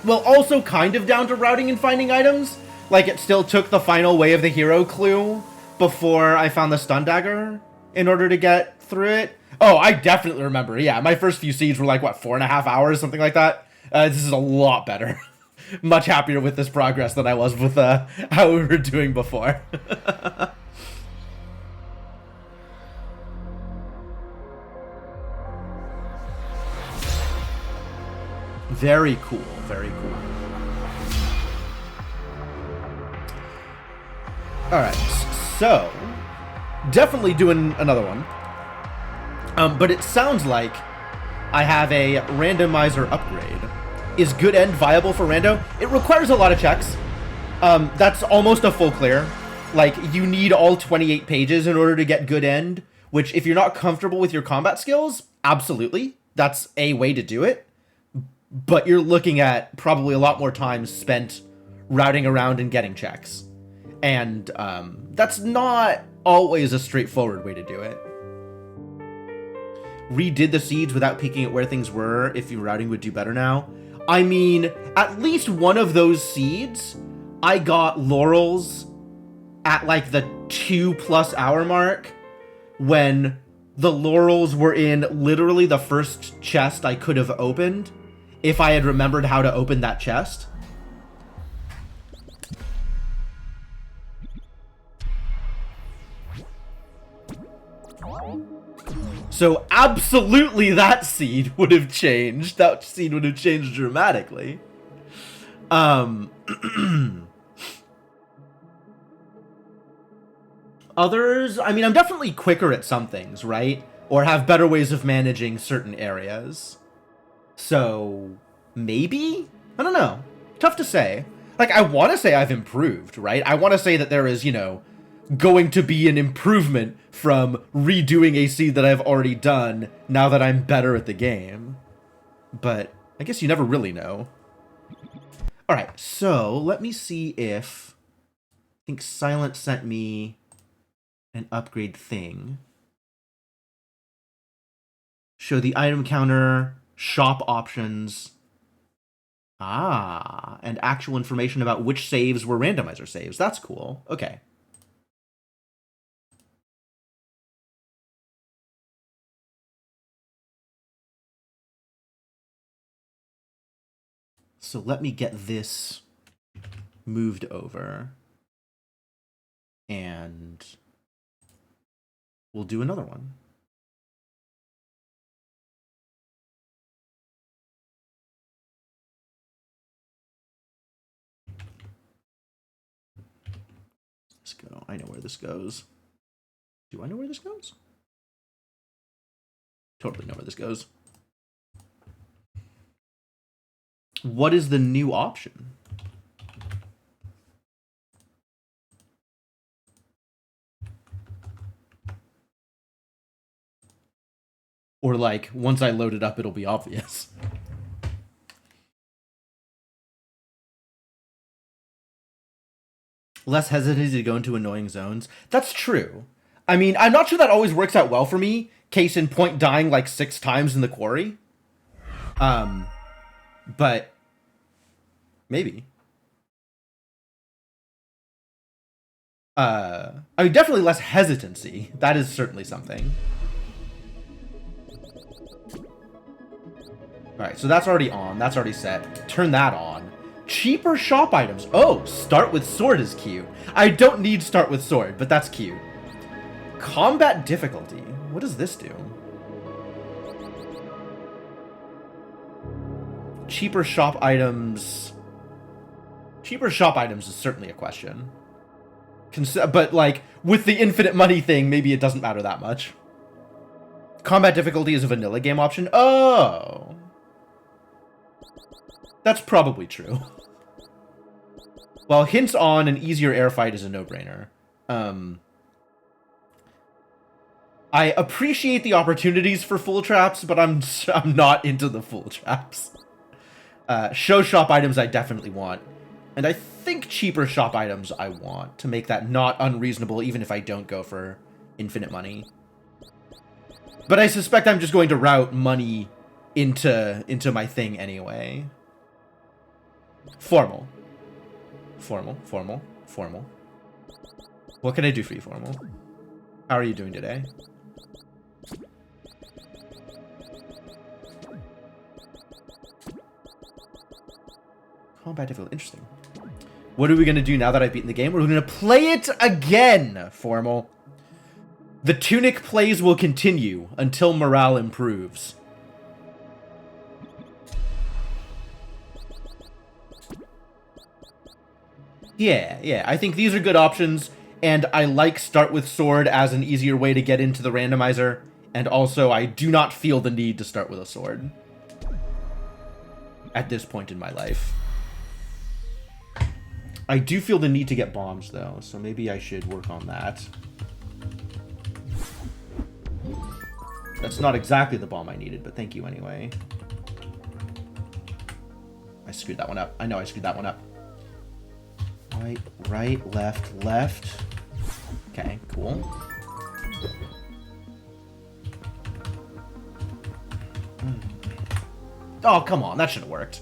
Speaker 1: Well, also kind of down to routing and finding items. Like, it still took the final Way of the Hero clue before I found the stun dagger in order to get through it. Oh, I definitely remember. Yeah, my first few seeds were like, what, 4.5 hours? Something like that. This is a lot better. Much happier with this progress than I was with how we were doing before. Very cool, very cool. Alright, so definitely doing another one. But it sounds like I have a randomizer upgrade. Is good end viable for rando? It requires a lot of checks. That's almost a full clear. Like, you need all 28 pages in order to get good end, which if you're not comfortable with your combat skills, absolutely. That's a way to do it. But you're looking at probably a lot more time spent routing around and getting checks. And that's not always a straightforward way to do it. Redid the seeds without peeking at where things were if your routing would do better now. I mean, at least one of those seeds, I got laurels at like the 2+ hour mark when the laurels were in literally the first chest I could have opened if I had remembered how to open that chest. So absolutely that seed would have changed. That seed would have changed dramatically. Others, I mean, I'm definitely quicker at some things, right? Or have better ways of managing certain areas. So, maybe? I don't know. Tough to say. Like, I want to say I've improved, right? I want to say that there is, you know, going to be an improvement from redoing a seed that I've already done now that I'm better at the game. But I guess you never really know. Alright, so let me see if... I think Silent sent me an upgrade thing. Show the item counter, shop options. Ah, and actual information about which saves were randomizer saves. That's cool. Okay. So let me get this moved over. And we'll do another one. Let's go. I know where this goes. Do I know where this goes? Totally know where this goes. What is the new option? Or like, once I load it up, it'll be obvious. Less hesitant to go into annoying zones. That's true. I mean, I'm not sure that always works out well for me. Case in point, dying like 6 times in the quarry. But maybe. I mean, definitely less hesitancy. That is certainly something. Alright, so that's already on. That's already set. Turn that on. Cheaper shop items. Oh, start with sword is cute. I don't need start with sword, but that's cute. Combat difficulty. What does this do? Cheaper shop items. Cheaper shop items is certainly a question. But, like, with the infinite money thing, maybe it doesn't matter that much. Combat difficulty is a vanilla game option. Oh. That's probably true. Well, hints on an easier air fight is a no-brainer. I appreciate the opportunities for full traps, but I'm not into the full traps. Show shop items I definitely want. And I think cheaper shop items I want to make that not unreasonable, even if I don't go for infinite money. But I suspect I'm just going to route money into my thing anyway. Formal. Formal, formal, formal. What can I do for you, Formal? How are you doing today? Combat difficult. Interesting. What are we going to do now that I've beaten the game? We're going to play it again, Formal. The Tunic plays will continue until morale improves. Yeah, I think these are good options, and I like start with sword as an easier way to get into the randomizer, and also I do not feel the need to start with a sword at this point in my life. I do feel the need to get bombs, though, so maybe I should work on that. That's not exactly the bomb I needed, but thank you anyway. I screwed that one up. I know I screwed that one up. Right, left. Okay, cool. Oh, come on. That should have worked.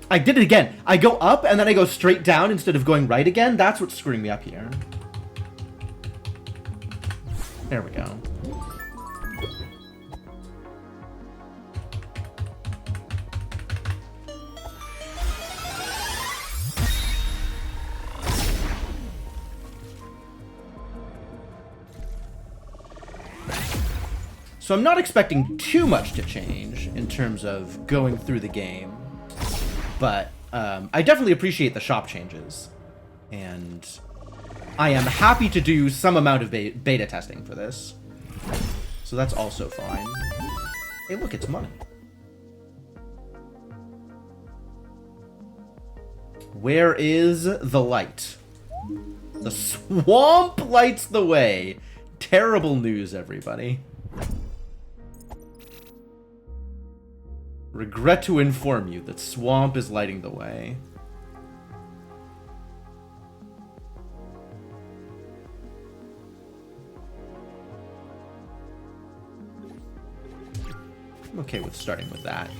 Speaker 1: I did it again. I go up and then I go straight down instead of going right again. That's what's screwing me up here. There we go. So I'm not expecting too much to change in terms of going through the game, but I definitely appreciate the shop changes, and I am happy to do some amount of beta testing for this, so that's also fine. Hey, look, it's money. Where is the light? The swamp lights the way. Terrible news, everybody. Regret to inform you that swamp is lighting the way. I'm okay with starting with that.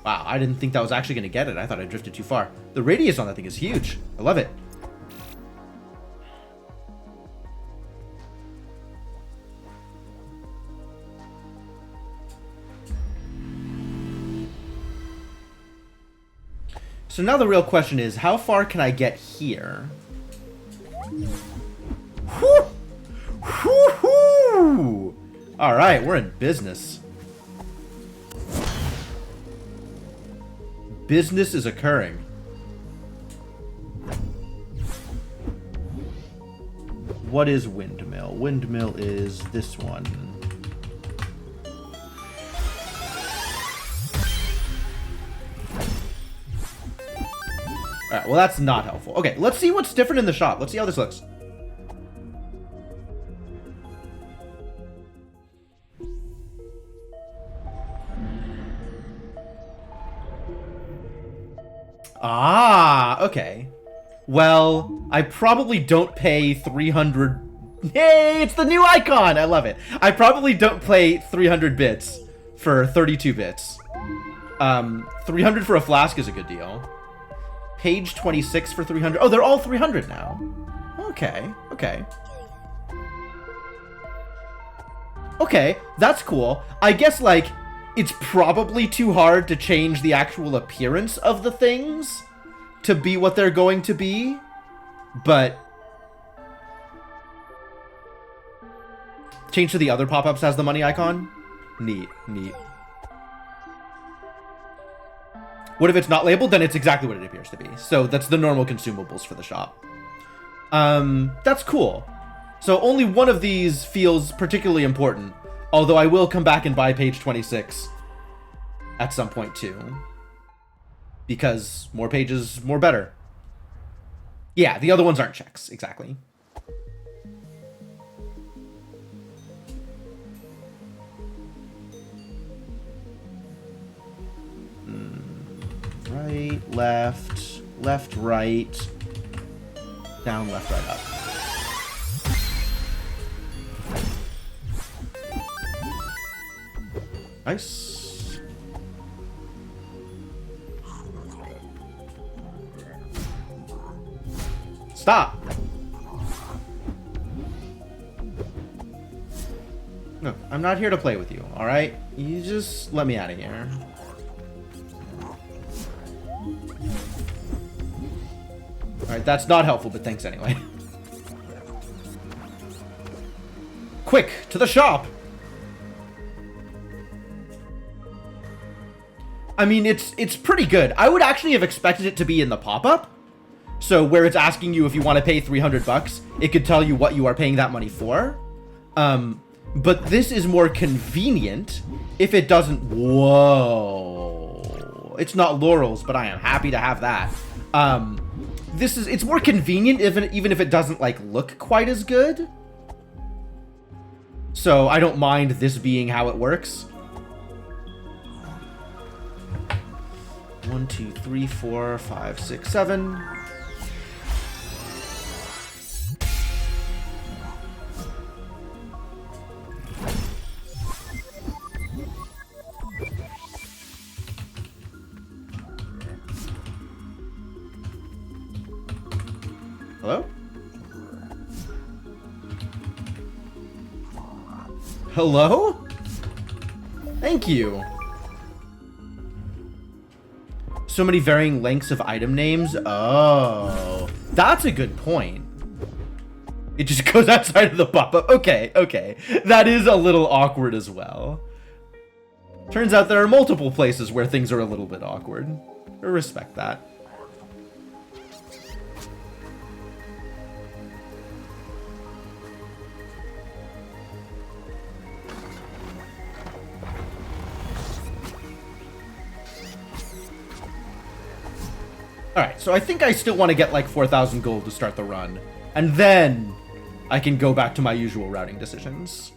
Speaker 1: Wow, I didn't think that was actually going to get it. I thought I drifted too far. The radius on that thing is huge. I love it. So now the real question is, how far can I get here? Whew! Whew! All right, we're in business. business is occurring. What is windmill? Windmill is this one. Alright, well that's not helpful. Okay, let's see what's different in the shop. Let's see how this looks. Ah, okay. Well, I probably don't pay 300... Hey, it's the new icon! I love it. I probably don't pay 300 bits for 32 bits. 300 for a flask is a good deal. Page 26 for 300. Oh, they're all 300 now. Okay, okay. Okay, that's cool. I guess, like, it's probably too hard to change the actual appearance of the things to be what they're going to be, but change to the other pop-ups as the money icon? Neat, neat. What if it's not labeled? Then it's exactly what it appears to be. So that's the normal consumables for the shop. That's cool. So only one of these feels particularly important, although I will come back and buy page 26 at some point too. Because more pages, more better. Yeah, the other ones aren't checks, exactly. Right, left, left, right, down, left, right, up. Nice. Stop. No, I'm not here to play with you, all right? You just let me out of here. Alright, that's not helpful, but thanks anyway. Quick, to the shop! I mean, it's pretty good. I would actually have expected it to be in the pop-up. So where it's asking you if you want to pay 300 bucks, it could tell you what you are paying that money for. But this is more convenient if it doesn't... Whoa. It's not Laurel's, but I am happy to have that. It's more convenient even if it doesn't, like, look quite as good. So I don't mind this being how it works. 1, 2, 3, 4, 5, 6, 7. Hello? Hello? Thank you. So many varying lengths of item names. Oh, that's a good point. It just goes outside of the pop-up. Okay, okay. That is a little awkward as well. Turns out there are multiple places where things are a little bit awkward. I respect that. Alright, so I think I still want to get like 4,000 gold to start the run. And then I can go back to my usual routing decisions.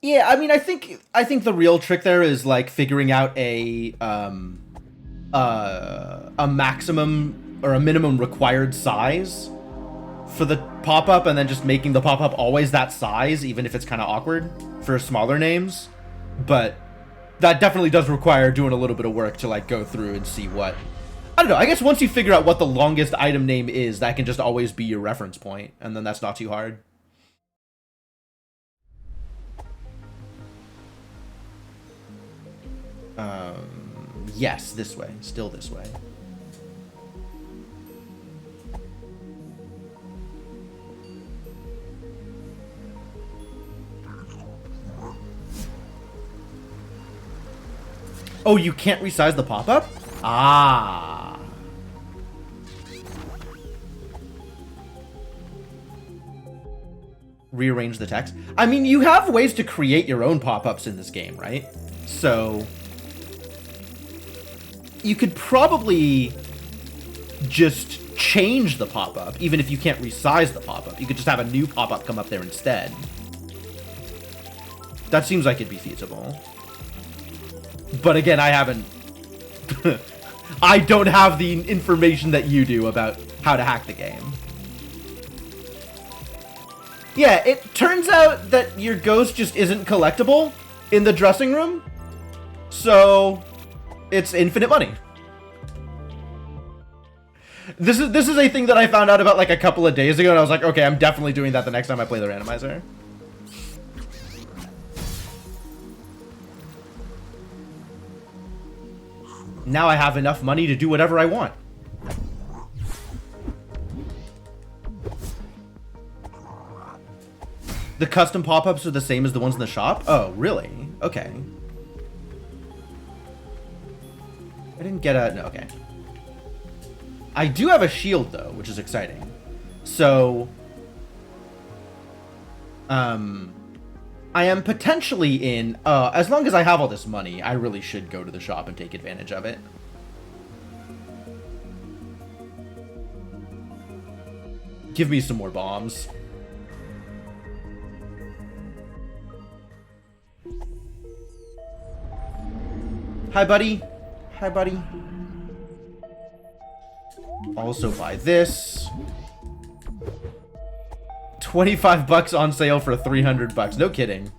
Speaker 1: Yeah, I mean, I think the real trick there is like figuring out a maximum or a minimum required size for the pop-up, and then just making the pop-up always that size, even if it's kind of awkward for smaller names. But that definitely does require doing a little bit of work to like go through and see what, I don't know, I guess once you figure out what the longest item name is, that can just always be your reference point, and then that's not too hard. Yes, this way. Still this way. Oh, you can't resize the pop-up? Ah. Rearrange the text. I mean, you have ways to create your own pop-ups in this game, right? So you could probably just change the pop-up, even if you can't resize the pop-up. You could just have a new pop-up come up there instead. That seems like it'd be feasible. But again, I haven't... I don't have the information that you do about how to hack the game. Yeah, it turns out that your ghost just isn't collectible in the dressing room. So, it's infinite money. This is a thing that I found out about like a couple of days ago, and I was like, okay, I'm definitely doing that the next time I play the randomizer. Now I have enough money to do whatever I want. The custom pop-ups are the same as the ones in the shop? Oh, really? Okay. I didn't get a... No, okay. I do have a shield, though, which is exciting. So... I am potentially in... as long as I have all this money, I really should go to the shop and take advantage of it. Give me some more bombs. Hi, buddy. Hi, buddy. Also buy this. 25 bucks on sale for 300 bucks. No kidding.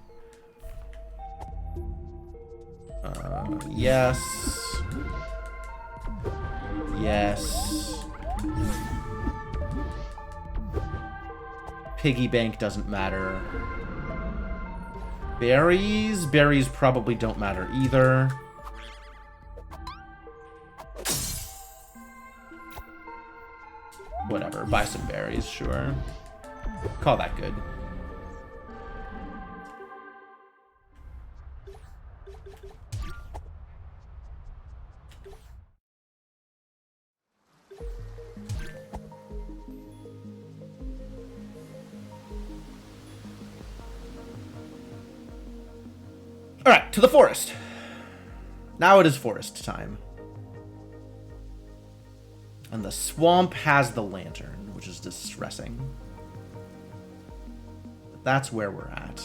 Speaker 1: Yes. Yes. Piggy bank doesn't matter. Berries? Berries probably don't matter either. Whatever, buy some berries, sure. Call that good. Alright, to the forest. Now it is forest time. And the swamp has the lantern, which is distressing. But that's where we're at.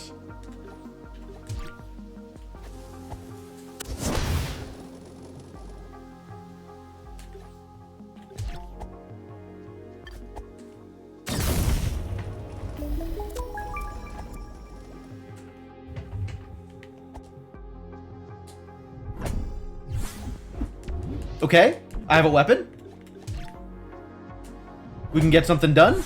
Speaker 1: Okay, I have a weapon. We can get something done.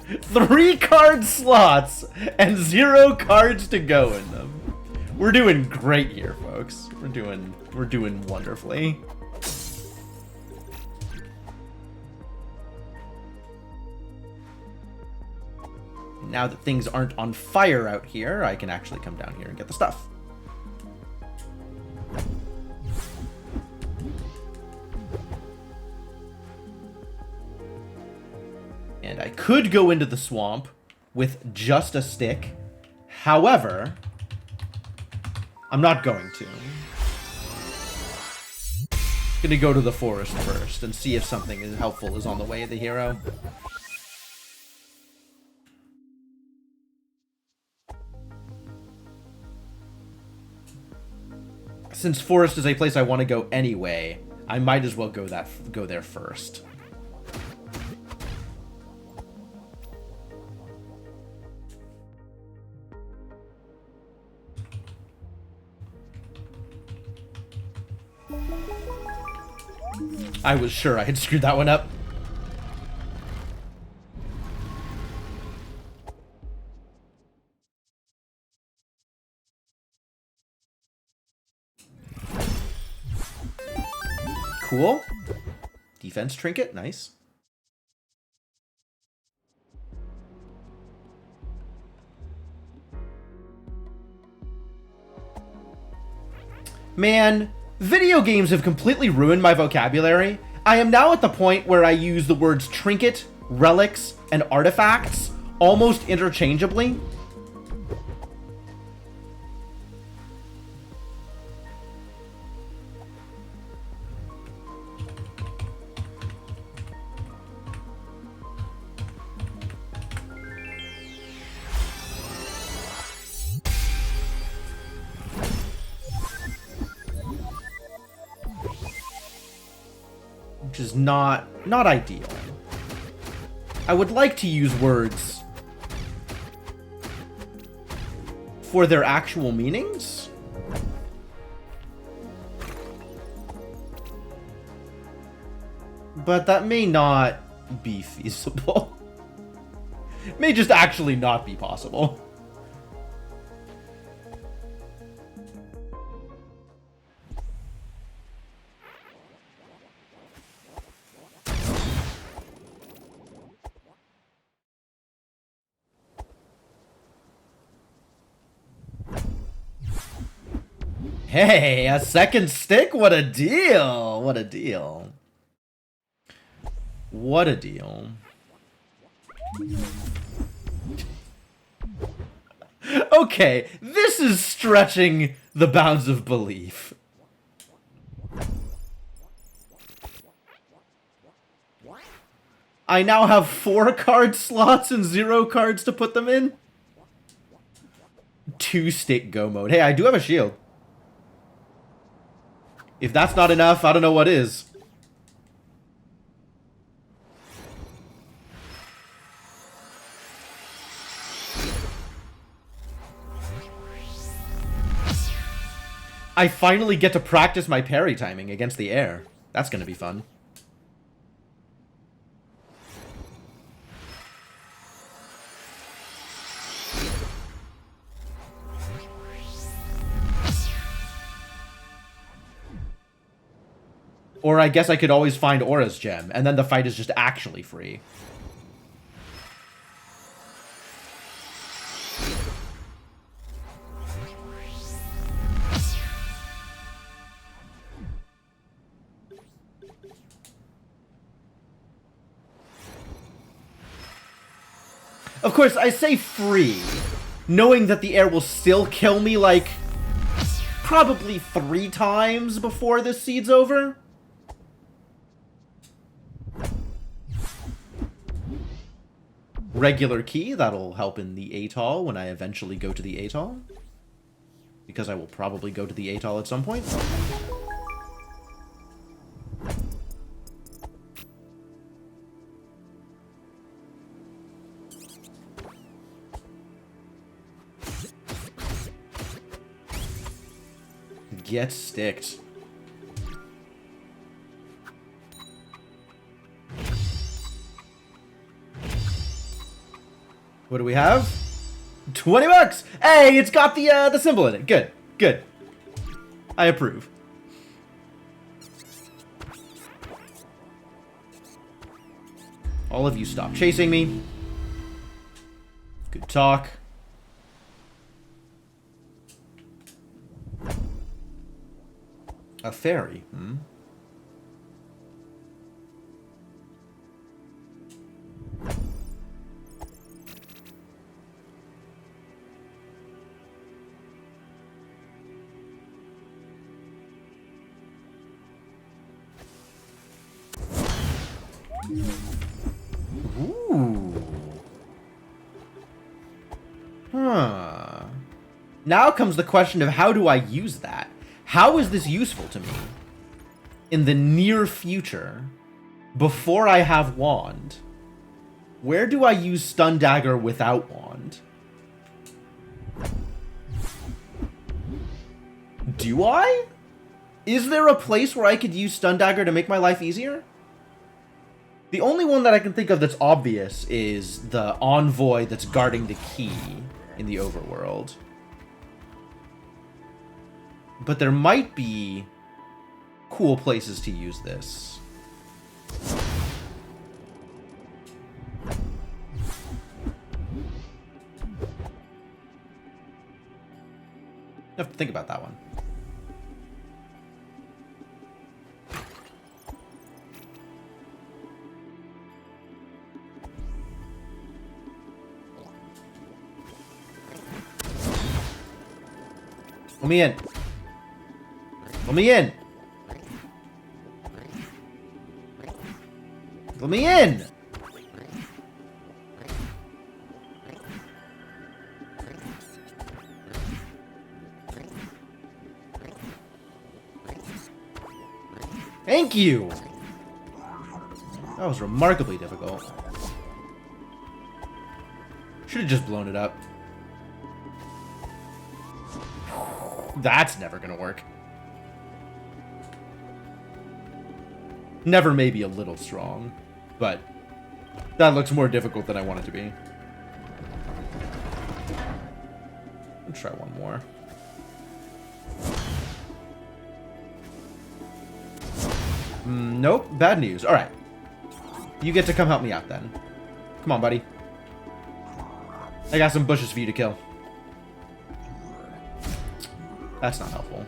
Speaker 1: 3 card slots and 0 cards to go in them. We're doing great here, folks. We're doing wonderfully. Now that things aren't on fire out here, I can actually come down here and get the stuff. And I could go into the swamp with just a stick. However, I'm not going to. Gonna go to the forest first and see if something is helpful is on the way of the hero. Since forest is a place I want to go anyway, I might as well go there first. I was sure I had screwed that one up. cool. Defense trinket, nice. Man, video games have completely ruined my vocabulary. I am now at the point where I use the words trinket, relics, and artifacts almost interchangeably. Which is not ideal. I would like to use words for their actual meanings. But that may not be feasible. It may just actually not be possible. Hey, a second stick? What a deal! What a deal. What a deal. Okay, this is stretching the bounds of belief. I now have 4 card slots and 0 cards to put them in. 2-stick go mode. Hey, I do have a shield. If that's not enough, I don't know what is. I finally get to practice my parry timing against the air. That's gonna be fun. Or I guess I could always find Aura's gem, and then the fight is just actually free. Of course, I say free, knowing that the air will still kill me, like, probably 3 times before this seed's over. Regular key, that'll help in the atoll when I eventually go to the atoll. Because I will probably go to the atoll at some point. Get sticked. What do we have? 20 bucks! Hey, it's got the symbol in it. Good, good. I approve. All of you stop chasing me. Good talk. A fairy, hmm? Ooh. Huh. Now comes the question of how do I use that? How is this useful to me in the near future before I have Wand? Where do I use Stun Dagger without Wand? Do I? Is there a place where I could use Stun Dagger to make my life easier? The only one that I can think of that's obvious is the envoy that's guarding the key in the overworld. But there might be cool places to use this. I have to think about that one. Let me in. Let me in. Let me in. Thank you. That was remarkably difficult. Should have just blown it up. That's never gonna work. Never maybe a little strong, but that looks more difficult than I want it to be. Let's try one more. Nope, bad news. All right. You get to come help me out then. Come on, buddy. I got some bushes for you to kill. That's not helpful.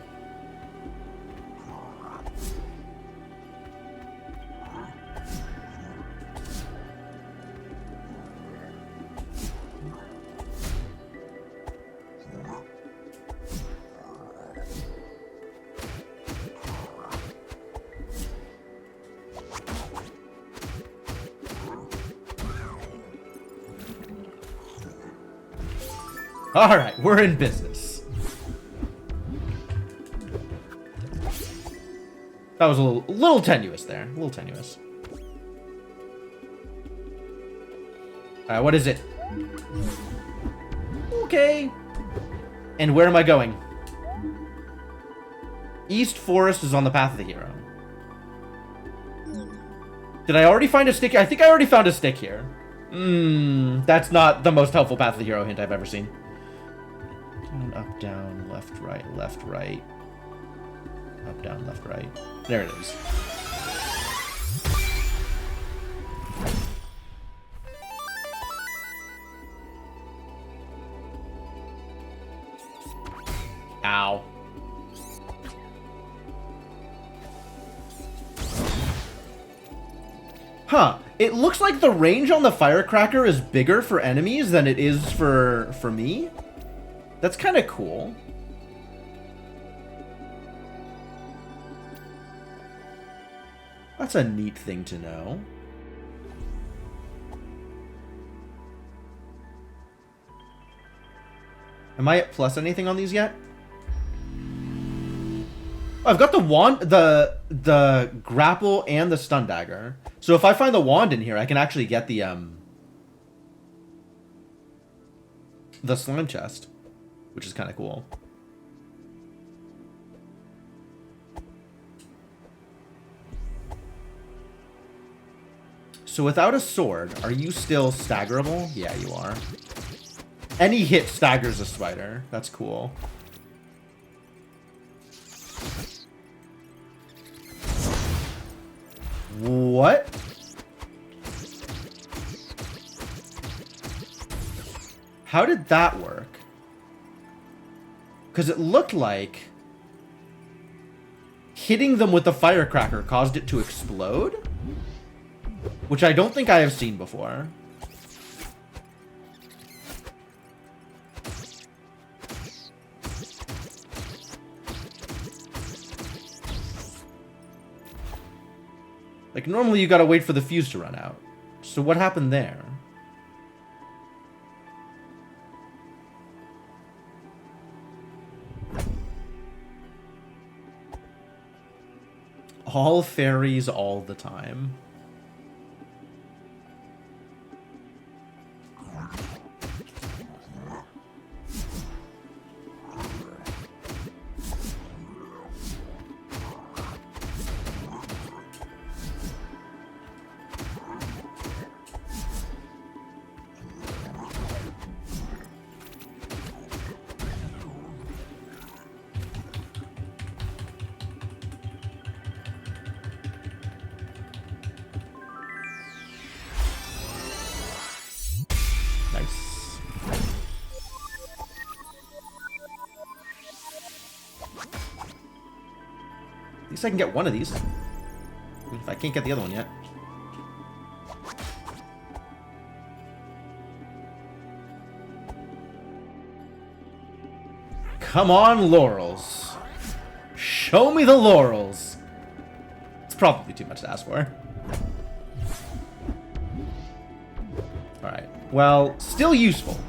Speaker 1: All right, we're in business. That was a little tenuous there. A little tenuous. All right, what is it? Okay. And where am I going? East Forest is on the path of the hero. Did I already find a stick? I think I already found a stick here. That's not the most helpful path of the hero hint I've ever seen. Down, up, down, left, right, left, right. Up, down, left, right. There it is. Ow. Huh. It looks like the range on the firecracker is bigger for enemies than it is for me. That's kind of cool. That's a neat thing to know. Am I at plus anything on these yet? Oh, I've got the wand, the grapple, and the stun dagger. So if I find the wand in here, I can actually get the slime chest, which is kind of cool. So without a sword, are you still staggerable? Yeah, you are. Any hit staggers a spider. That's cool. What? How did that work? Because it looked like hitting them with the firecracker caused it to explode, which I don't think I have seen before. Like, normally you gotta wait for the fuse to run out. So what happened there? All fairies all the time. least I can get one of these. If I can't get the other one yet. Come on, laurels. Show me the laurels. It's probably too much to ask for. Alright. Well, still useful.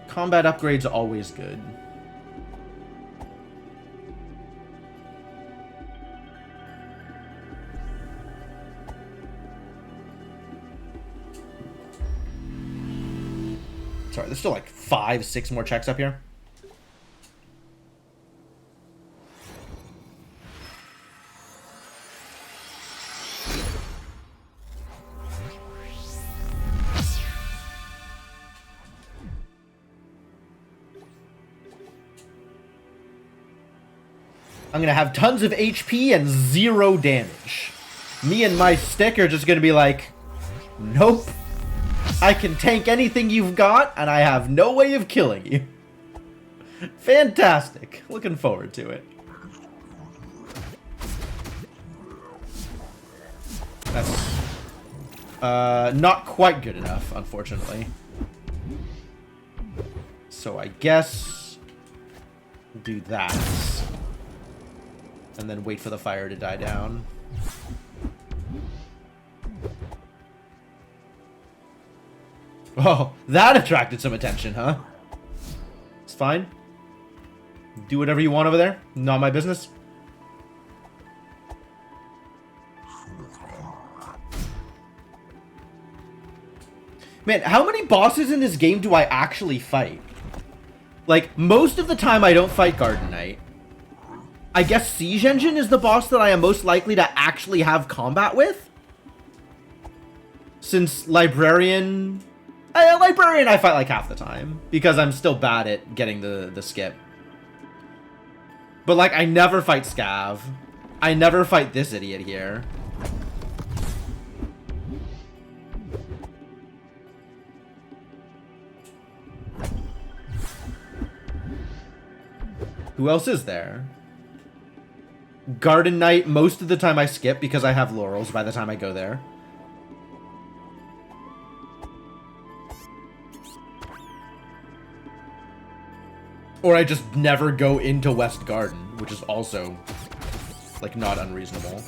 Speaker 1: Combat upgrades are always good. Sorry, there's still like 5, 6 more checks up here. I'm gonna have tons of HP and 0 damage. Me and my stick are just gonna be like, nope. I can tank anything you've got, and I have no way of killing you. Fantastic. Looking forward to it. That's not quite good enough, unfortunately. So I guess do that. And then wait for the fire to die down. Oh, that attracted some attention, huh? It's fine. Do whatever you want over there. Not my business. Man, how many bosses in this game do I actually fight? Like, most of the time I don't fight Garden Knight. I guess Siege Engine is the boss that I am most likely to actually have combat with. Since Librarian... Librarian I fight like half the time, because I'm still bad at getting the skip. But like, I never fight Scav. I never fight this idiot here. Who else is there? Garden Knight, most of the time I skip because I have laurels by the time I go there. Or I just never go into West Garden, which is also, like, not unreasonable.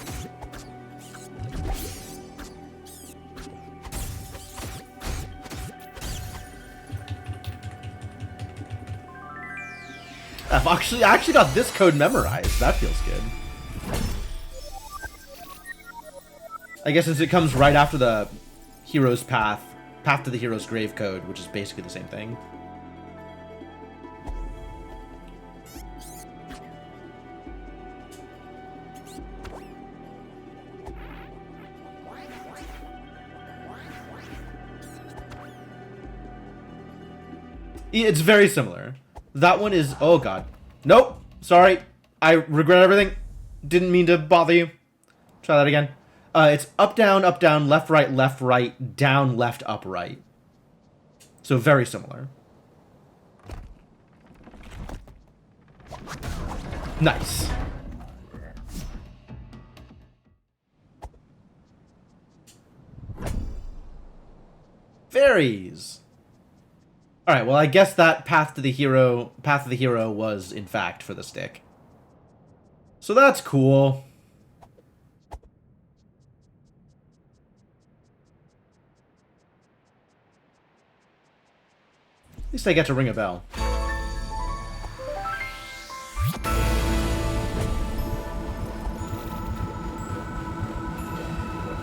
Speaker 1: I actually got this code memorized. That feels good. I guess since it comes right after the hero's path to the hero's grave code, which is basically the same thing. It's very similar. That one is... Oh, God. Nope. Sorry. I regret everything. Didn't mean to bother you. Try that again. It's up, down, left, right, down, left, up, right. So very similar. Nice. Fairies. Alright, well I guess that path of the hero was in fact for the stick. So that's cool. At least I get to ring a bell.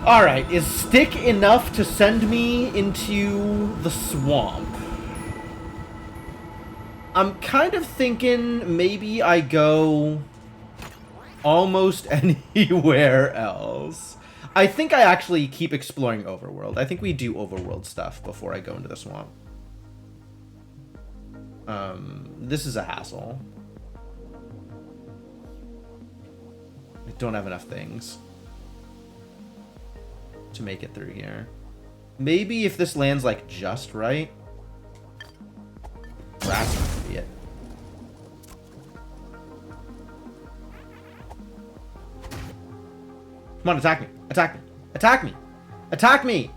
Speaker 1: Alright, is stick enough to send me into the swamp? I'm kind of thinking maybe I go almost anywhere else. I think I actually keep exploring Overworld. I think we do Overworld stuff before I go into the swamp. This is a hassle. I don't have enough things to make it through here. Maybe if this lands, like, just right. Grass might be it. Come on, attack me. Attack me. Attack me. Attack me!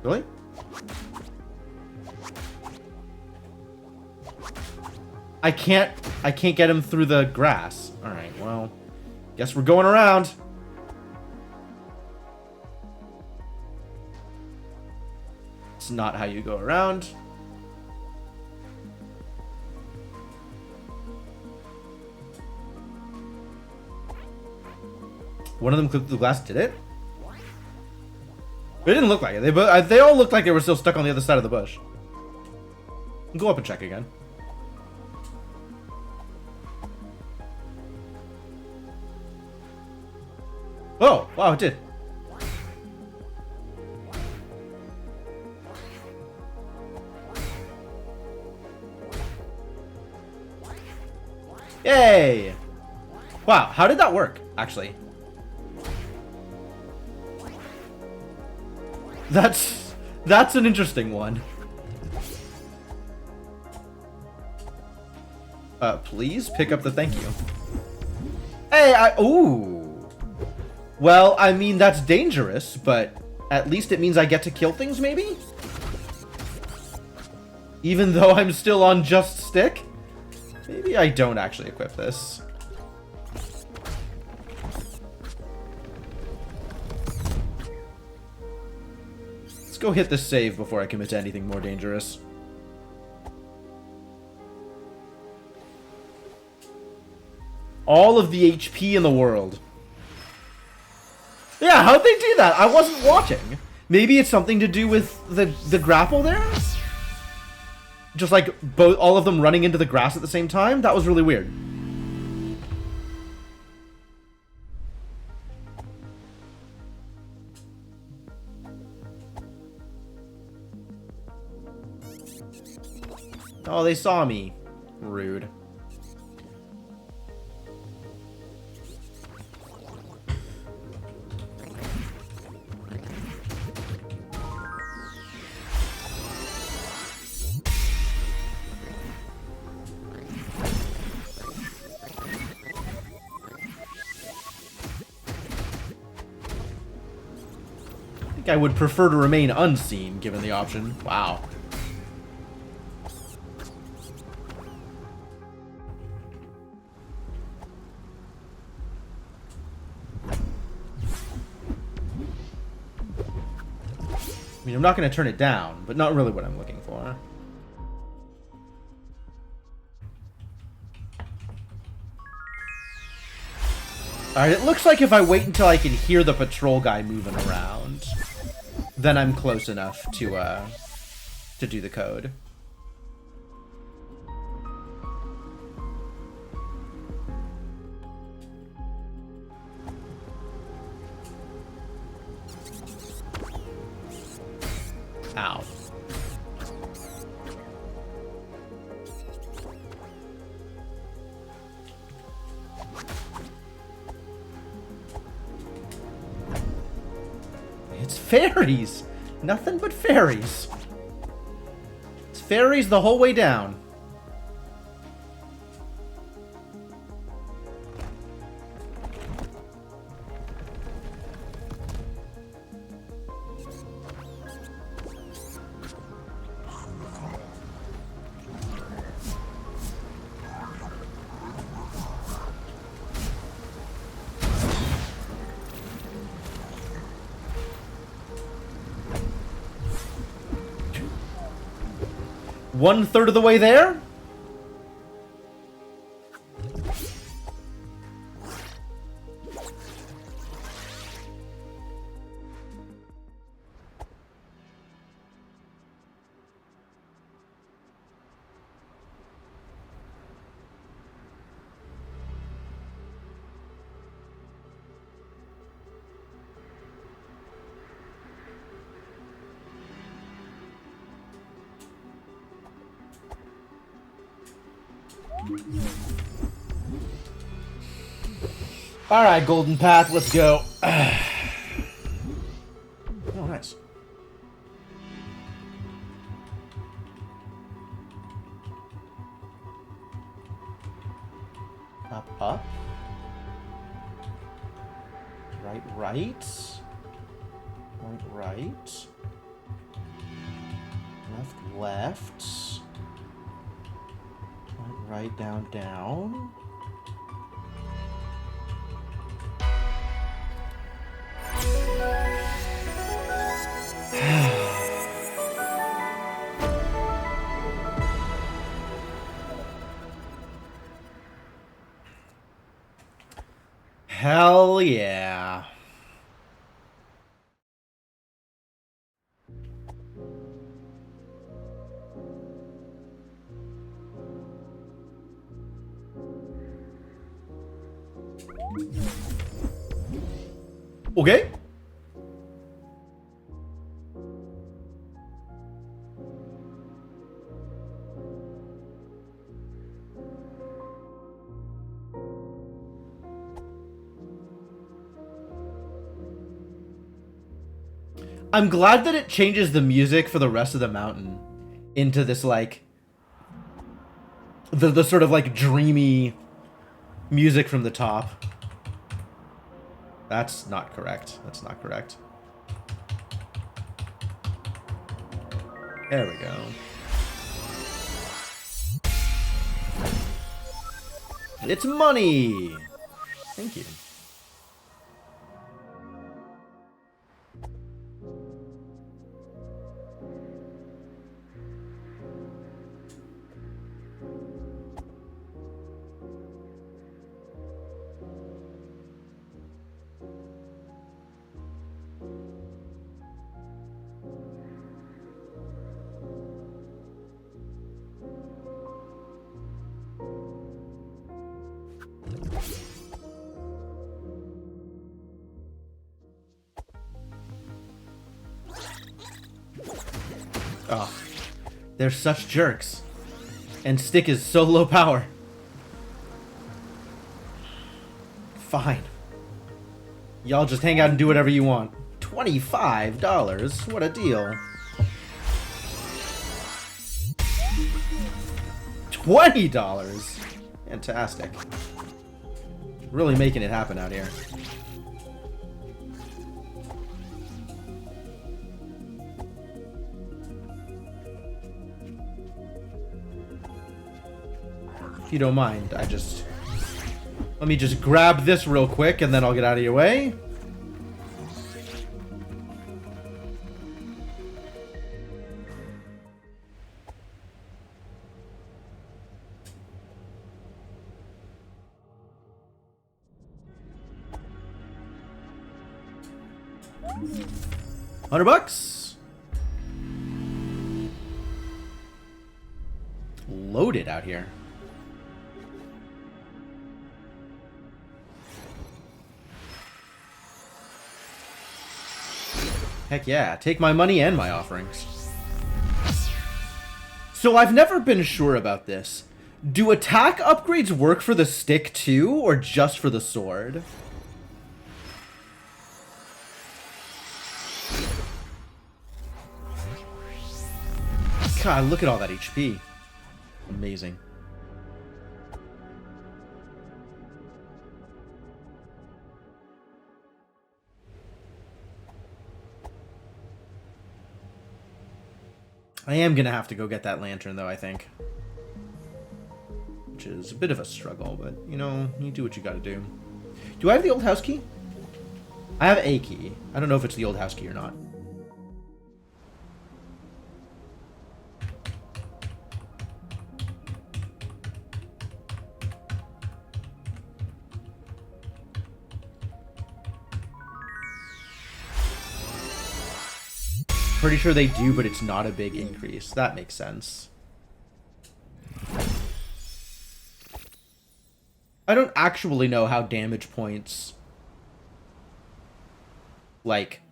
Speaker 1: Really? I can't get him through the grass. Alright, well, guess we're going around. It's not how you go around. One of them clipped the glass, did it? It didn't look like it. They all looked like they were still stuck on the other side of the bush. Go up and check again. Oh, wow, it did. Yay! Wow, how did that work, actually? That's an interesting one. Please pick up the thank you. Hey, ooh. Well, I mean, that's dangerous, but at least it means I get to kill things, maybe? Even though I'm still on just stick? Maybe I don't actually equip this. Let's go hit the save before I commit to anything more dangerous. All of the HP in the world. Yeah, how'd they do that? I wasn't watching. Maybe it's something to do with the grapple there? Just like all of them running into the grass at the same time? That was really weird. Oh, they saw me. Rude. I would prefer to remain unseen, given the option. Wow. I mean, I'm not going to turn it down, but not really what I'm looking for. Alright, it looks like if I wait until I can hear the patrol guy moving around, then I'm close enough to do the code. Ow. It's fairies! Nothing but fairies. It's fairies the whole way down. One-third of the way there? Alright, Golden Path, let's go. Oh, nice. Up, up. Right, right. Right, right. Left, left. Right, right, down, down. Hell yeah. Okay. I'm glad that it changes the music for the rest of the mountain into this, like, the sort of, like, dreamy music from the top. That's not correct. That's not correct. There we go. It's money! Thank you. Oh, they're such jerks. And Stick is so low power. Fine. Y'all just hang out and do whatever you want. $25? What a deal. $20? Fantastic. Really making it happen out here. If you don't mind, let me just grab this real quick and then I'll get out of your way. $100. Loaded out here. Heck yeah, take my money and my offerings. So I've never been sure about this. Do attack upgrades work for the stick too, or just for the sword? God, look at all that HP. Amazing. I am gonna have to go get that lantern, though, I think. Which is a bit of a struggle, but, you know, you do what you gotta do. Do I have the old house key? I have a key. I don't know if it's the old house key or not. Pretty sure they do, but it's not a big increase. That makes sense. I don't actually know how damage points... Like,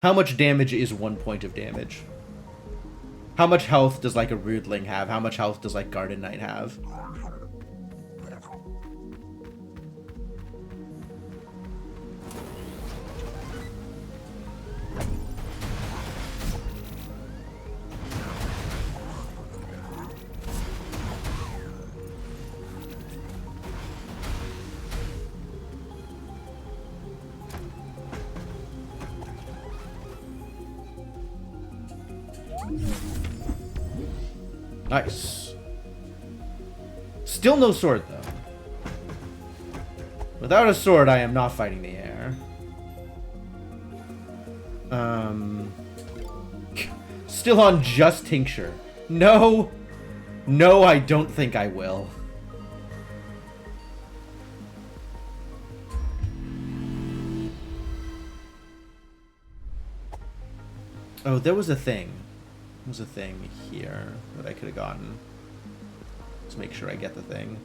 Speaker 1: how much damage is 1 point of damage? How much health does, like, a Rudeling have? How much health does, like, Garden Knight have? Nice. Still no sword, though. Without a sword, I am not fighting the air. Still on just tincture. No. No, I don't think I will. Oh, there was a thing. There was a thing here that I could have gotten. Let's make sure I get the thing.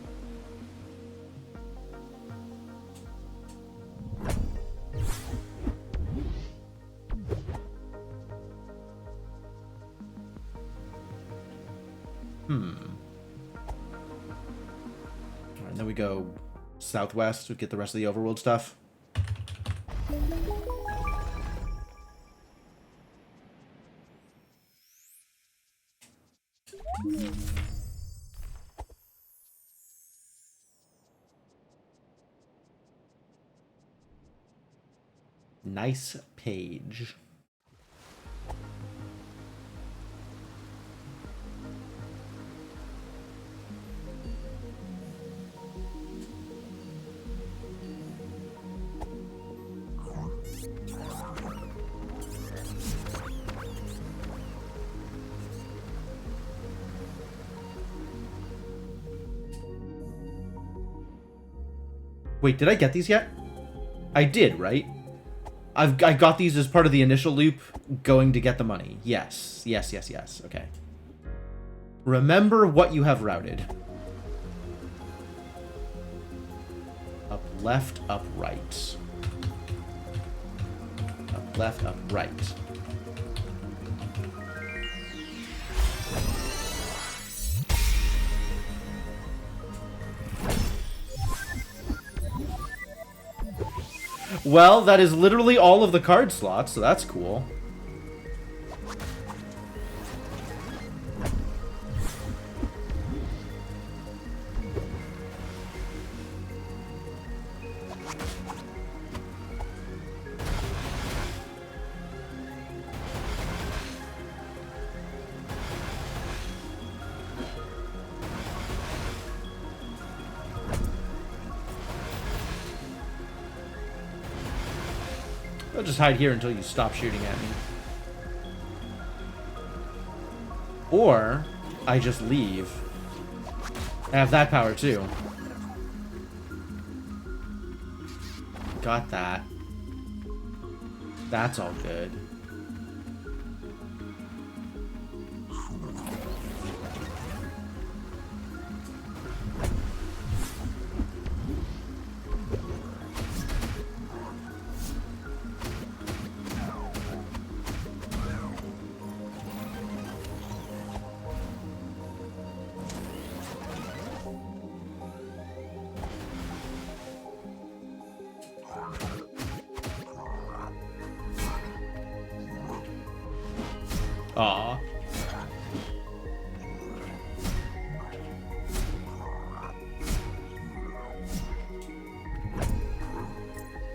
Speaker 1: Alright, and then we go southwest to get the rest of the overworld stuff. Nice page. Wait, did I get these yet? I did, right? I got these as part of the initial loop going to get the money. Yes. Yes, yes, yes. Okay. Remember what you have routed. Up, left, up, right. Up, left, up, right. Well, that is literally all of the card slots, so that's cool. I'll just hide here until you stop shooting at me. Or, I just leave. I have that power too. Got that. That's all good. Aw.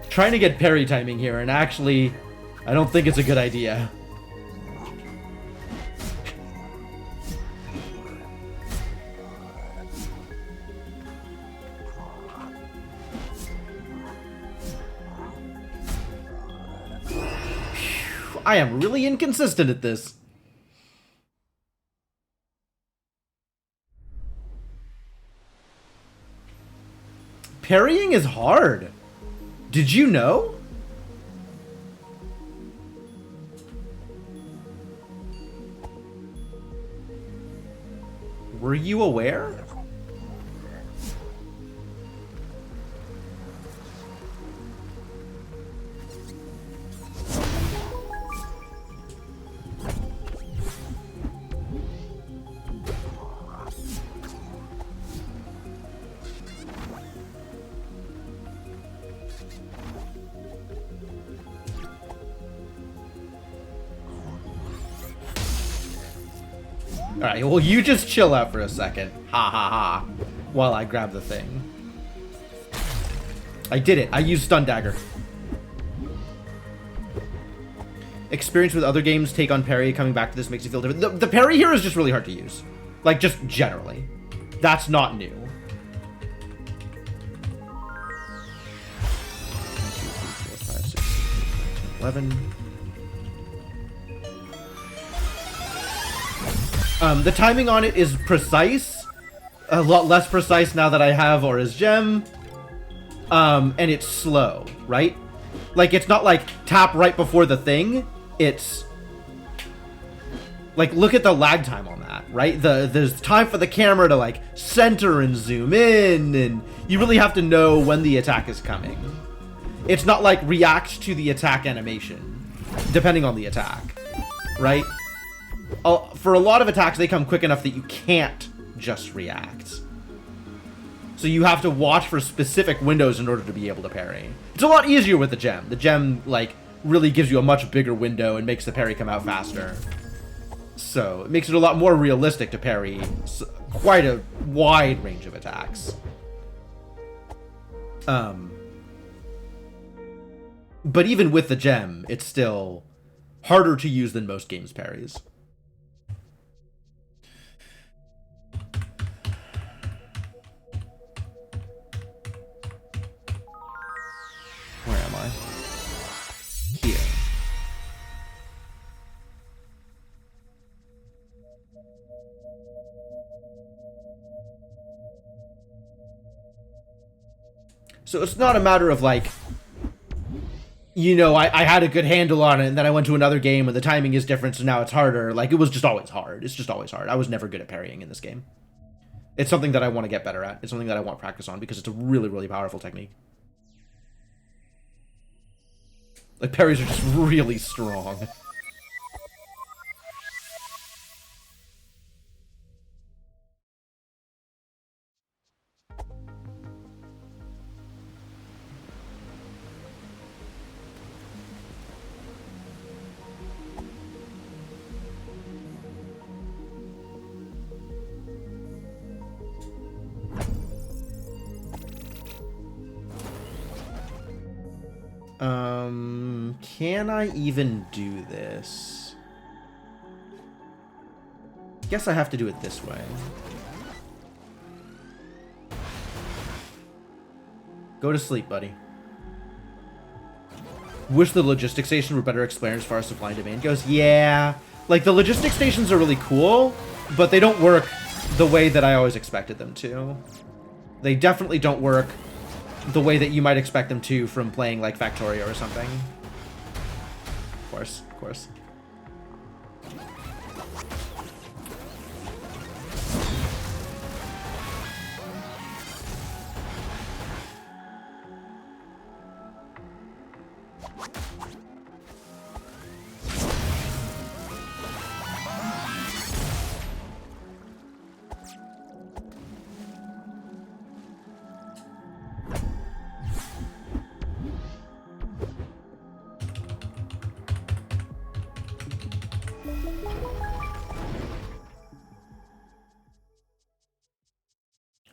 Speaker 1: Trying to get parry timing here, and actually, I don't think it's a good idea. I am really inconsistent at this. Parrying is hard. Did you know? Were you aware? Alright, well, you just chill out for a second. Ha ha ha. While I grab the thing. I did it. I used Stun Dagger. experience with other games take on parry, coming back to this makes you feel different. The parry here is just really hard to use. Like, just generally. That's not new. 1, 2, 3, 4, 5, 6, 7, 11. The timing on it is precise. A lot less precise now that I have Aura's Gem. And it's slow, right? Like, it's not like tap right before the thing. It's like, look at the lag time on that, right? There's time for the camera to like center and zoom in, and you really have to know when the attack is coming. It's not like react to the attack animation, depending on the attack, right? For a lot of attacks, they come quick enough that you can't just react. So you have to watch for specific windows in order to be able to parry. It's a lot easier with the gem. The gem, like, really gives you a much bigger window and makes the parry come out faster. So it makes it a lot more realistic to parry quite a wide range of attacks. But even with the gem, it's still harder to use than most games' parries. Where am I? Here. So it's not a matter of like, you know, I had a good handle on it and then I went to another game and the timing is different, so now it's harder. Like, it was just always hard. It's just always hard. I was never good at parrying in this game. It's something that I want to get better at. It's something that I want practice on because it's a really, really powerful technique. Like, parries are just really strong. Can I even do this? Guess I have to do it this way. Go to sleep, buddy. Wish the logistics station were better explained as far as supply and demand goes. Yeah. Like, the logistics stations are really cool, but they don't work the way that I always expected them to. They definitely don't work the way that you might expect them to from playing like Factorio or something. Of course, of course.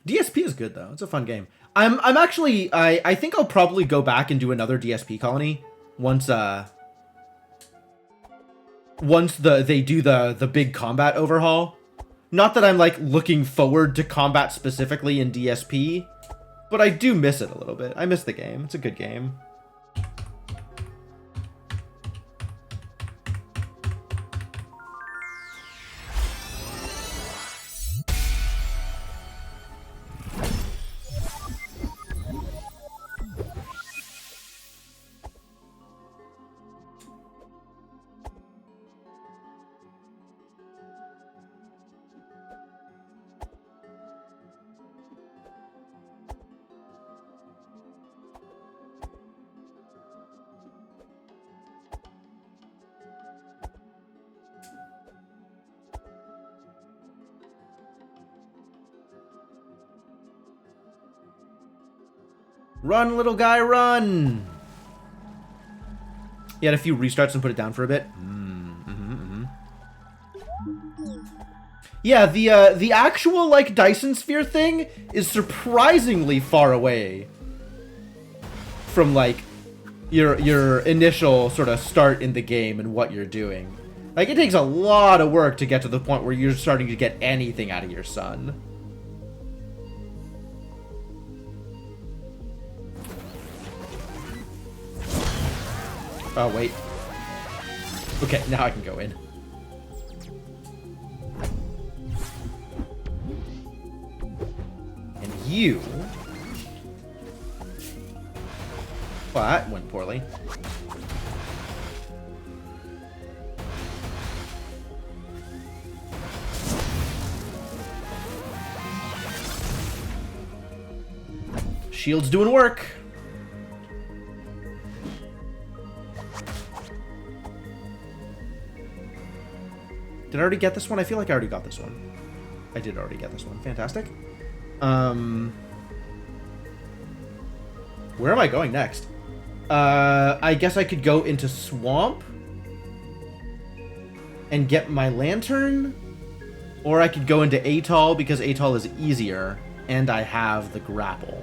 Speaker 1: DSP is good though. It's a fun game. I'm actually I think I'll probably go back and do another DSP colony once they do the big combat overhaul. Not that I'm like looking forward to combat specifically in DSP, but I do miss it a little bit. I miss the game. It's a good game. Run, little guy, run! He had a few restarts and put it down for a bit. Yeah, the actual, like, Dyson Sphere thing is surprisingly far away from, like, your initial sort of start in the game and what you're doing. Like, it takes a lot of work to get to the point where you're starting to get anything out of your son. Oh, wait. Okay, now I can go in. And you... Well, that went poorly. Shield's doing work. Did I already get this one? I feel like I already got this one. I did already get this one. Fantastic. Where am I going next? I guess I could go into Swamp and get my lantern, or I could go into Atoll because Atoll is easier and I have the grapple.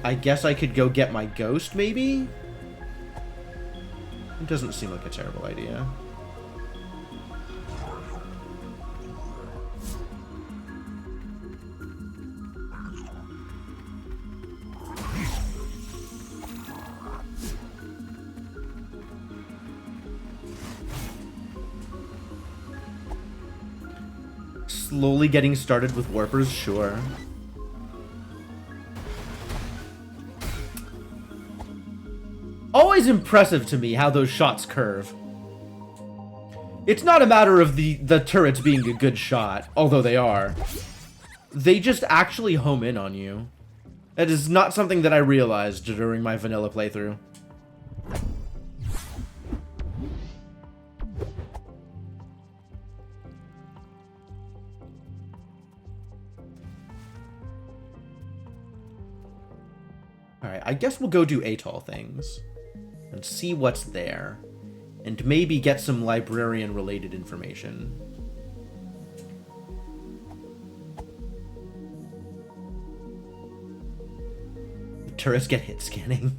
Speaker 1: I guess I could go get my ghost, maybe? It doesn't seem like a terrible idea. Slowly getting started with warpers, sure. Always impressive to me how those shots curve. It's not a matter of the turrets being a good shot, although they are. They just actually home in on you. That is not something that I realized during my vanilla playthrough. Alright, I guess we'll go do Atoll things. And see what's there. And maybe get some librarian-related information. The turrets get hit scanning.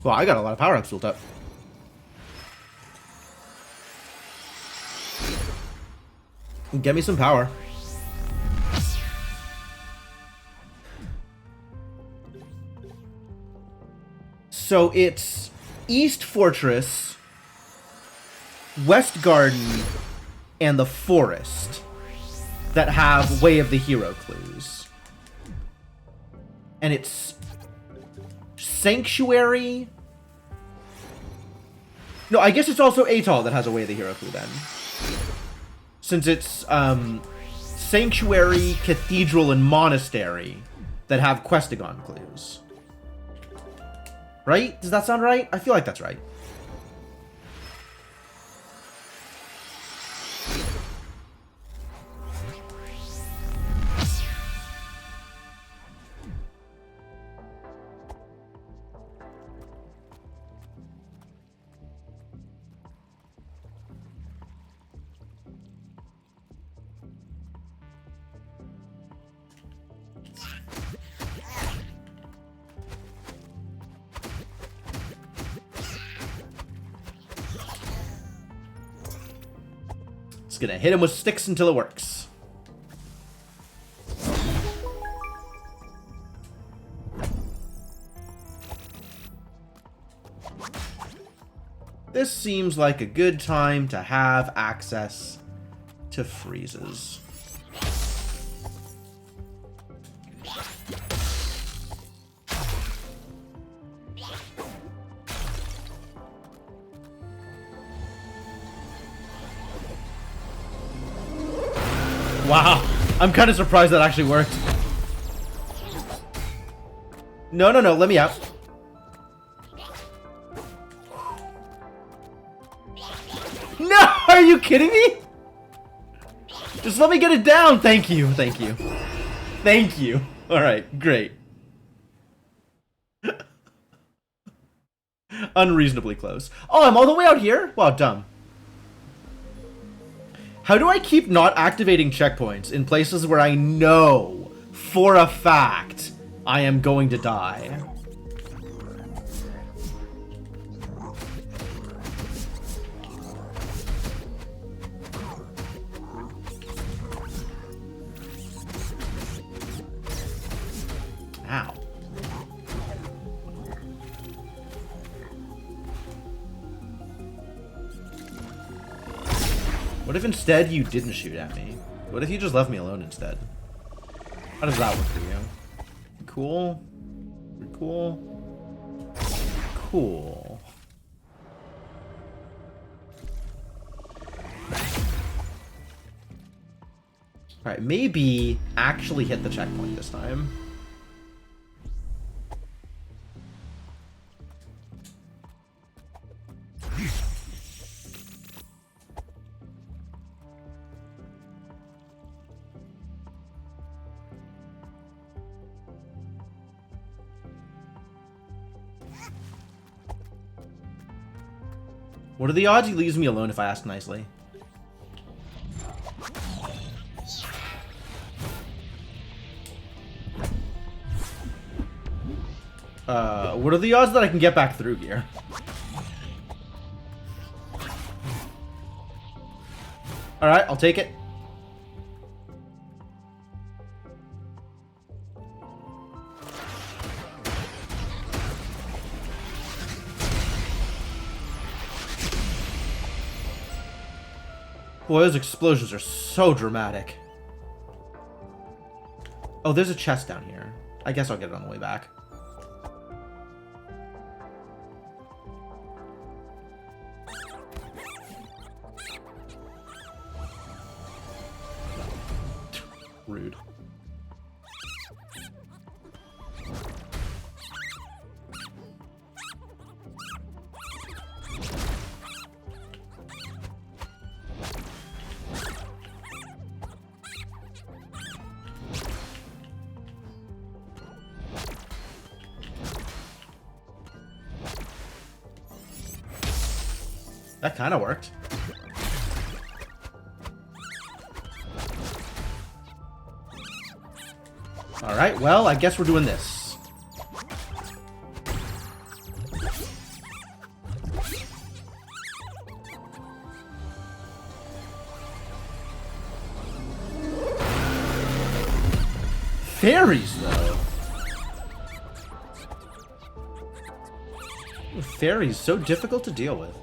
Speaker 1: Well, I got a lot of power-ups built up. Get me some power. So it's East Fortress, West Garden, and the Forest that have Way of the Hero clues. And it's Sanctuary. No, I guess it's also Atoll that has a Way of the Hero clue then. Since it's Sanctuary, Cathedral, and Monastery that have Questagon clues. Right? Does that sound right? I feel like that's right. Just gonna hit him with sticks until it works. This seems like a good time to have access to freezes. Wow, I'm kind of surprised that actually worked. No, let me out. No, are you kidding me? Just let me get it down. Thank you. Thank you. All right, great. Unreasonably close. Oh, I'm all the way out here? Wow, dumb. How do I keep not activating checkpoints in places where I know for a fact I am going to die? Ow. What if instead you didn't shoot at me? What if you just left me alone instead? How does that work for you? Cool. Cool. Cool. Alright, maybe actually hit the checkpoint this time. What are the odds he leaves me alone if I ask nicely? What are the odds that I can get back through here? Alright, I'll take it. Boy, those explosions are so dramatic. Oh, there's a chest down here. I guess I'll get it on the way back. Rude. That kind of worked. Alright, well, I guess we're doing this. Fairies, though. Fairies, so difficult to deal with.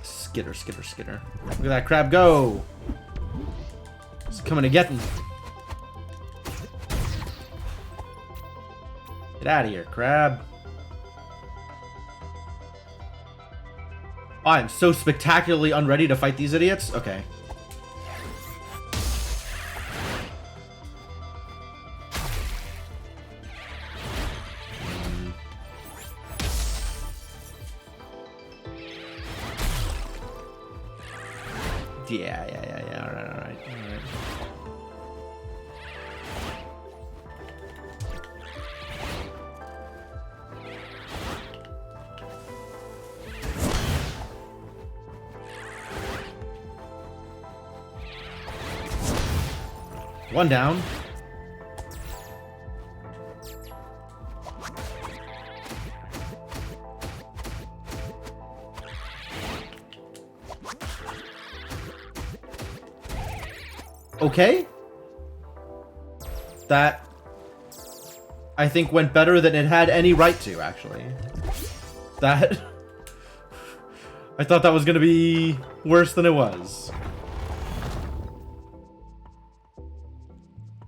Speaker 1: Skitter, skitter, skitter. Look at that crab go! It's coming to get me. Get out of here, crab. Oh, I'm so spectacularly unready to fight these idiots? Okay. Yeah. All right. One down. Okay. That, I think, went better than it had any right to, actually. That... I thought that was going to be worse than it was.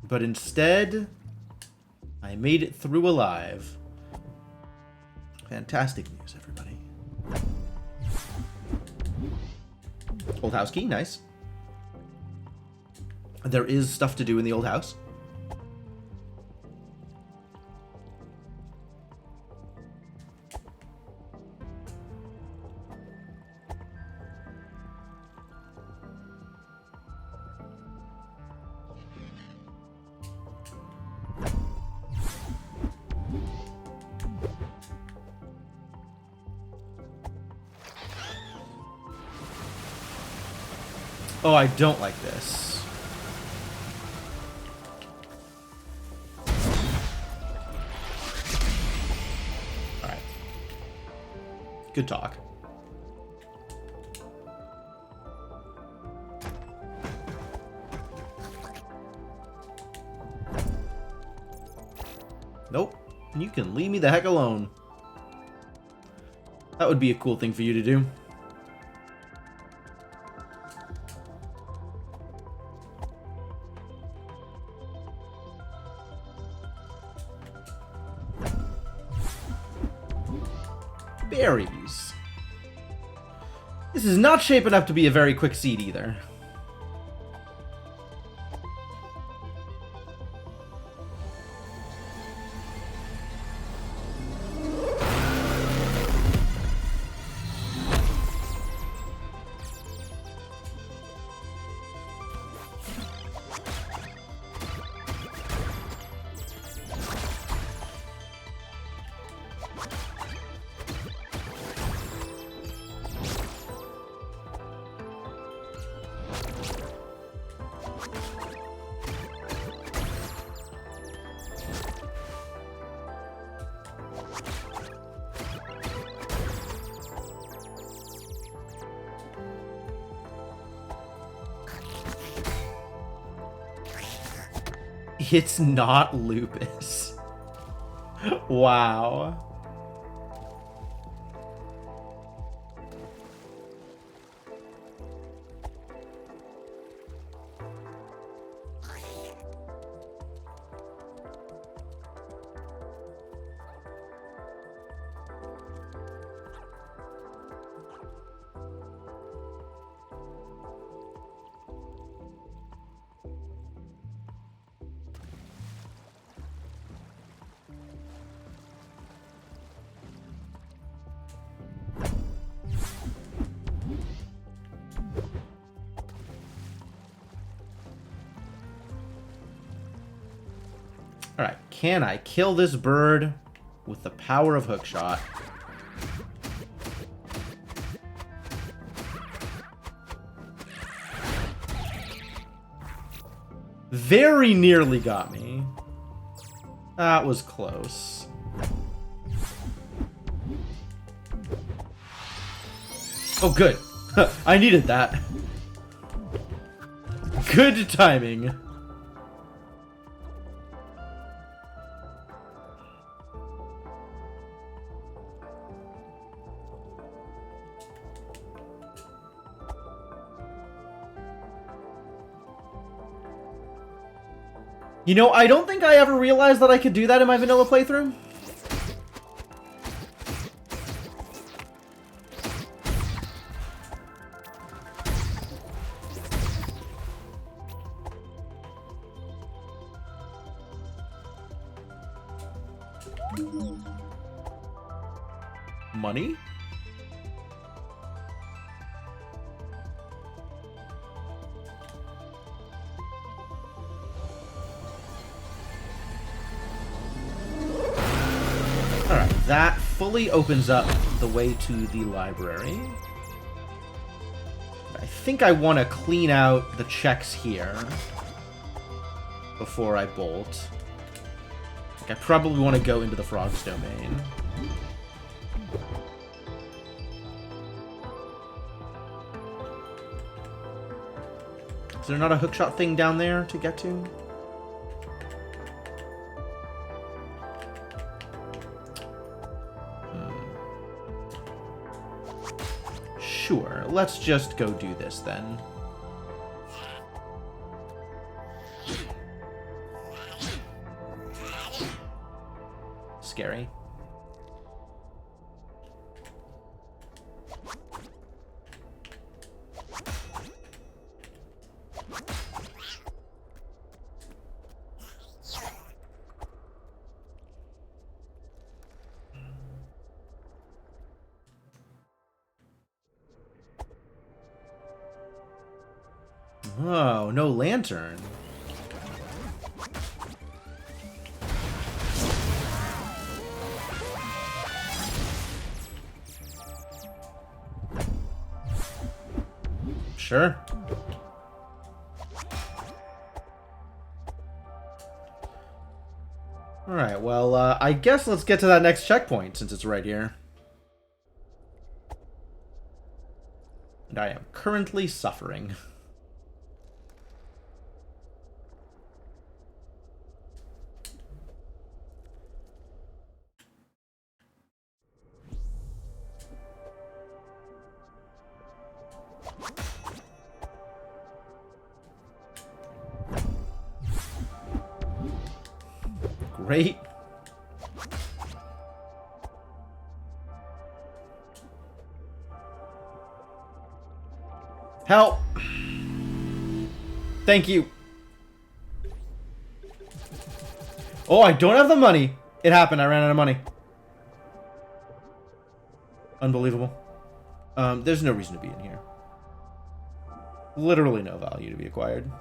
Speaker 1: But instead, I made it through alive. Fantastic news, everybody. Old house key, nice. There is stuff to do in the old house. Oh, I don't like this. Alright. Good talk. Nope. You can leave me the heck alone. That would be a cool thing for you to do. Berries. This is not shaping up to be a very quick seed either. It's not lupus. Wow. Alright, can I kill this bird with the power of hookshot? Very nearly got me. That was close. Oh, good. I needed that. Good timing. You know, I don't think I ever realized that I could do that in my vanilla playthrough. Money? That fully opens up the way to the library. I think I want to clean out the checks here before I bolt. I probably want to go into the frog's domain. Is there not a hookshot thing down there to get to? Sure, let's just go do this then. Scary. Oh, no lantern. Sure. Alright, well, I guess let's get to that next checkpoint, since it's right here. And I am currently suffering. Great. Help! Thank you. Oh, I don't have the money. It happened. I ran out of money. Unbelievable. There's no reason to be in here. Literally no value to be acquired.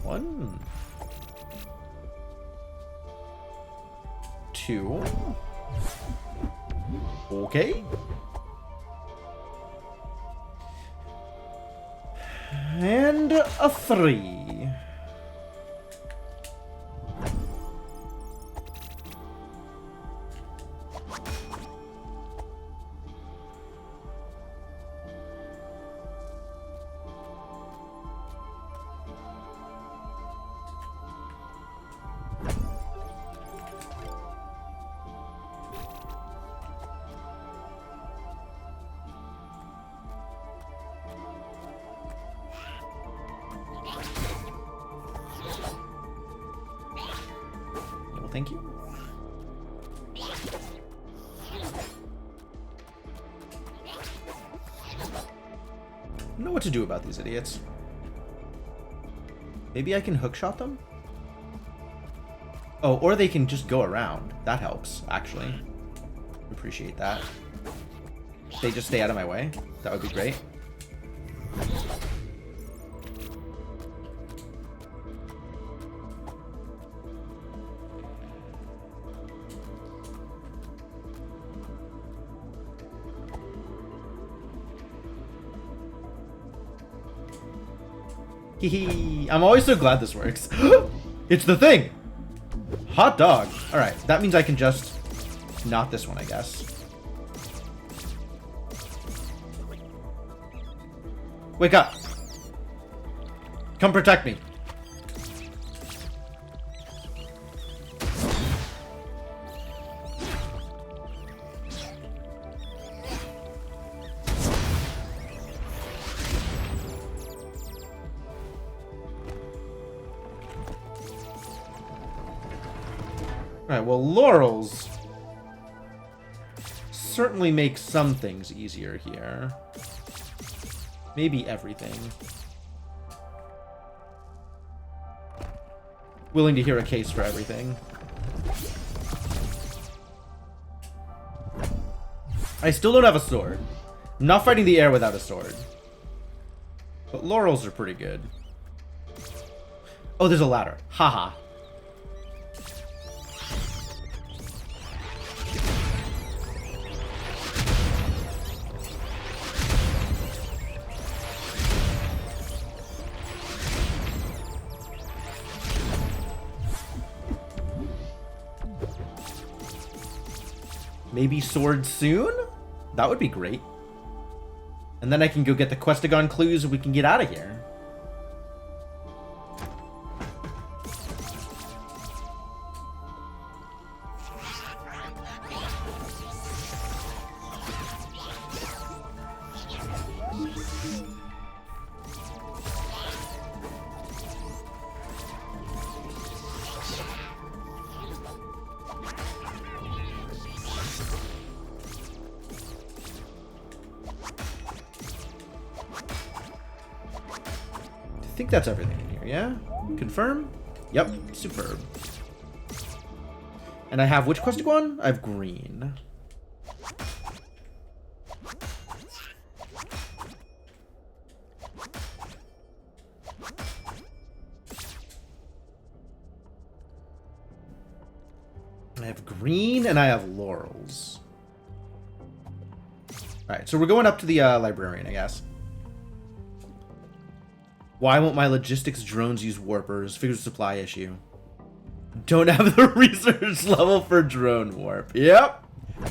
Speaker 1: One. Two. Okay. And a 3. Thank you. I don't know what to do about these idiots. Maybe I can hookshot them? Oh, or they can just go around. That helps, actually. Appreciate that. If they just stay out of my way, that would be great. I'm always so glad this works. It's the thing! Hot dog. Alright, that means I can just... Not this one, I guess. Wake up! Come protect me. Alright, well, laurels certainly make some things easier here. Maybe everything. Willing to hear a case for everything. I still don't have a sword. I'm not fighting the air without a sword. But laurels are pretty good. Oh, there's a ladder. Haha. Maybe sword soon? That would be great. And then I can go get the Questagon clues and we can get out of here. think that's everything in here, yeah? Confirm? Yep, superb. And I have which quest to go on? I have green. I have green and I have laurels. Alright, so we're going up to the librarian, I guess. Why won't my logistics drones use warpers? Figures of supply issue. Don't have the research level for drone warp. Yep,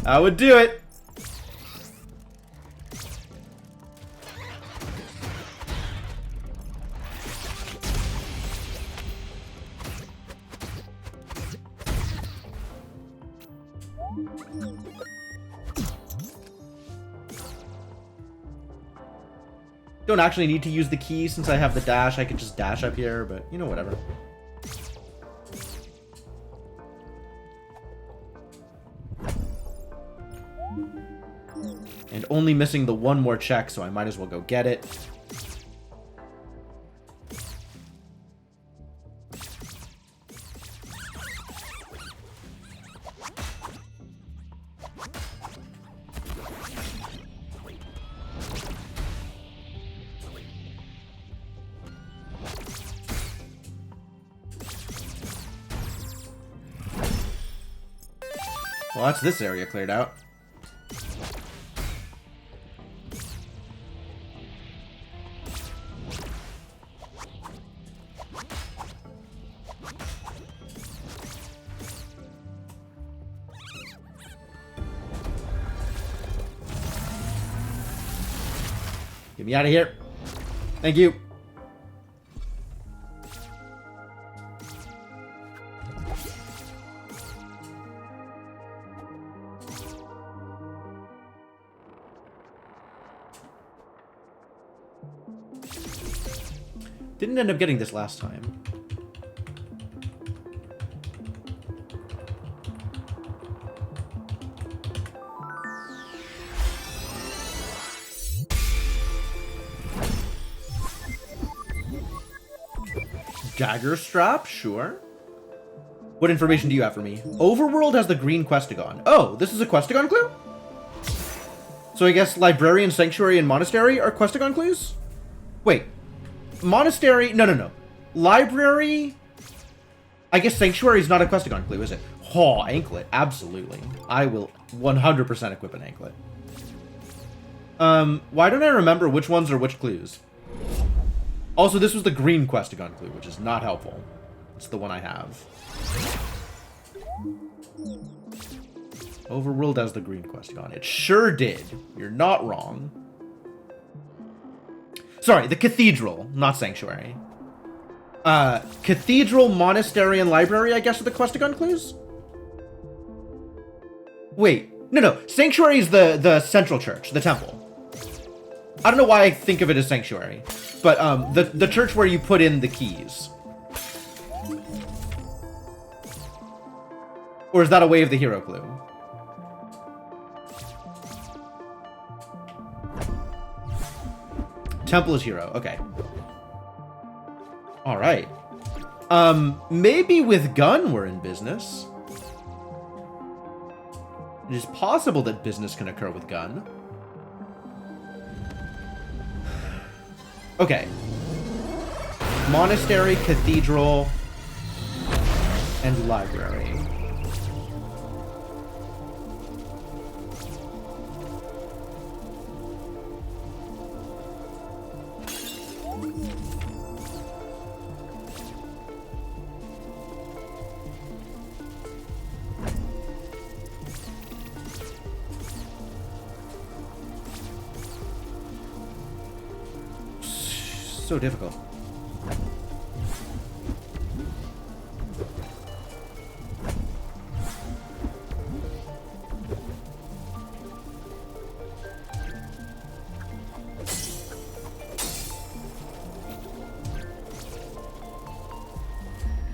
Speaker 1: I would do it. Don't actually need to use the key since I have the dash. I could just dash up here, but you know, whatever. And only missing the one more check, so I might as well go get it. Well, that's this area cleared out. Get me out of here. Thank you. Didn't end up getting this last time. Dagger strap? Sure. What information do you have for me? Overworld has the green Questagon. Oh, this is a Questagon clue? So I guess Librarian, Sanctuary, and Monastery are Questagon clues? Wait. Monastery? No. Library? I guess Sanctuary is not a Questagon clue, is it? Oh, anklet. Absolutely. I will 100% equip an anklet. Why don't I remember which ones are which clues? Also, this was the green Questagon clue, which is not helpful. It's the one I have. Overruled as the green Questagon. It sure did. You're not wrong. Sorry, the Cathedral, not Sanctuary. Cathedral, Monastery, and Library, I guess, are the Questagon clues? Wait. No. Sanctuary is the central church, the temple. I don't know why I think of it as Sanctuary. But, the church where you put in the keys. Or is that a Way of the Hero clue? Temple is hero. Okay. Alright. Maybe with gun we're in business. It is possible that business can occur with gun. Okay. Monastery, Cathedral, and Library. So difficult.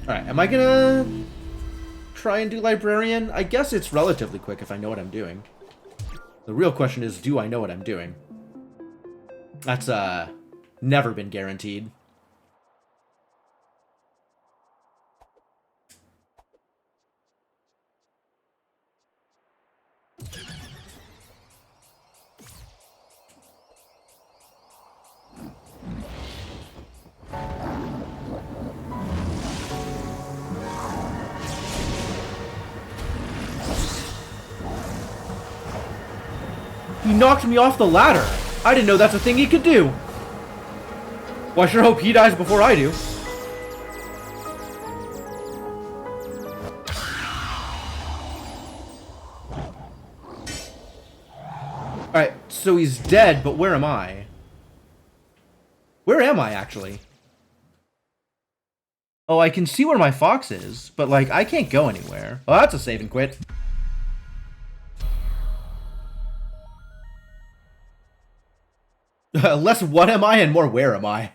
Speaker 1: Alright, am I gonna try and do Librarian? I guess it's relatively quick if I know what I'm doing. The real question is, do I know what I'm doing? That's, never been guaranteed. He knocked me off the ladder. I didn't know that's a thing he could do. Well, I sure hope he dies before I do. Alright, so he's dead, but where am I? Where am I, actually? Oh, I can see where my fox is, but, like, I can't go anywhere. Oh, that's a save and quit. Less what am I and more where am I?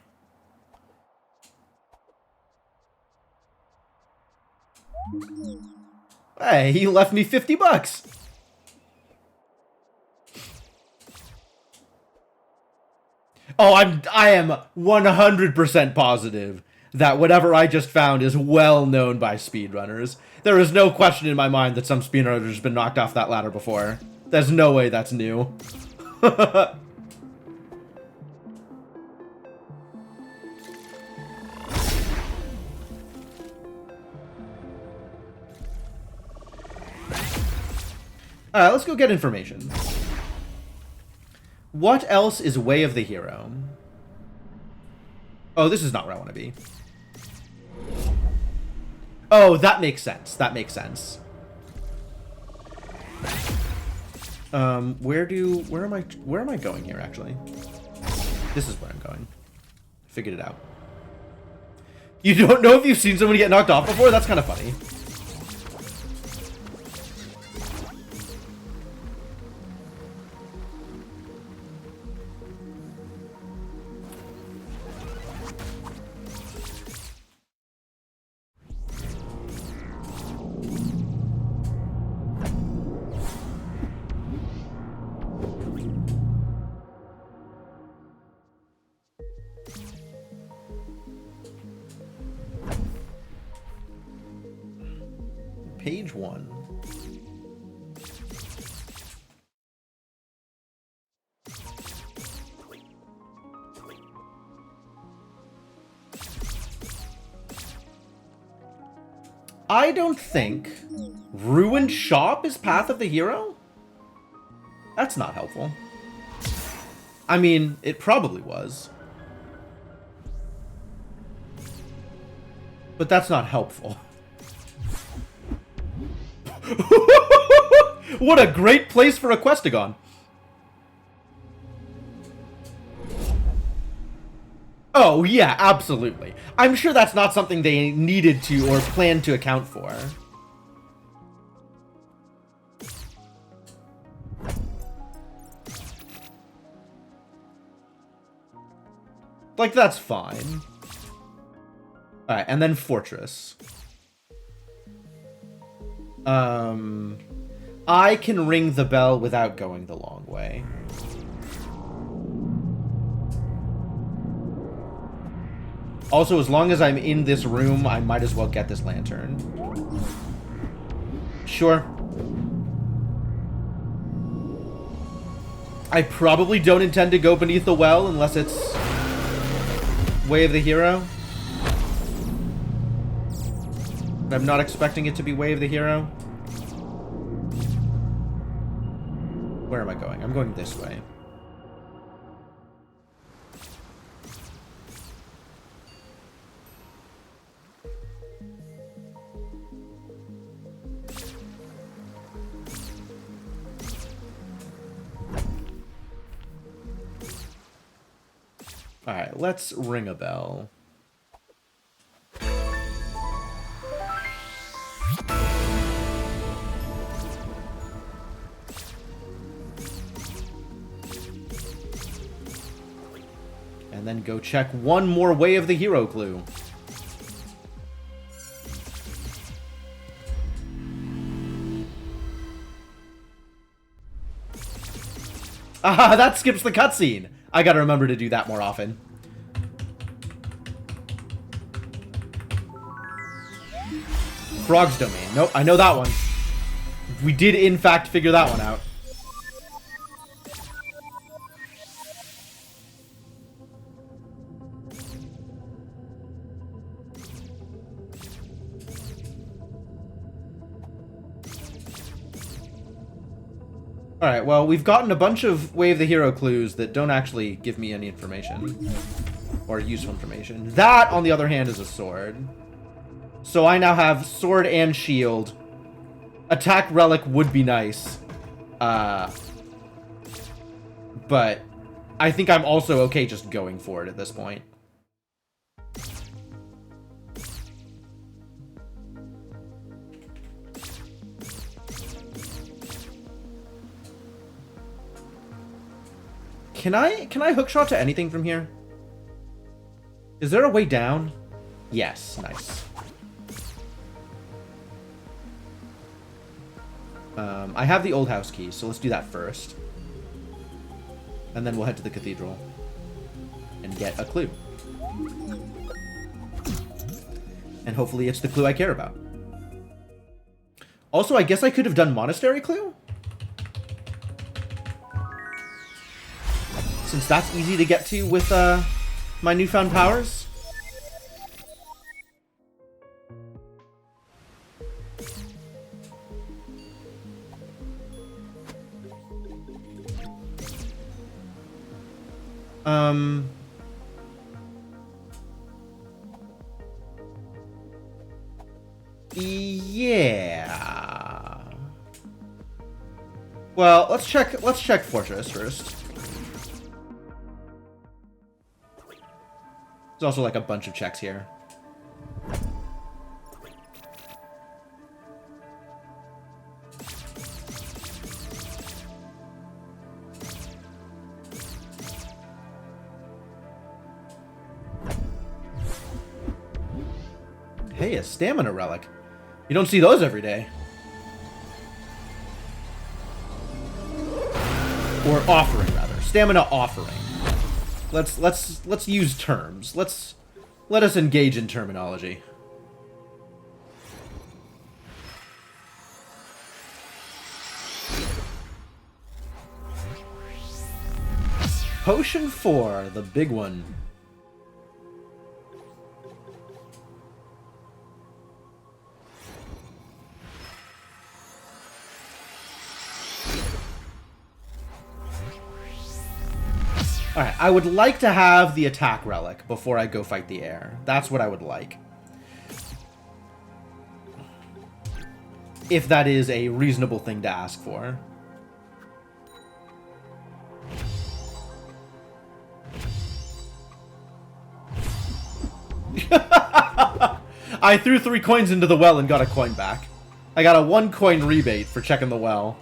Speaker 1: Hey, he left me 50 bucks. Oh, I am 100% positive that whatever I just found is well known by speedrunners. There is no question in my mind that some speedrunner's been knocked off that ladder before. There's no way that's new. Alright, let's go get information. What else is Way of the Hero? Oh, this is not where I want to be. Oh, that makes sense. That makes sense. Where am I going here, actually? This is where I'm going. Figured it out. You don't know if you've seen someone get knocked off before? That's kind of funny. Page 1. I don't think Ruined Shop is Path of the Hero? That's not helpful. I mean, it probably was. But that's not helpful. What a great place for a Questagon. Oh, yeah, absolutely. I'm sure that's not something they needed to or planned to account for. Like, that's fine. Alright, and then Fortress. I can ring the bell without going the long way. Also, as long as I'm in this room, I might as well get this lantern. Sure. I probably don't intend to go beneath the well unless it's Way of the Hero. But I'm not expecting it to be Way of the Hero. Where am I going? I'm going this way. Alright, let's ring a bell. And then go check one more Way of the Hero clue. Ah, that skips the cutscene. I gotta remember to do that more often. Frog's Domain. Nope, I know that one. We did, in fact, figure that one out. Alright, well, we've gotten a bunch of Way of the Hero clues that don't actually give me any information. Or useful information. That, on the other hand, is a sword. So I now have sword and shield. Attack relic would be nice. But I think I'm also okay just going for it at this point. Can I hookshot to anything from here? Is there a way down? Yes, nice. I have the old house key, so let's do that first. And then we'll head to the cathedral and get a clue. And hopefully it's the clue I care about. Also, I guess I could have done monastery clue? Since that's easy to get to with my newfound powers. Yeah. Well, let's check Fortress first. There's also like a bunch of checks here. Hey, a stamina relic. You don't see those every day. Or offering, rather. Stamina offering. Let's use terms. Let us engage in terminology. Potion 4, the big one. Alright, I would like to have the attack relic before I go fight the air. That's what I would like. If that is a reasonable thing to ask for. I threw 3 coins into the well and got a coin back. I got a 1 coin rebate for checking the well.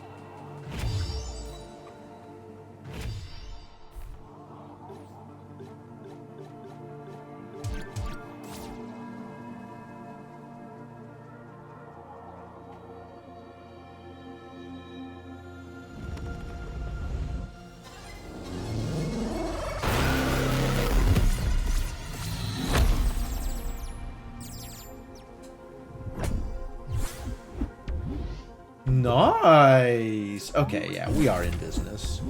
Speaker 1: Nice! Okay, yeah, we are in business.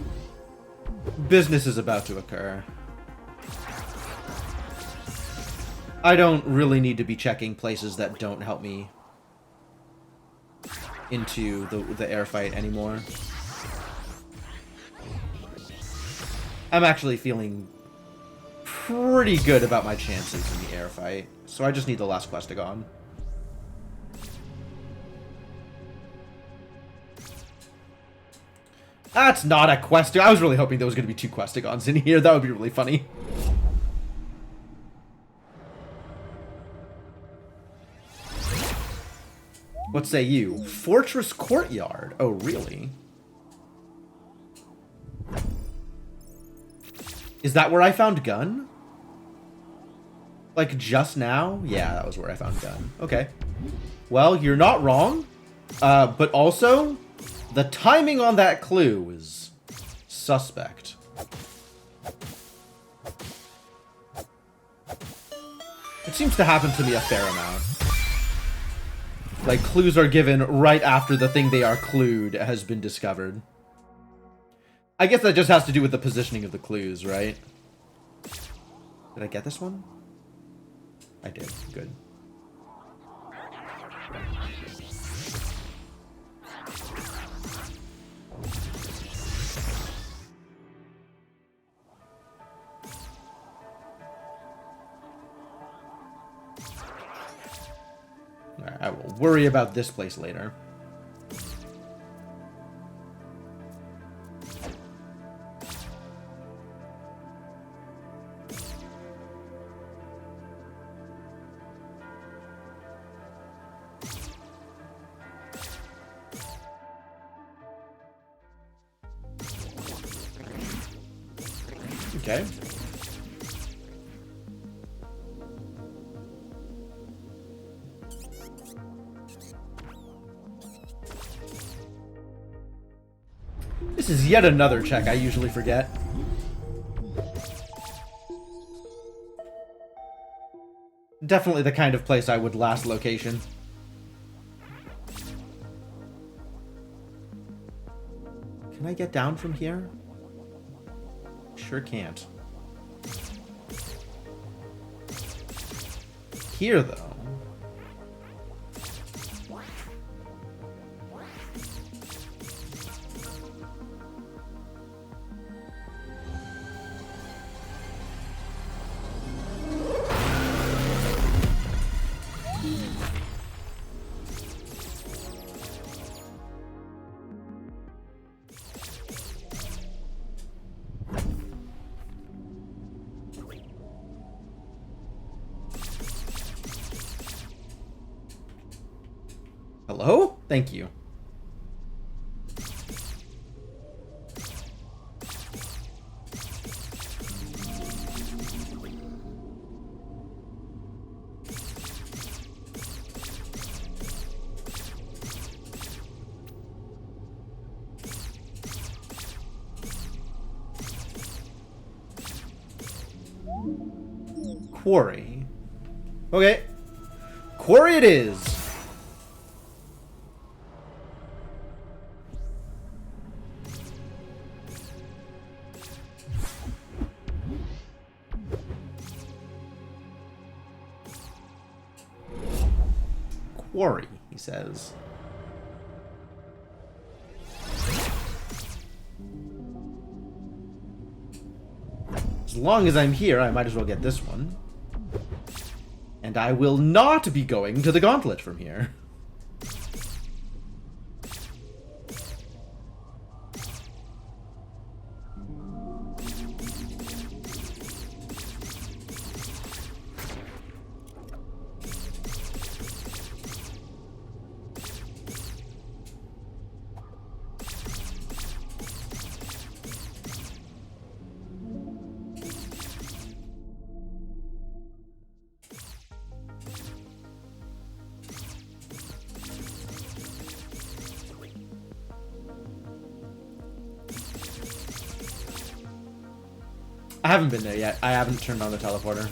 Speaker 1: Business is about to occur. I don't really need to be checking places that don't help me into the air fight anymore. I'm actually feeling pretty good about my chances in the air fight, so I just need the last Questagon. That's not a Questagon. I was really hoping there was going to be 2 Questagons in here. That would be really funny. What say you? Fortress Courtyard. Oh, really? Is that where I found Gun? Like, just now? Yeah, that was where I found Gun. Okay. Well, you're not wrong. But also, the timing on that clue is suspect. It seems to happen to me a fair amount. Like, clues are given right after the thing they are clued has been discovered. I guess that just has to do with the positioning of the clues, right? Did I get this one? I did. Good. Worry about this place later. Okay. This is yet another check I usually forget. Definitely the kind of place I would last location. Can I get down from here? Sure can't. Here, though. Hello? Thank you. Quarry. Okay. Quarry it is. Quarry, he says. As long as I'm here, I might as well get this one. And I will not be going to the gauntlet from here. I haven't been there yet. I haven't turned on the teleporter.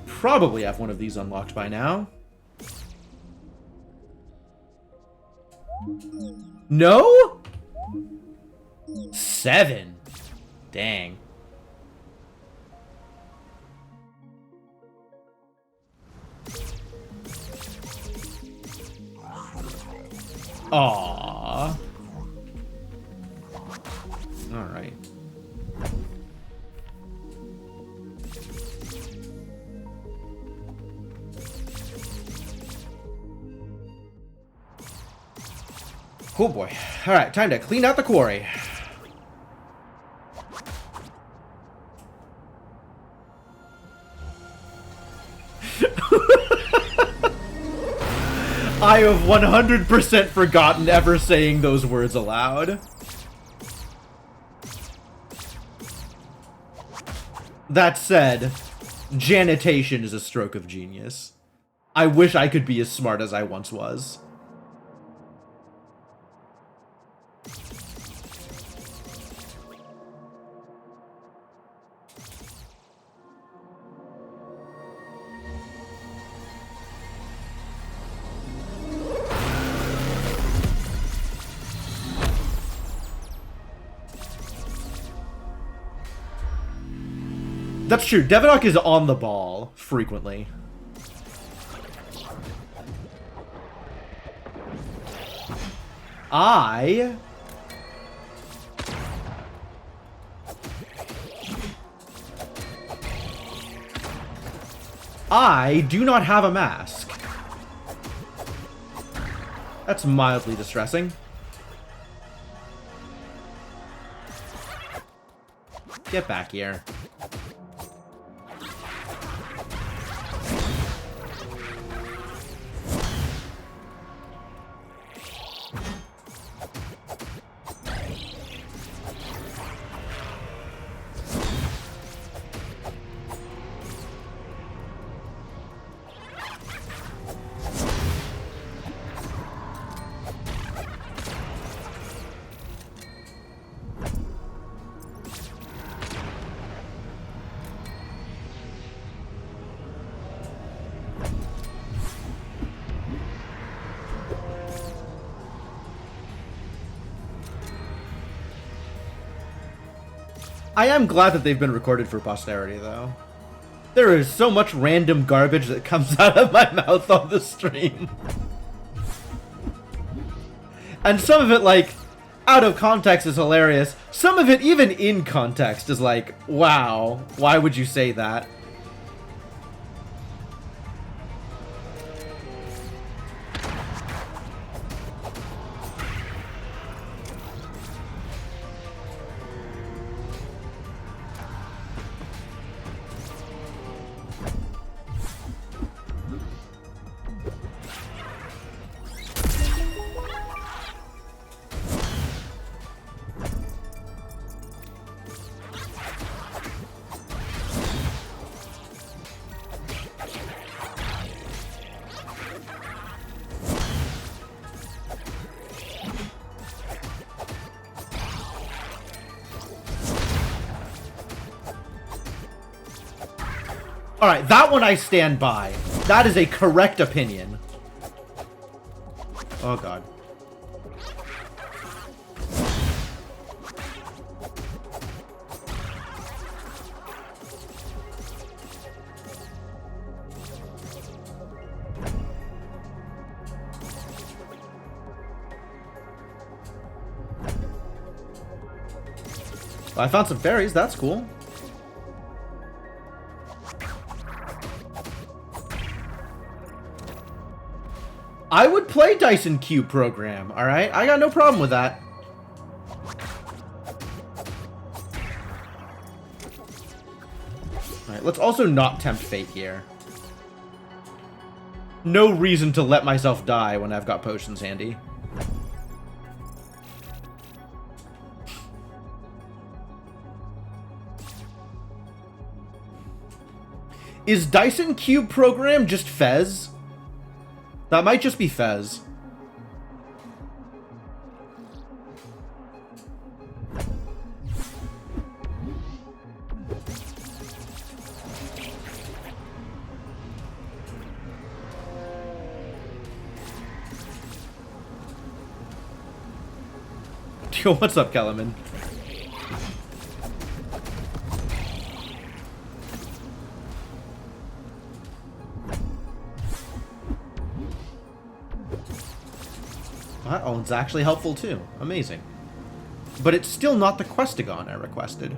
Speaker 1: Probably have one of these unlocked by now. No? 7. Dang. Aww. All right. Oh boy. All right, time to clean out the quarry. I have 100% forgotten ever saying those words aloud. That said, janitation is a stroke of genius. I wish I could be as smart as I once was. That's true. Devinok is on the ball frequently. I do not have a mask. That's mildly distressing. Get back here. I am glad that they've been recorded for posterity, though. There is so much random garbage that comes out of my mouth on the stream. And some of it, like, out of context is hilarious. Some of it, even in context, is like, wow, why would you say that? Alright, that one I stand by. That is a correct opinion. Oh god. Well, I found some fairies, that's cool. I would play Dyson Cube Program, alright? I got no problem with that. Alright, let's also not tempt fate here. No reason to let myself die when I've got potions handy. Is Dyson Cube Program just Fez? That might just be Fez. Yo, what's up, Kellerman? That one's actually helpful too. Amazing. But it's still not the Questagon I requested.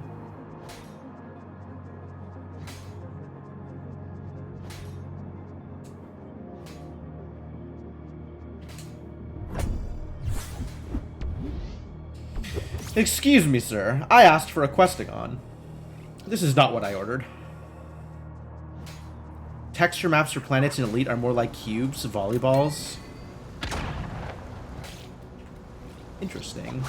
Speaker 1: Excuse me, sir. I asked for a Questagon. This is not what I ordered. Texture maps for planets in Elite are more like cubes, volleyballs. Interesting.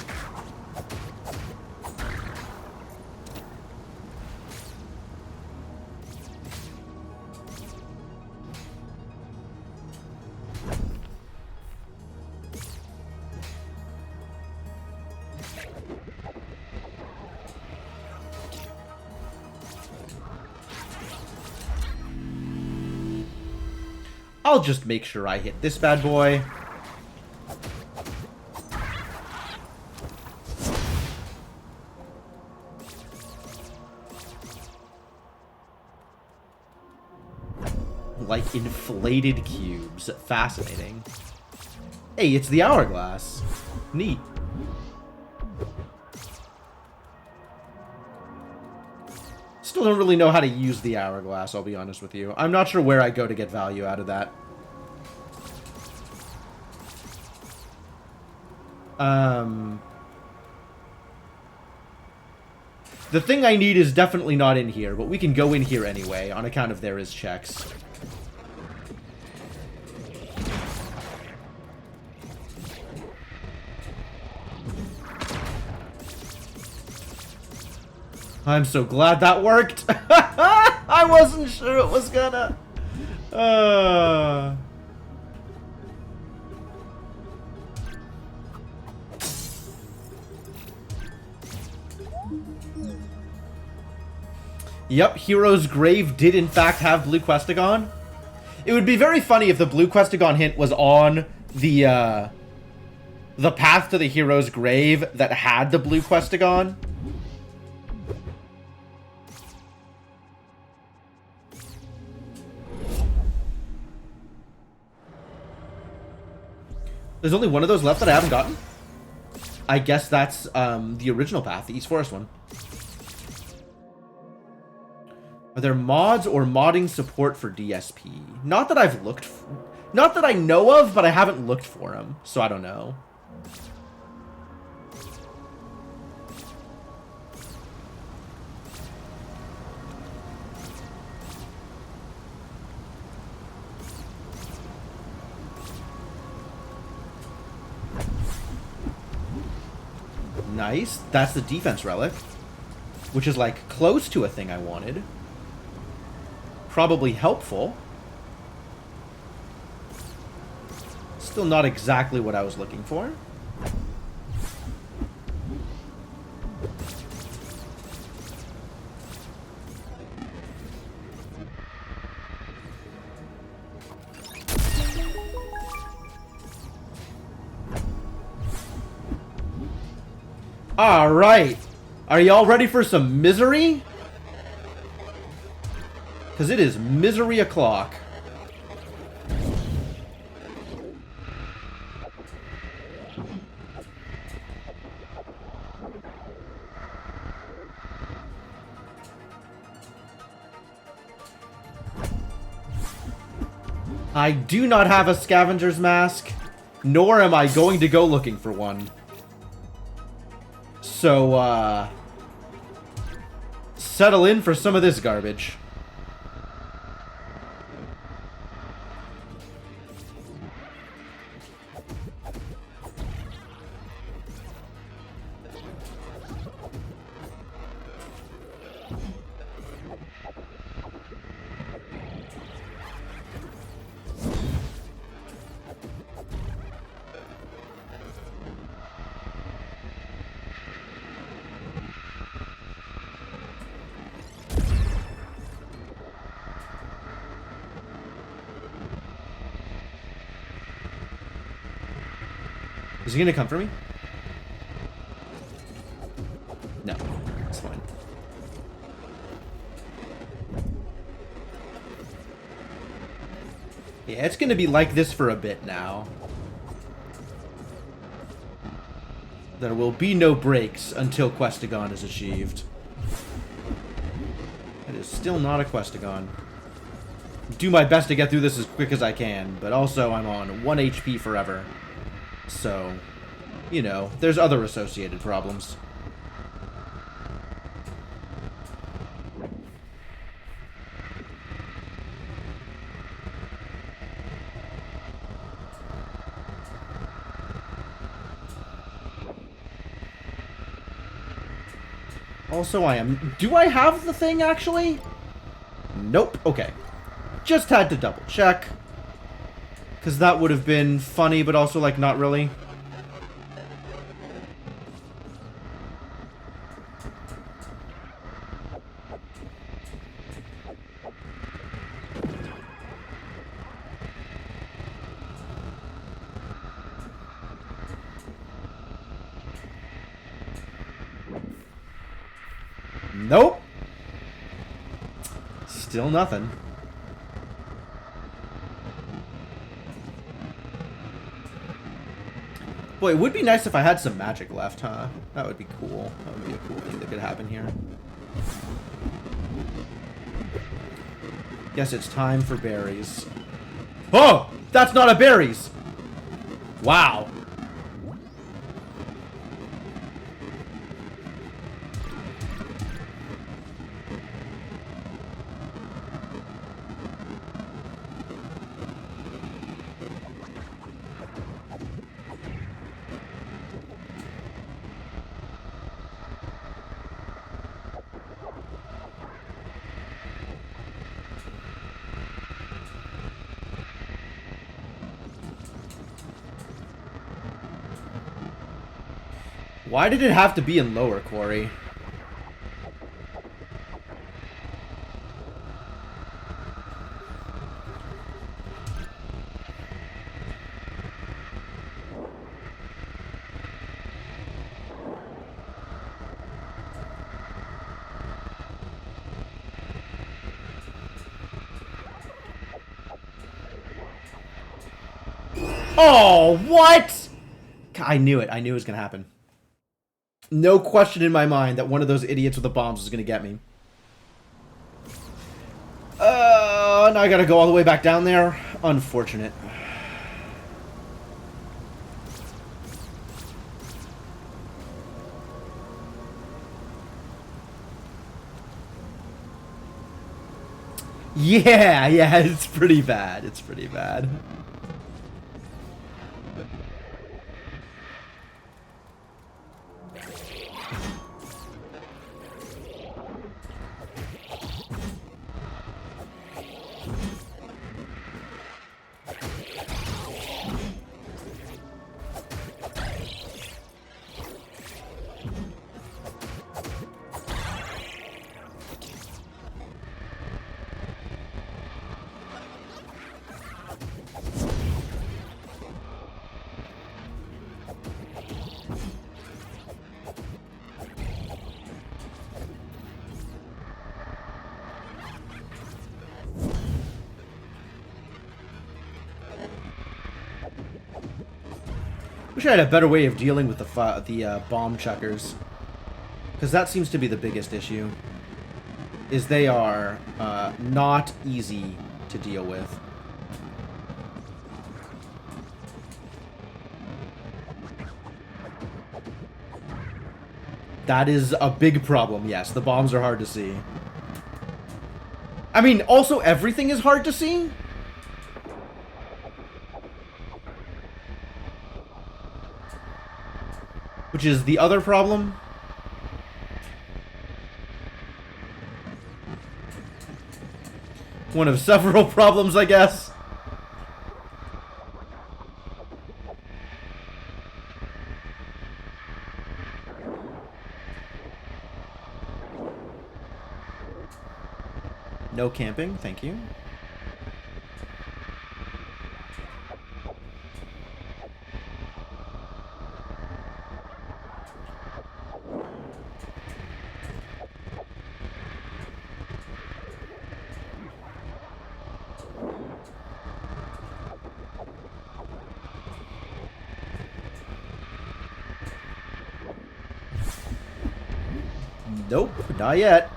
Speaker 1: I'll just make sure I hit this bad boy. like inflated cubes. Fascinating. Hey, it's the hourglass. Neat. Still don't really know how to use the hourglass, I'll be honest with you. I'm not sure where I go to get value out of that. The thing I need is definitely not in here, but we can go in here anyway, on account of there is checks. I'm so glad that worked. I wasn't sure it was gonna. Yep, Hero's Grave did in fact have Blue Questagon. It would be very funny if the Blue Questagon hint was on the path to the Hero's Grave that had the Blue Questagon. There's only one of those left that I haven't gotten. I guess that's the original path, the East Forest one. Are there mods or modding support for DSP? Not that I've looked for, not that I know of, but I haven't looked for them, so I don't know. Nice. That's the defense relic, which is like close to a thing I wanted. Probably helpful. Still not exactly what I was looking for. All right. Are y'all ready for some misery? Because it is misery o'clock. I do not have a scavenger's mask, nor am I going to go looking for one. So, settle in for some of this garbage. Is he gonna come for me? No, it's fine. Yeah, it's gonna be like this for a bit now. There will be no breaks until Questagon is achieved. It is still not a Questagon. Do my best to get through this as quick as I can, but also I'm on 1 HP forever. So, you know, there's other associated problems. Also, do I have the thing, actually? Nope. Okay. Just had to double check. Because that would have been funny, but also, like, not really. Nope. Still nothing. Boy, it would be nice if I had some magic left, huh? That would be cool. That would be a cool thing that could happen here. Guess it's time for berries. Oh! That's not a berries! Wow. Why did it have to be in lower quarry? Oh, what? I knew it. I knew it was going to happen. No question in my mind that one of those idiots with the bombs was going to get me. Now I got to go all the way back down there. Unfortunate. Yeah, it's pretty bad. It's pretty bad. Wish I had a better way of dealing with the bomb chuckers, because that seems to be the biggest issue. Is they are not easy to deal with. That is a big problem. Yes, the bombs are hard to see. I mean, also everything is hard to see. Which is the other problem. One of several problems, I guess. No camping, thank you. Nope, not yet.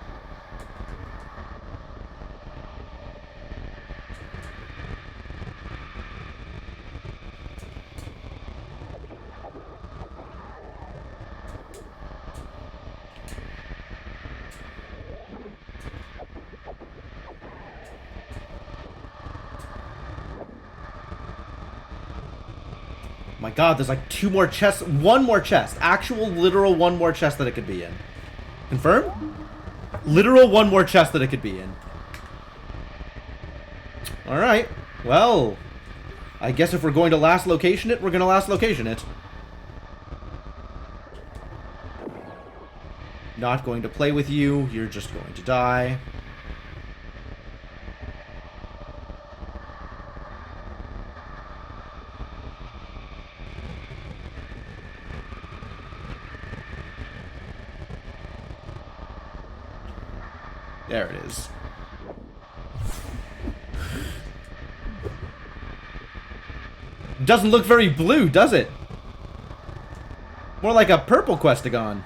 Speaker 1: My god, there's like 2 more chests. 1 more chest. Actual, literal 1 more chest that it could be in. Confirm? Literal 1 more chest that it could be in. Alright. Well, I guess if we're going to last location it, we're going to last location it. Not going to play with you. You're just going to die. There it is. Doesn't look very blue, does it? More like a purple Questagon.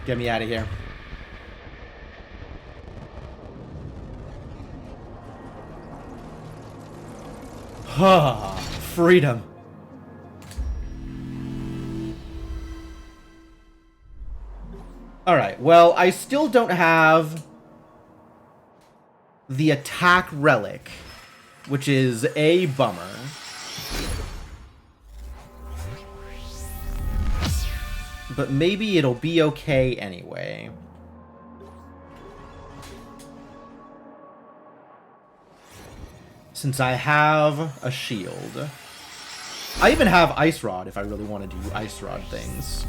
Speaker 1: Get me out of here. Ha! Freedom. Alright, well, I still don't have the attack relic, which is a bummer. But maybe it'll be okay anyway. Since I have a shield. I even have Ice Rod if I really want to do Ice Rod things.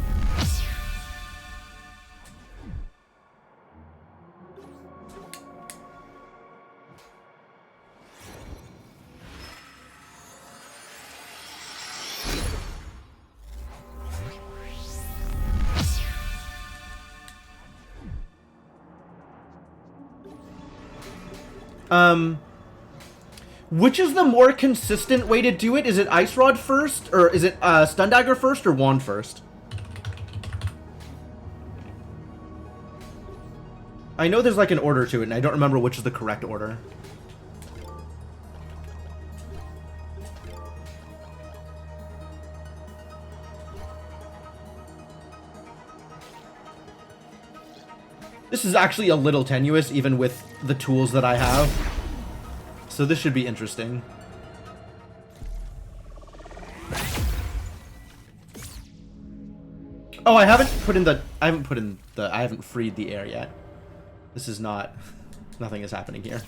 Speaker 1: Which is the more consistent way to do it? Is it Ice Rod first? Or is it Stun Dagger first or Wand first? I know there's like an order to it, and I don't remember which is the correct order. This is actually a little tenuous, even with the tools that I have. So this should be interesting. Oh, I haven't freed the air yet. This is not, nothing is happening here.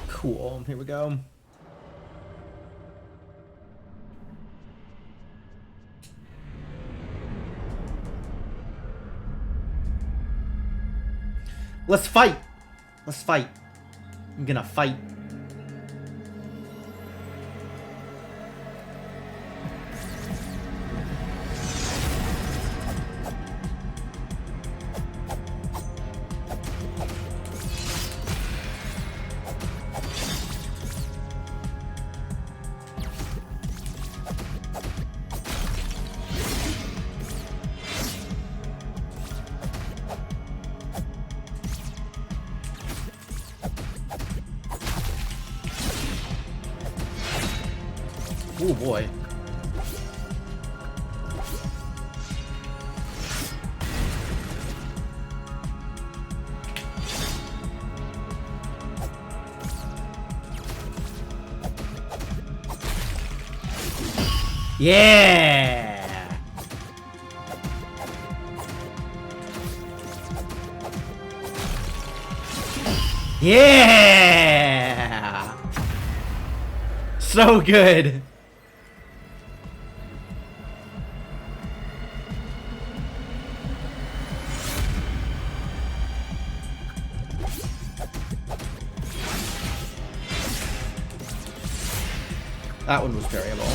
Speaker 1: Cool, here we go. Let's fight! Let's fight. I'm gonna fight. Oh boy. Yeah. Yeah. So good. That one was variable.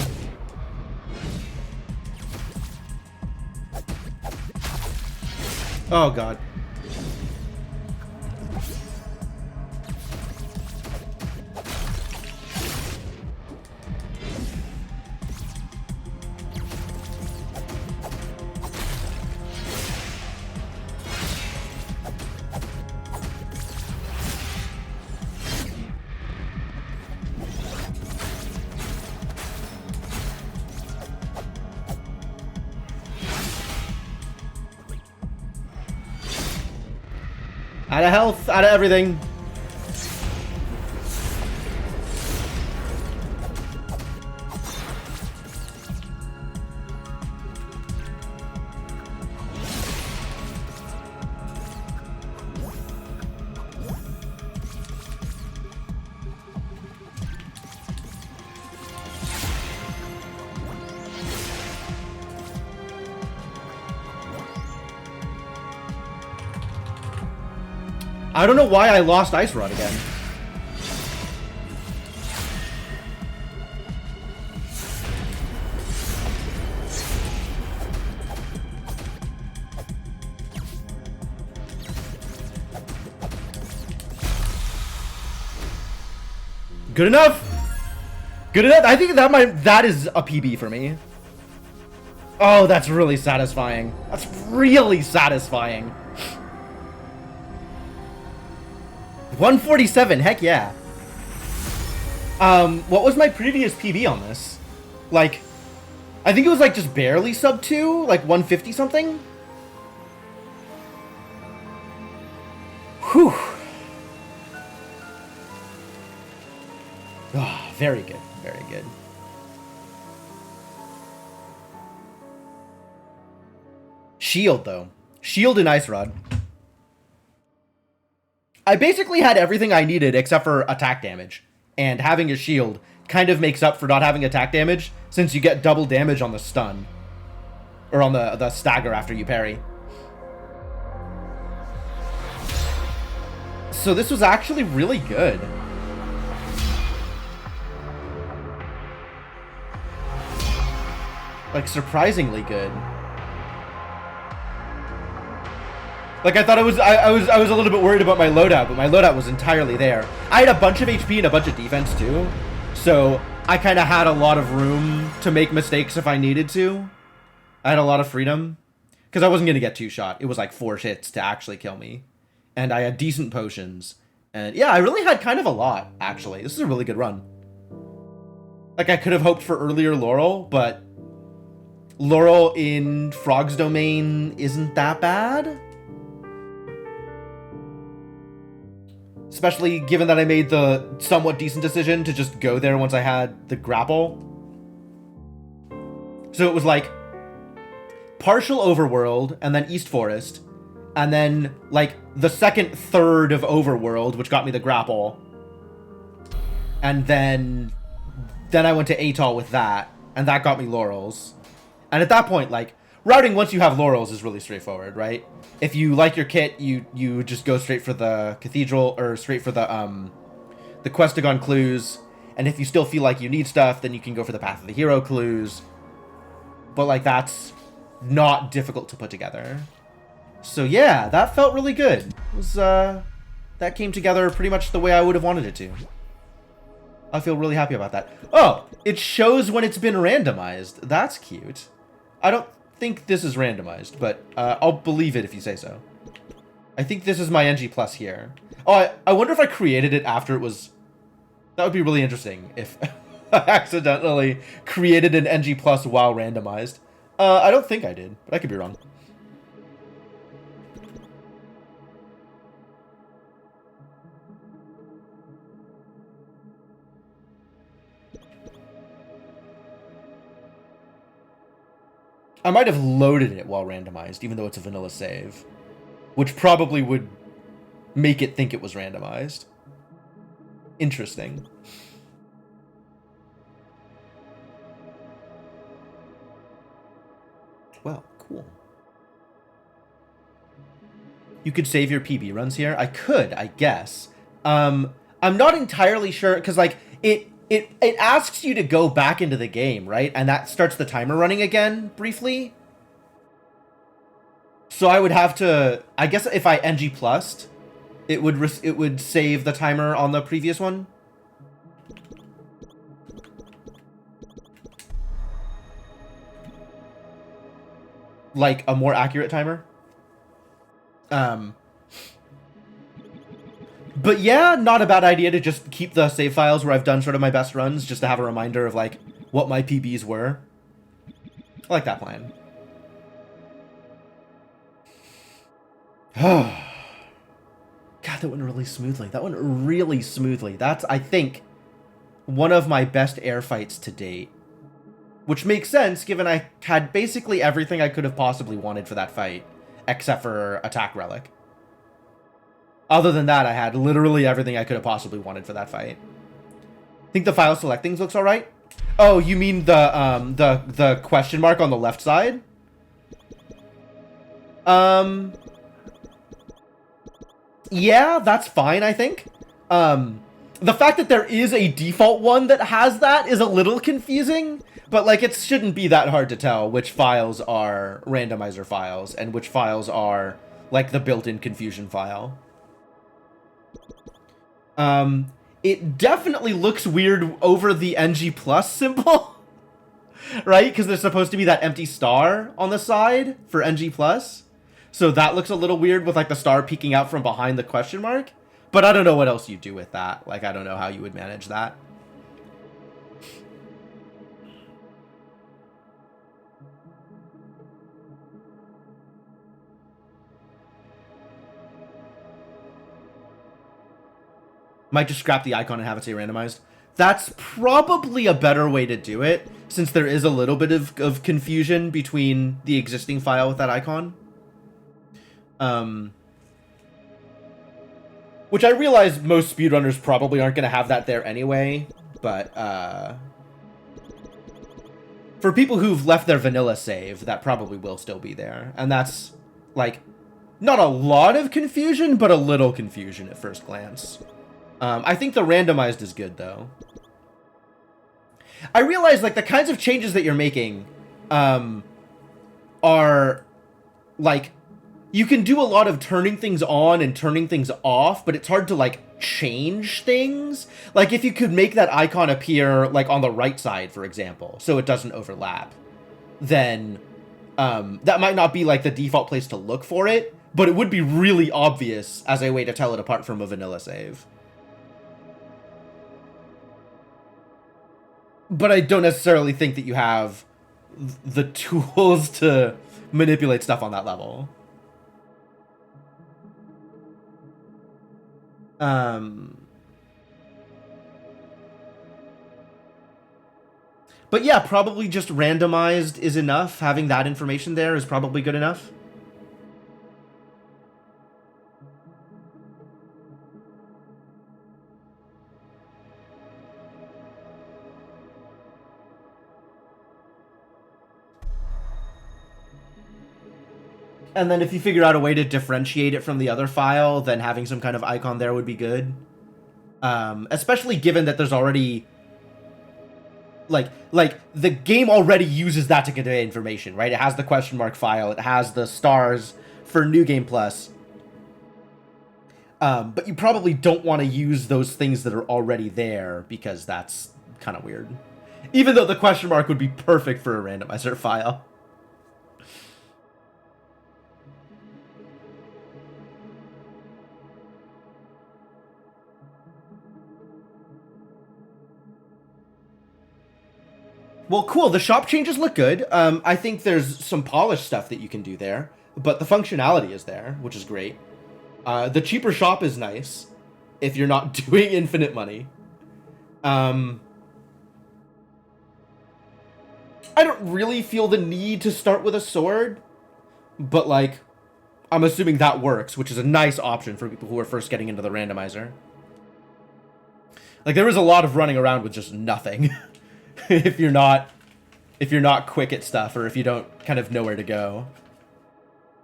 Speaker 1: Oh god. Out of health, out of everything. I don't know why I lost Ice Rod again. Good enough? Good enough? I think that is a PB for me. Oh, that's really satisfying. That's really satisfying. 147, heck yeah. What was my previous PB on this? Like, I think it was like just barely sub 2, like 150 something. Whew. Oh, very good, very good. Shield, though. Shield and Ice Rod. I basically had everything I needed except for attack damage. And having a shield kind of makes up for not having attack damage, since you get double damage on the stun. Or on the stagger after you parry. So this was actually really good. Like, surprisingly good. Like, I thought I was a little bit worried about my loadout, but my loadout was entirely there. I had a bunch of HP and a bunch of defense, too. So, I kind of had a lot of room to make mistakes if I needed to. I had a lot of freedom. Because I wasn't going to get 2-shot. It was like 4 hits to actually kill me. And I had decent potions. And yeah, I really had kind of a lot, actually. This is a really good run. Like, I could have hoped for earlier Laurel, but Laurel in Frog's Domain isn't that bad. Especially given that I made the somewhat decent decision to just go there once I had the grapple. So it was like partial Overworld, and then East Forest, and then like the second third of Overworld, which got me the grapple. And then I went to Atoll with that, and that got me Laurels. And at that point, like, routing once you have Laurels is really straightforward, right? If you like your kit, you just go straight for the Cathedral, or straight for the Questagon clues. And if you still feel like you need stuff, then you can go for the Path of the Hero clues. But, like, that's not difficult to put together. So, yeah, that felt really good. It was, that came together pretty much the way I would have wanted it to. I feel really happy about that. Oh, it shows when it's been randomized. That's cute. I don't think this is randomized, but I'll believe it if you say so. I think this is my NG plus here. Oh, I wonder if I created it after it was... That would be really interesting if I accidentally created an NG plus while randomized. I don't think I did, but I could be wrong. I might have loaded it while randomized, even though it's a vanilla save. Which probably would make it think it was randomized. Interesting. Well, cool. You could save your PB runs here? I could, I guess. I'm not entirely sure, because, like, it asks you to go back into the game, right? And that starts the timer running again briefly. So I would have to, I guess if I NG plussed, it would save the timer on the previous one. Like a more accurate timer. But yeah, not a bad idea to just keep the save files where I've done sort of my best runs, just to have a reminder of like what my PBs were. I like that plan. God, that went really smoothly. That went really smoothly. That's, I think, one of my best air fights to date. Which makes sense, given I had basically everything I could have possibly wanted for that fight, except for Attack Relic. Other than that, I had literally everything I could have possibly wanted for that fight. I think the file selecting looks alright. Oh, you mean the question mark on the left side? Yeah, that's fine, I think. The fact that there is a default one that has that is a little confusing, but like it shouldn't be that hard to tell which files are randomizer files and which files are like the built-in confusion file. It definitely looks weird over the NG plus symbol, right? Because there's supposed to be that empty star on the side for NG plus. So that looks a little weird with like the star peeking out from behind the question mark. But I don't know what else you do with that. Like, I don't know how you would manage that. Might just scrap the icon and have it say randomized. That's probably a better way to do it, since there is a little bit of confusion between the existing file with that icon. Which I realize most speedrunners probably aren't going to have that there anyway, but for people who've left their vanilla save, that probably will still be there. And that's, like, not a lot of confusion, but a little confusion at first glance. I think the randomized is good, though. I realize, like, the kinds of changes that you're making are, like, you can do a lot of turning things on and turning things off, but it's hard to, like, change things. Like, if you could make that icon appear, like, on the right side, for example, so it doesn't overlap, then that might not be, like, the default place to look for it, but it would be really obvious as a way to tell it apart from a vanilla save. But I don't necessarily think that you have the tools to manipulate stuff on that level. But yeah, probably just randomized is enough. Having that information there is probably good enough. And then if you figure out a way to differentiate it from the other file, then having some kind of icon there would be good. Especially given that there's already... Like, the game already uses that to convey information, right? It has the question mark file. It has the stars for New Game Plus. But you probably don't want to use those things that are already there, because that's kind of weird. Even though the question mark would be perfect for a randomizer file. Well, cool. The shop changes look good. I think there's some polished stuff that you can do there, but the functionality is there, which is great. The cheaper shop is nice if you're not doing infinite money. I don't really feel the need to start with a sword, but like, I'm assuming that works, which is a nice option for people who are first getting into the randomizer. Like, there is a lot of running around with just nothing. if you're not quick at stuff, or if you don't kind of know where to go.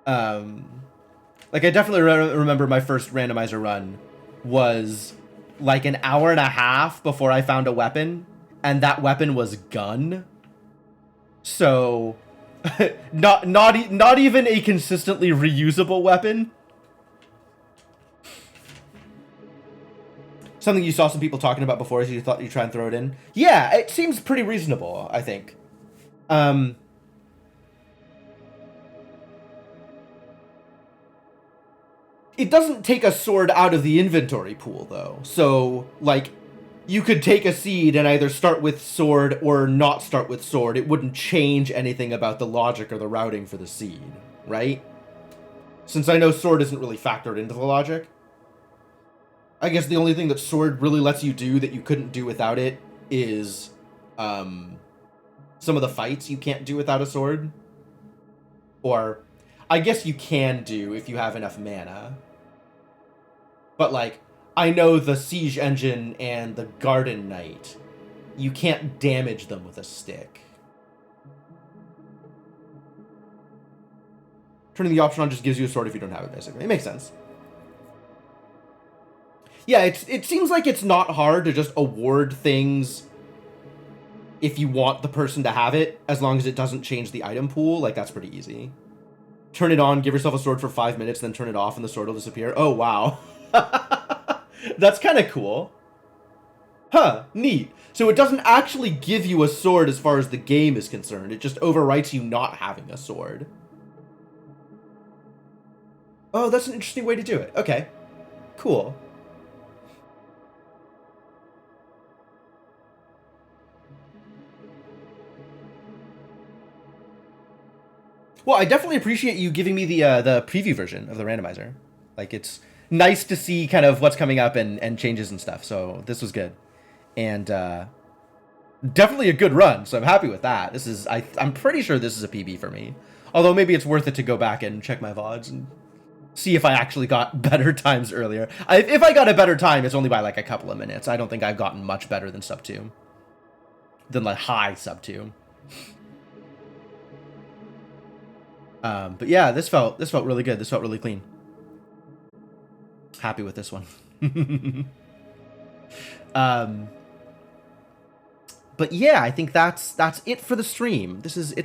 Speaker 1: Like, I definitely remember my first randomizer run was like an hour and a half before I found a weapon, and that weapon was gun. So, not even a consistently reusable weapon. Something you saw some people talking about before, so you thought you'd try and throw it in. Yeah, it seems pretty reasonable, I think. It doesn't take a sword out of the inventory pool, though. So, like, you could take a seed and either start with sword or not start with sword. It wouldn't change anything about the logic or the routing for the seed, right? Since I know sword isn't really factored into the logic. I guess the only thing that sword really lets you do that you couldn't do without it is some of the fights you can't do without a sword. Or I guess you can do if you have enough mana. But like, I know the Siege Engine and the Garden Knight, you can't damage them with a stick. Turning the option on just gives you a sword if you don't have it, basically. It makes sense. Yeah, it seems like it's not hard to just award things if you want the person to have it, as long as it doesn't change the item pool. Like, that's pretty easy. Turn it on, give yourself a sword for 5 minutes, then turn it off and the sword will disappear. Oh, wow. That's kind of cool. Huh, neat. So it doesn't actually give you a sword as far as the game is concerned. It just overwrites you not having a sword. Oh, that's an interesting way to do it. Okay, cool. Well, I definitely appreciate you giving me the preview version of the randomizer. Like, it's nice to see kind of what's coming up and changes and stuff. So this was good. And definitely a good run. So I'm happy with that. This is, I'm pretty sure this is a PB for me. Although maybe it's worth it to go back and check my VODs and see if I actually got better times earlier. If I got a better time, it's only by like a couple of minutes. I don't think I've gotten much better than sub 2. Than like high sub 2. But yeah, this felt really good. This felt really clean. Happy with this one. But yeah, I think that's it for the stream. This is it.